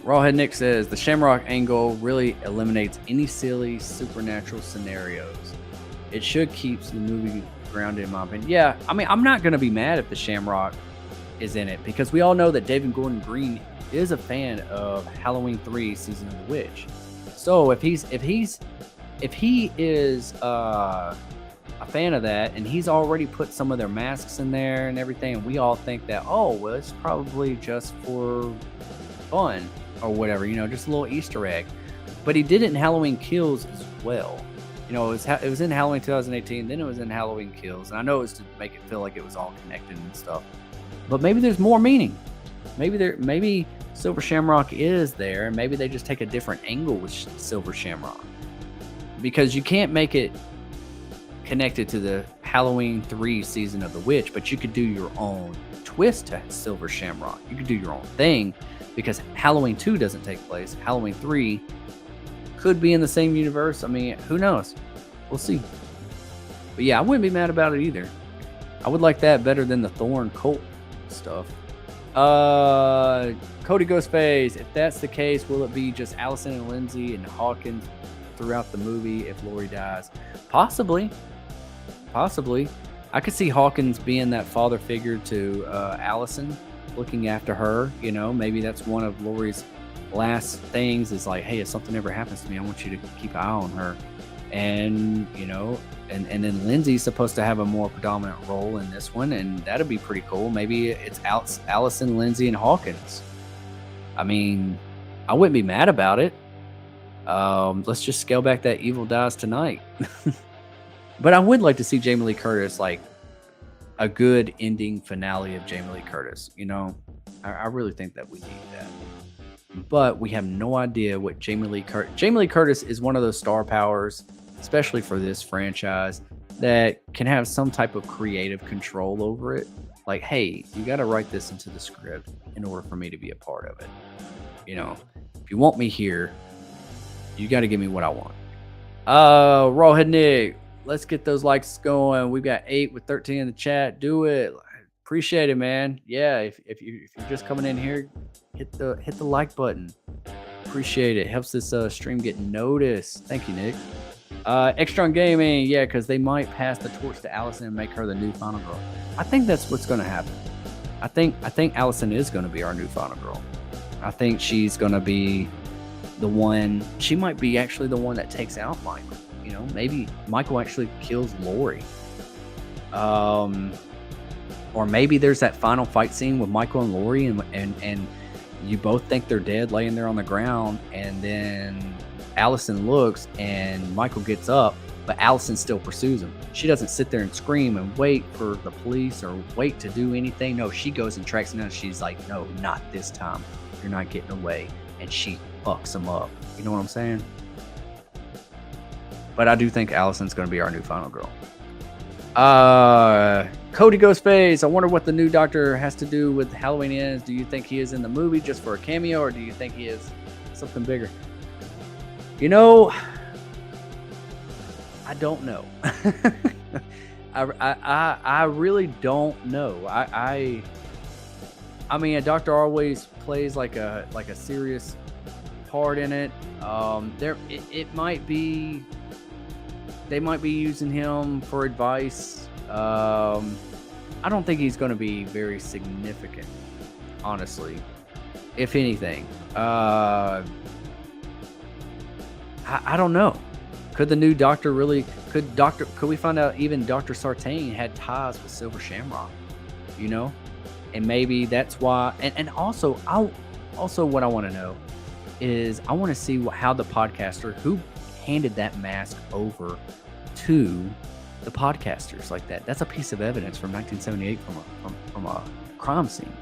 Rawhead Nick says the Shamrock angle really eliminates any silly supernatural scenarios. It should keep the movie grounded, in my opinion. Yeah, I mean, I'm not gonna be mad if the Shamrock is in it because we all know that David Gordon Green is a fan of Halloween 3 Season of the Witch. So if he is a fan of that and he's already put some of their masks in there and everything, and we all think that, oh well, it's probably just for fun or whatever, just a little Easter egg. But he did it in Halloween Kills as well. It was in Halloween 2018, then it was in Halloween Kills, and I know it was to make it feel like it was all connected and stuff. But maybe there's more meaning. Maybe Silver Shamrock is there, and maybe they just take a different angle with Silver Shamrock, because you can't make it connected to the Halloween 3 Season of the Witch, but you could do your own twist to Silver Shamrock. You could do your own thing, because Halloween 2 doesn't take place. Halloween 3 could be in the same universe. I mean, who knows? We'll see. But yeah, I wouldn't be mad about it either. I would like that better than the Thorn cult stuff. Cody Ghostface, if that's the case, will it be just Allison and Lindsay and Hawkins throughout the movie if Laurie dies? Possibly. I could see Hawkins being that father figure to Allison, looking after her. Maybe that's one of Laurie's last things is like, hey, if something ever happens to me, I want you to keep an eye on her. And and then Lindsay's supposed to have a more predominant role in this one, and that'd be pretty cool. Maybe it's Allison, Lindsay, and Hawkins. I mean, I wouldn't be mad about it. Let's just scale back that Evil Dies Tonight. But I would like to see Jamie Lee Curtis, like a good ending finale of Jamie Lee Curtis. I really think that we need that. But we have no idea what Jamie Lee Curtis is one of those star powers, especially for this franchise, that can have some type of creative control over it. Like, hey, you got to write this into the script in order for me to be a part of it. If you want me here, you got to give me what I want. Rawhead Nick, let's get those likes going. We've got 8 with 13 in the chat. Do it. Appreciate it, man. Yeah, if you're just coming in here, hit the like button. Appreciate it. Helps this stream get noticed. Thank you, Nick. Extron Gaming, yeah, because they might pass the torch to Allison and make her the new final girl. I think that's what's going to happen. I think Allison is going to be our new final girl. I think she's going to be the one. She might be actually the one that takes out Michael. Maybe Michael actually kills Laurie. Or maybe there's that final fight scene with Michael and Laurie, and you both think they're dead laying there on the ground, and then Allison looks and Michael gets up, but Allison still pursues him. She doesn't sit there and scream and wait for the police or wait to do anything. No, she goes and tracks him down. She's like, no, not this time. You're not getting away. And she fucks him up. You know what I'm saying? But I do think Allison's going to be our new final girl. Cody Ghostface, I wonder what the new Doctor has to do with Halloween Ends. Do you think he is in the movie just for a cameo, or do you think he is something bigger? I don't know. I really don't know. I mean, a Doctor always plays like a serious part in it. It might be. They might be using him for advice. I don't think he's going to be very significant, honestly. If anything, I don't know. Could the new Doctor really? Could we find out even Dr. Sartain had ties with Silver Shamrock? And maybe that's why. And also, what I want to know is I want to see how the podcaster who handed that mask over to the podcasters like that. That's a piece of evidence from 1978 from a crime scene.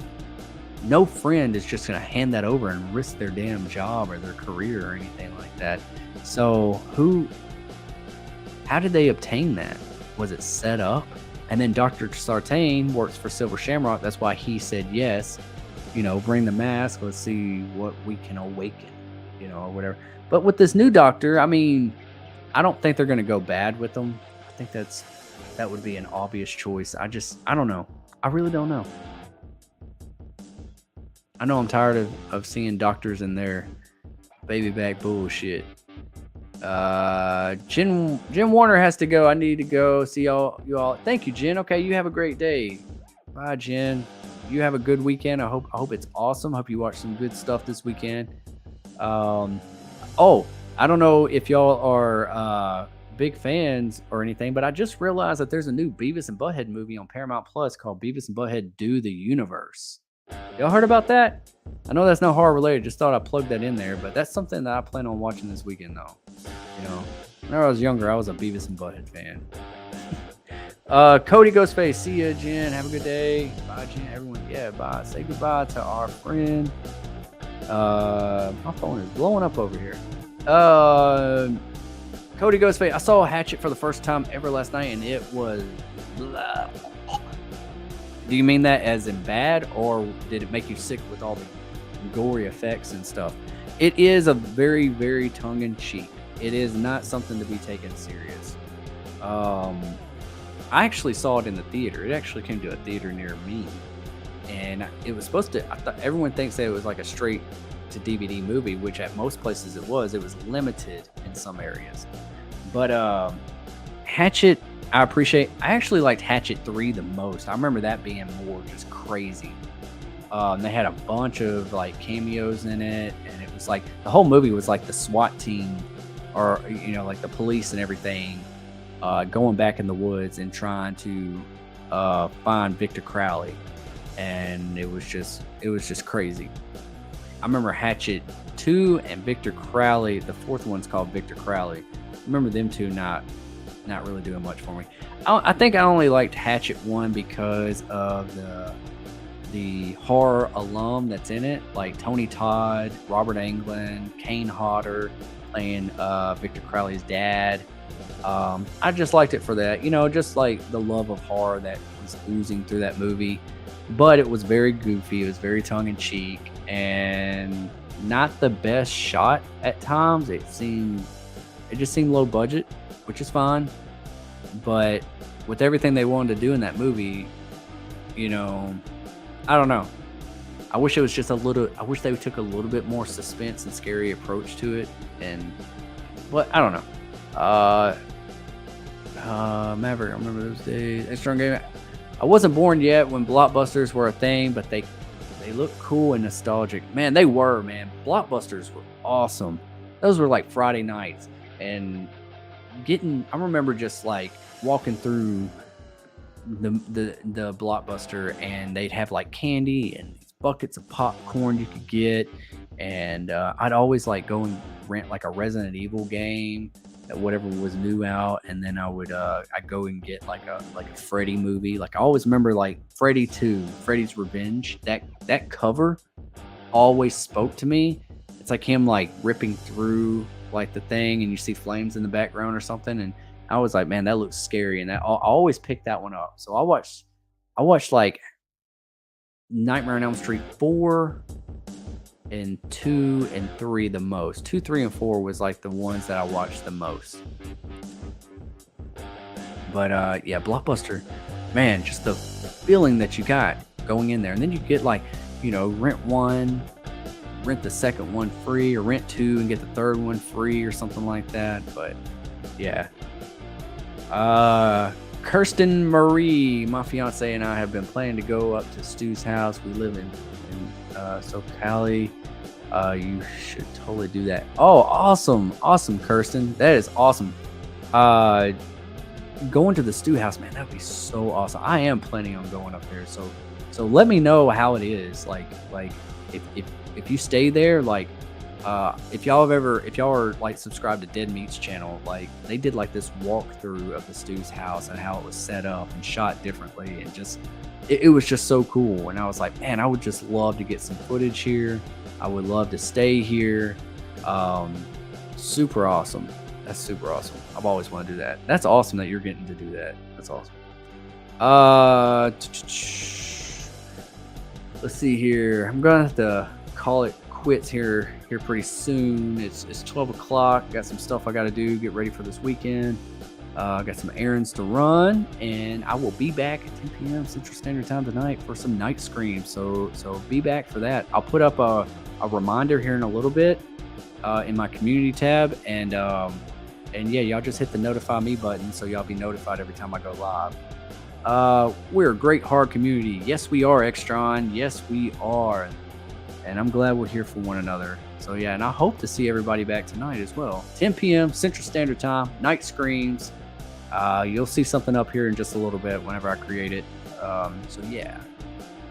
No friend is just going to hand that over and risk their damn job or their career or anything like that. So who How did they obtain that? Was it set up? And then Dr. Sartain works for Silver Shamrock. That's why he said yes. Bring the mask. Let's see what we can awaken, or whatever. But with this new doctor, I mean, I don't think they're going to go bad with them. I think that would be an obvious choice. I don't know. I really don't know. I know I'm tired of seeing doctors in their baby back bullshit. Jen Warner has to go. I need to go. See you all. Thank you, Jen. Okay, you have a great day. Bye, Jen. You have a good weekend. I hope it's awesome. Hope you watch some good stuff this weekend. I don't know if y'all are big fans or anything, but I just realized that there's a new Beavis and Butthead movie on Paramount Plus called Beavis and Butthead Do the Universe. Y'all heard about that? I know that's not horror related. Just thought I'd plug that in there, but that's something that I plan on watching this weekend, though. When I was younger, I was a Beavis and Butthead fan. Cody Ghostface, see ya, Jen. Have a good day. Bye, Jen. Everyone, yeah, bye. Say goodbye to our friend. My phone is blowing up over here. Cody Ghostface, I saw Hatchet for the first time ever last night, and it was blah. Do you mean that as in bad, or did it make you sick with all the gory effects and stuff? It is a very, very tongue-in-cheek. It is not something to be taken serious. I actually saw it in the theater. It actually came to a theater near me, and it was supposed to. I thought everyone thinks that it was like a straight to DVD movie, which at most places it was. It was limited in some areas, but Hatchet, I appreciate. I actually liked Hatchet 3 the most. I remember that being more just crazy. They had a bunch of like cameos in it, and it was like the whole movie was like the SWAT team, or like the police and everything, going back in the woods and trying to find Victor Crowley, and it was just crazy. I remember Hatchet 2 and Victor Crowley. The fourth one's called Victor Crowley. I remember them two not really doing much for me. I think I only liked Hatchet 1 because of the horror alum that's in it, like Tony Todd, Robert Englund, Kane Hodder playing Victor Crowley's dad. I just liked it for that, just like the love of horror that was oozing through that movie. But it was very goofy. It was very tongue-in-cheek and not the best shot at times. It just seemed low budget, which is fine. But with everything they wanted to do in that movie, I don't know. I wish it was just I wish they took a little bit more suspense and scary approach to it. But I don't know. Maverick, I remember those days. Extra game. I wasn't born yet when blockbusters were a thing, but they look cool and nostalgic. Man, they were, man. Blockbusters were awesome. Those were like Friday nights, and I remember just like walking through the Blockbuster, and they'd have like candy and these buckets of popcorn you could get, and I'd always like go and rent like a Resident Evil game, whatever was new out, and then I'd go and get like a Freddy movie. Like I always remember like Freddy 2, Freddy's Revenge. That cover always spoke to me. It's like him like ripping through like the thing, and you see flames in the background or something, and I was like, man, that looks scary, and I always picked that one up. So I watched like Nightmare on Elm Street 4 and 2 and 3 the most. 2, 3, and 4 was like the ones that I watched the most. But yeah, Blockbuster, man, just the feeling that you got going in there, and then you get like, rent one, rent the second one free, or rent 2 and get the third one free, or something like that. But yeah. Kirsten Marie, my fiance, and I have been planning to go up to Stu's house. We live in SoCal. You should totally do that. Oh, awesome, Kirsten. That is awesome. Going to the Stu house, man, that would be so awesome. I am planning on going up there. So let me know how it is. Like if you stay there, like if y'all are like subscribed to Dead Meat's channel, like they did like this walkthrough of the Stu's house and how it was set up and shot differently, and just it was just so cool. And I was like, man, I would just love to get some footage here. I would love to stay here. Super awesome. That's super awesome. I've always wanted to do that. That's awesome that you're getting to do that. That's awesome. Let's see here. I'm gonna have to call it quits here pretty soon. It's 12 o'clock. Got some stuff I got to do. Get ready for this weekend. Got some errands to run, and I will be back at 10 p.m. Central Standard Time tonight for some night Scream. So be back for that. I'll put up a reminder here in a little bit in my community tab, and yeah, y'all just hit the notify me button so y'all be notified every time I go live. We're a great hard community. Yes, we are, Extron. Yes, we are. And I'm glad we're here for one another. So yeah, and I hope to see everybody back tonight as well. 10 p.m. Central Standard Time, night Screams. You'll see something up here in just a little bit whenever I create it. So yeah.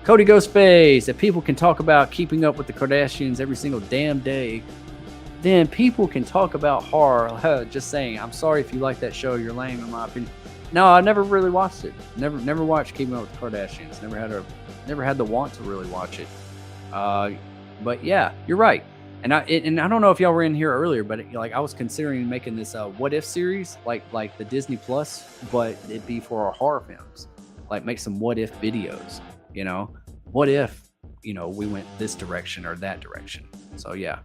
Cody Ghostface. If people can talk about keeping up with the Kardashians every single damn day, then people can talk about horror. Just saying. I'm sorry if you like that show. You're lame in my opinion. No, I never really watched it. Never watched Keeping Up with the Kardashians. Never had the want to really watch it. But yeah, you're right. And I don't know if y'all were in here earlier, but like I was considering making this what if series, like the Disney Plus, but it'd be for our horror films. Like make some what if videos. You know, what if we went this direction or that direction. So yeah.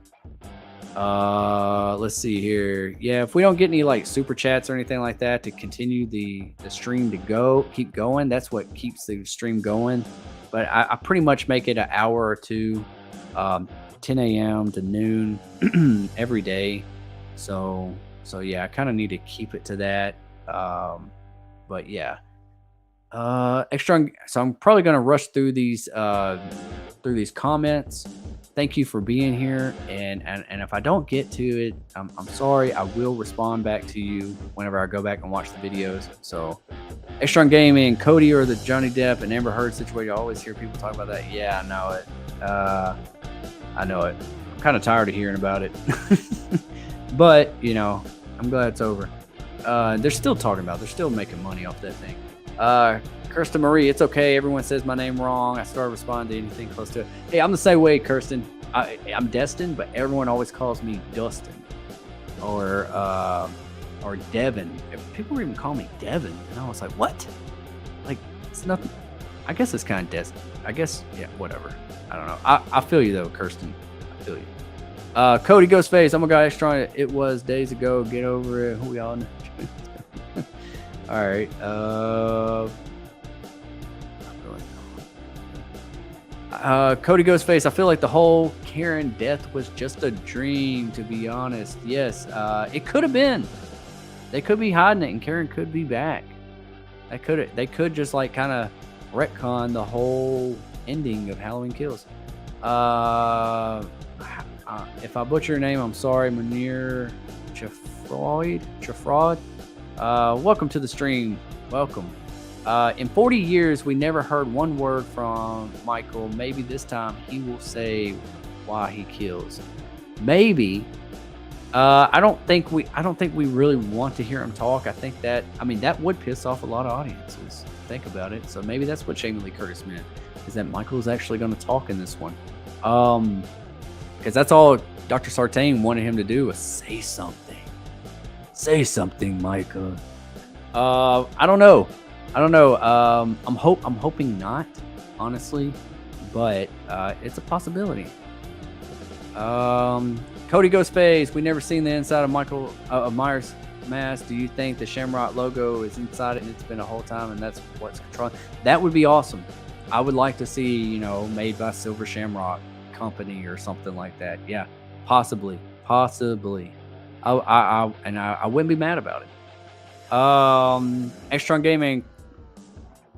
Let's see here. Yeah, if we don't get any like super chats or anything like that to continue the stream to keep going, that's what keeps the stream going. But I pretty much make it an hour or two, 10 a.m. to noon every day. So yeah, I kind of need to keep it to that. But yeah, extra. So I'm probably gonna rush through these comments. Thank you for being here, and if I don't get to it, I'm sorry. I will respond back to you whenever I go back and watch the videos. So, Extron Gaming, Cody or the Johnny Depp and Amber Heard situation. I always hear people talk about that. Yeah, I know it. I know it. I'm kind of tired of hearing about it, but I'm glad it's over. They're still talking about it. They're still making money off that thing. Kirsten Marie, it's okay. Everyone says my name wrong. I started responding to anything close to it. Hey, I'm the same way, Kirsten. I'm Destin, but everyone always calls me Dustin or Devin. People even call me Devin, and I was like, what? Like, it's nothing. I guess it's kind of Destin. I guess, yeah, whatever. I don't know. I feel you though, Kirsten. I feel you. Cody Ghostface. I'm a guy trying. It was days ago. Get over it. Who we all know? All right. Cody Ghostface, I feel like the whole Karen death was just a dream, to be honest. Yes, it could have been. They could be hiding it, and Karen could be back. They could just like kind of retcon the whole ending of Halloween Kills. If I butcher your name, I'm sorry, Munir Chafraud. Welcome to the stream. Welcome. In 40 years, we never heard one word from Michael. Maybe this time he will say why he kills. Maybe. I don't think we really want to hear him talk. I think that would piss off a lot of audiences. Think about it. So maybe that's what Jamie Lee Curtis meant, is that Michael is actually going to talk in this one. Because that's all Dr. Sartain wanted him to do, was say something. Say something, Michael. I don't know. I'm hoping not, honestly, but it's a possibility. Cody Ghostface, we never seen the inside of Michael Myers' mask. Do you think the Shamrock logo is inside it and it's been a whole time and that's what's controlling? That would be awesome. I would like to see, made by Silver Shamrock Company or something like that. Yeah, possibly. I wouldn't be mad about it. Extron Gaming.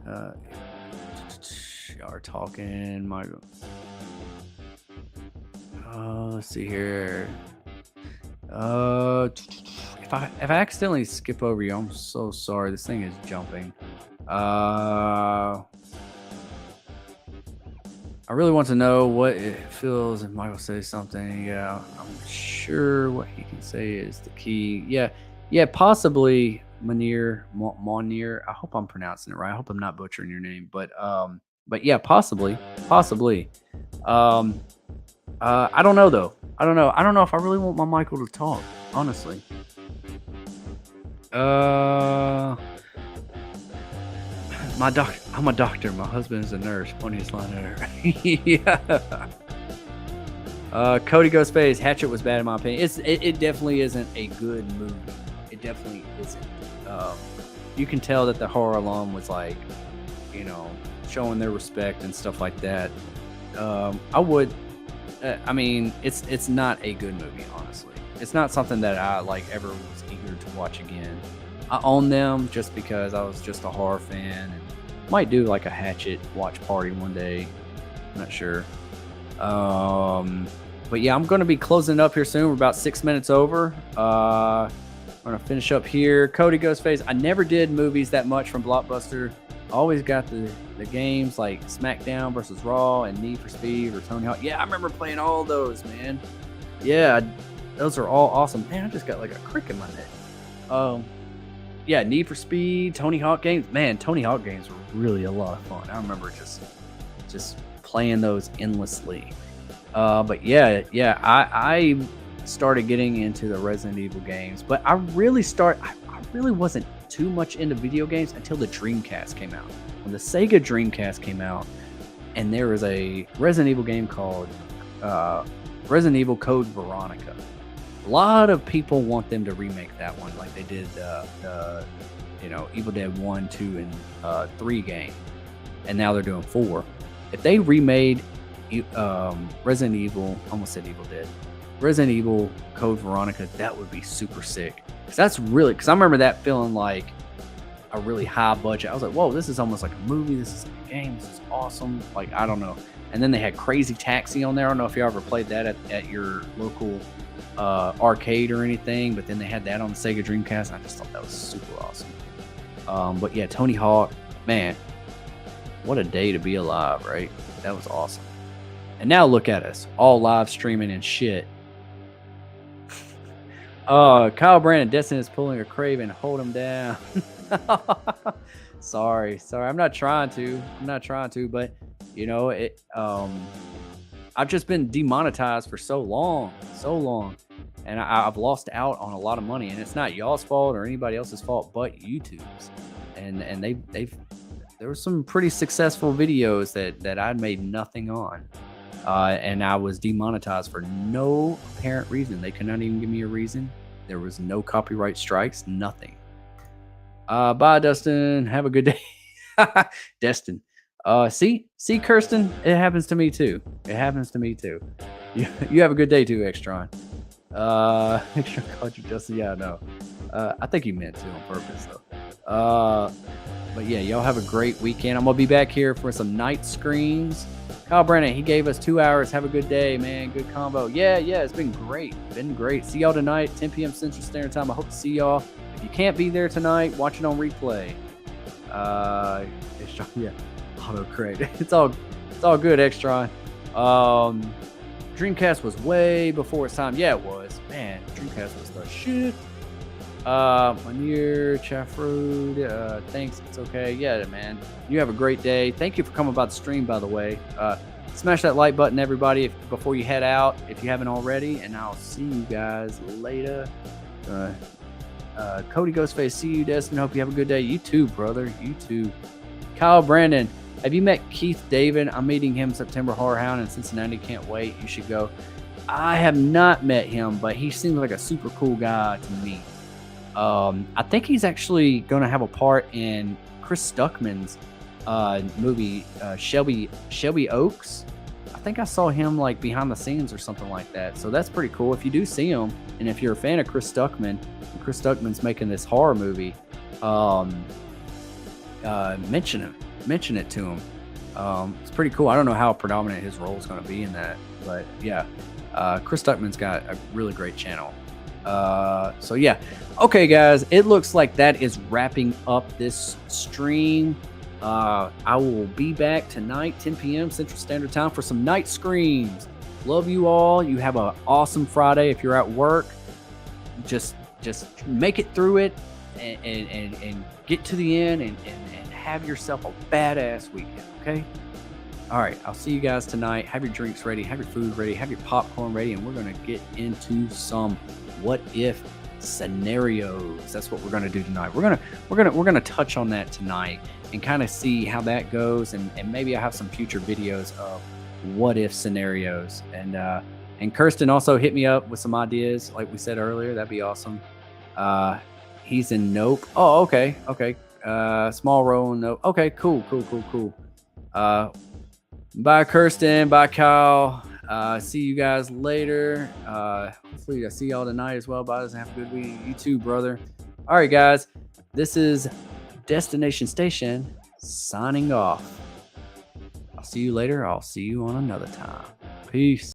Y'all are talking. Michael. Let's see here. If I accidentally skip over you, I'm so sorry. This thing is jumping. I really want to know what it feels if Michael says something. Yeah, I'm sure what he can say is the key. Yeah, possibly Monir. I hope I'm pronouncing it right. I hope I'm not butchering your name, but yeah, possibly. I don't know though. I don't know if I really want my Michael to talk, honestly. Uh, I'm a doctor. My husband is a nurse. Funniest line ever. Yeah. Cody Ghostface, Hatchet was bad in my opinion. It definitely isn't a good movie. It definitely isn't. Um, you can tell that the horror alum was like, showing their respect and stuff like that. I would. I mean, it's not a good movie, honestly. It's not something that I like ever was eager to watch again. I own them just because I was just a horror fan, and might do like a Hatchet watch party one day. I'm not sure. But yeah, I'm going to be closing it up here soon. We're about 6 minutes over. I'm going to finish up here. Cody Ghostface. I never did movies that much from Blockbuster. I always got the games like SmackDown versus Raw and Need for Speed or Tony Hawk. Yeah, I remember playing all those, man. Yeah, those are all awesome. Man, I just got like a crick in my neck. Yeah, Need for Speed, Tony Hawk games. Man, Tony Hawk games were really a lot of fun. I remember just playing those endlessly. But yeah, I started getting into the Resident Evil games, but I really wasn't too much into video games until the Dreamcast came out. When the Sega Dreamcast came out, and there was a Resident Evil game called Resident Evil Code Veronica. A lot of people want them to remake that one, like they did Evil Dead 1, 2, and 3 game, and now they're doing 4. If they remade Resident Evil, almost said Evil Dead, Resident Evil Code Veronica, that would be super sick. Because I remember that feeling like a really high budget. I was like, whoa, this is almost like a movie. This is like a game. This is awesome. Like, I don't know. And then they had Crazy Taxi on there. I don't know if you ever played that at your local arcade or anything, but then they had that on the Sega Dreamcast. I just thought that was super awesome. But yeah, Tony Hawk, man, what a day to be alive, right? That was awesome. And now look at us, all live streaming and shit. Kyle Brandon, Destin is pulling a Craven. Hold him down. Sorry. I'm not trying to, but I've just been demonetized for so long, and I've lost out on a lot of money, and it's not y'all's fault or anybody else's fault, but YouTube's. And there were some pretty successful videos that I'd made nothing on. And I was demonetized for no apparent reason. They could not even give me a reason. There was no copyright strikes, nothing. Bye, Dustin. Have a good day. Destin. See, Kirsten, it happens to me too. You have a good day too, Extron. Extron called you Justin. Yeah, I know. I think you meant to on purpose though. But yeah, y'all have a great weekend. I'm gonna be back here for some night screens. Kyle Brennan, he gave us 2 hours. Have a good day, man. Good combo. Yeah, it's been great. See y'all tonight, 10 p.m. Central Standard Time. I hope to see y'all. If you can't be there tonight, watch it on replay. Yeah, autocorrect. It's all good, Extron. Dreamcast was way before its time. Yeah, it was. Man, Dreamcast was the shit. Manir, Chafrood, thanks. It's okay. Yeah, man. You have a great day. Thank you for coming by the stream, by the way. Smash that like button, everybody, before you head out, if you haven't already, and I'll see you guys later. Cody Ghostface, see you, Destin. Hope you have a good day. You too, brother. You too. Kyle Brandon, have you met Keith David? I'm meeting him September Horror Hound in Cincinnati. Can't wait. You should go. I have not met him, but he seems like a super cool guy to meet. I think he's actually going to have a part in Chris Stuckman's movie, Shelby Oaks. I think I saw him like behind the scenes or something like that. So that's pretty cool. If you do see him, and if you're a fan of Chris Stuckman, and Chris Stuckman's making this horror movie, mention it to him. It's pretty cool. I don't know how predominant his role is going to be in that, but yeah, Chris Stuckman's got a really great channel. So yeah. Okay, guys, it looks like that is wrapping up this stream. I will be back tonight, 10 p.m. Central Standard Time for some night screams. Love you all. You have an awesome Friday. If you're at work, just make it through it and get to the end and have yourself a badass weekend, okay? All right, I'll see you guys tonight. Have your drinks ready, have your food ready, have your popcorn ready, and we're going to get into some what if scenarios. That's what we're gonna do tonight. We're gonna touch on that tonight and kind of see how that goes, and maybe I have some future videos of what if scenarios. And Kirsten also hit me up with some ideas, like we said earlier. That'd be awesome. Uh, he's in Nope. Oh, okay, okay. Small role in Nope. Okay, cool, cool, cool, cool. Bye, Kirsten. Bye, Kyle. See you guys later. Hopefully I see y'all tonight as well. Bye. Have a good week. You too, brother. All right, guys. This is Destination Station signing off. I'll see you later. I'll see you on another time. Peace.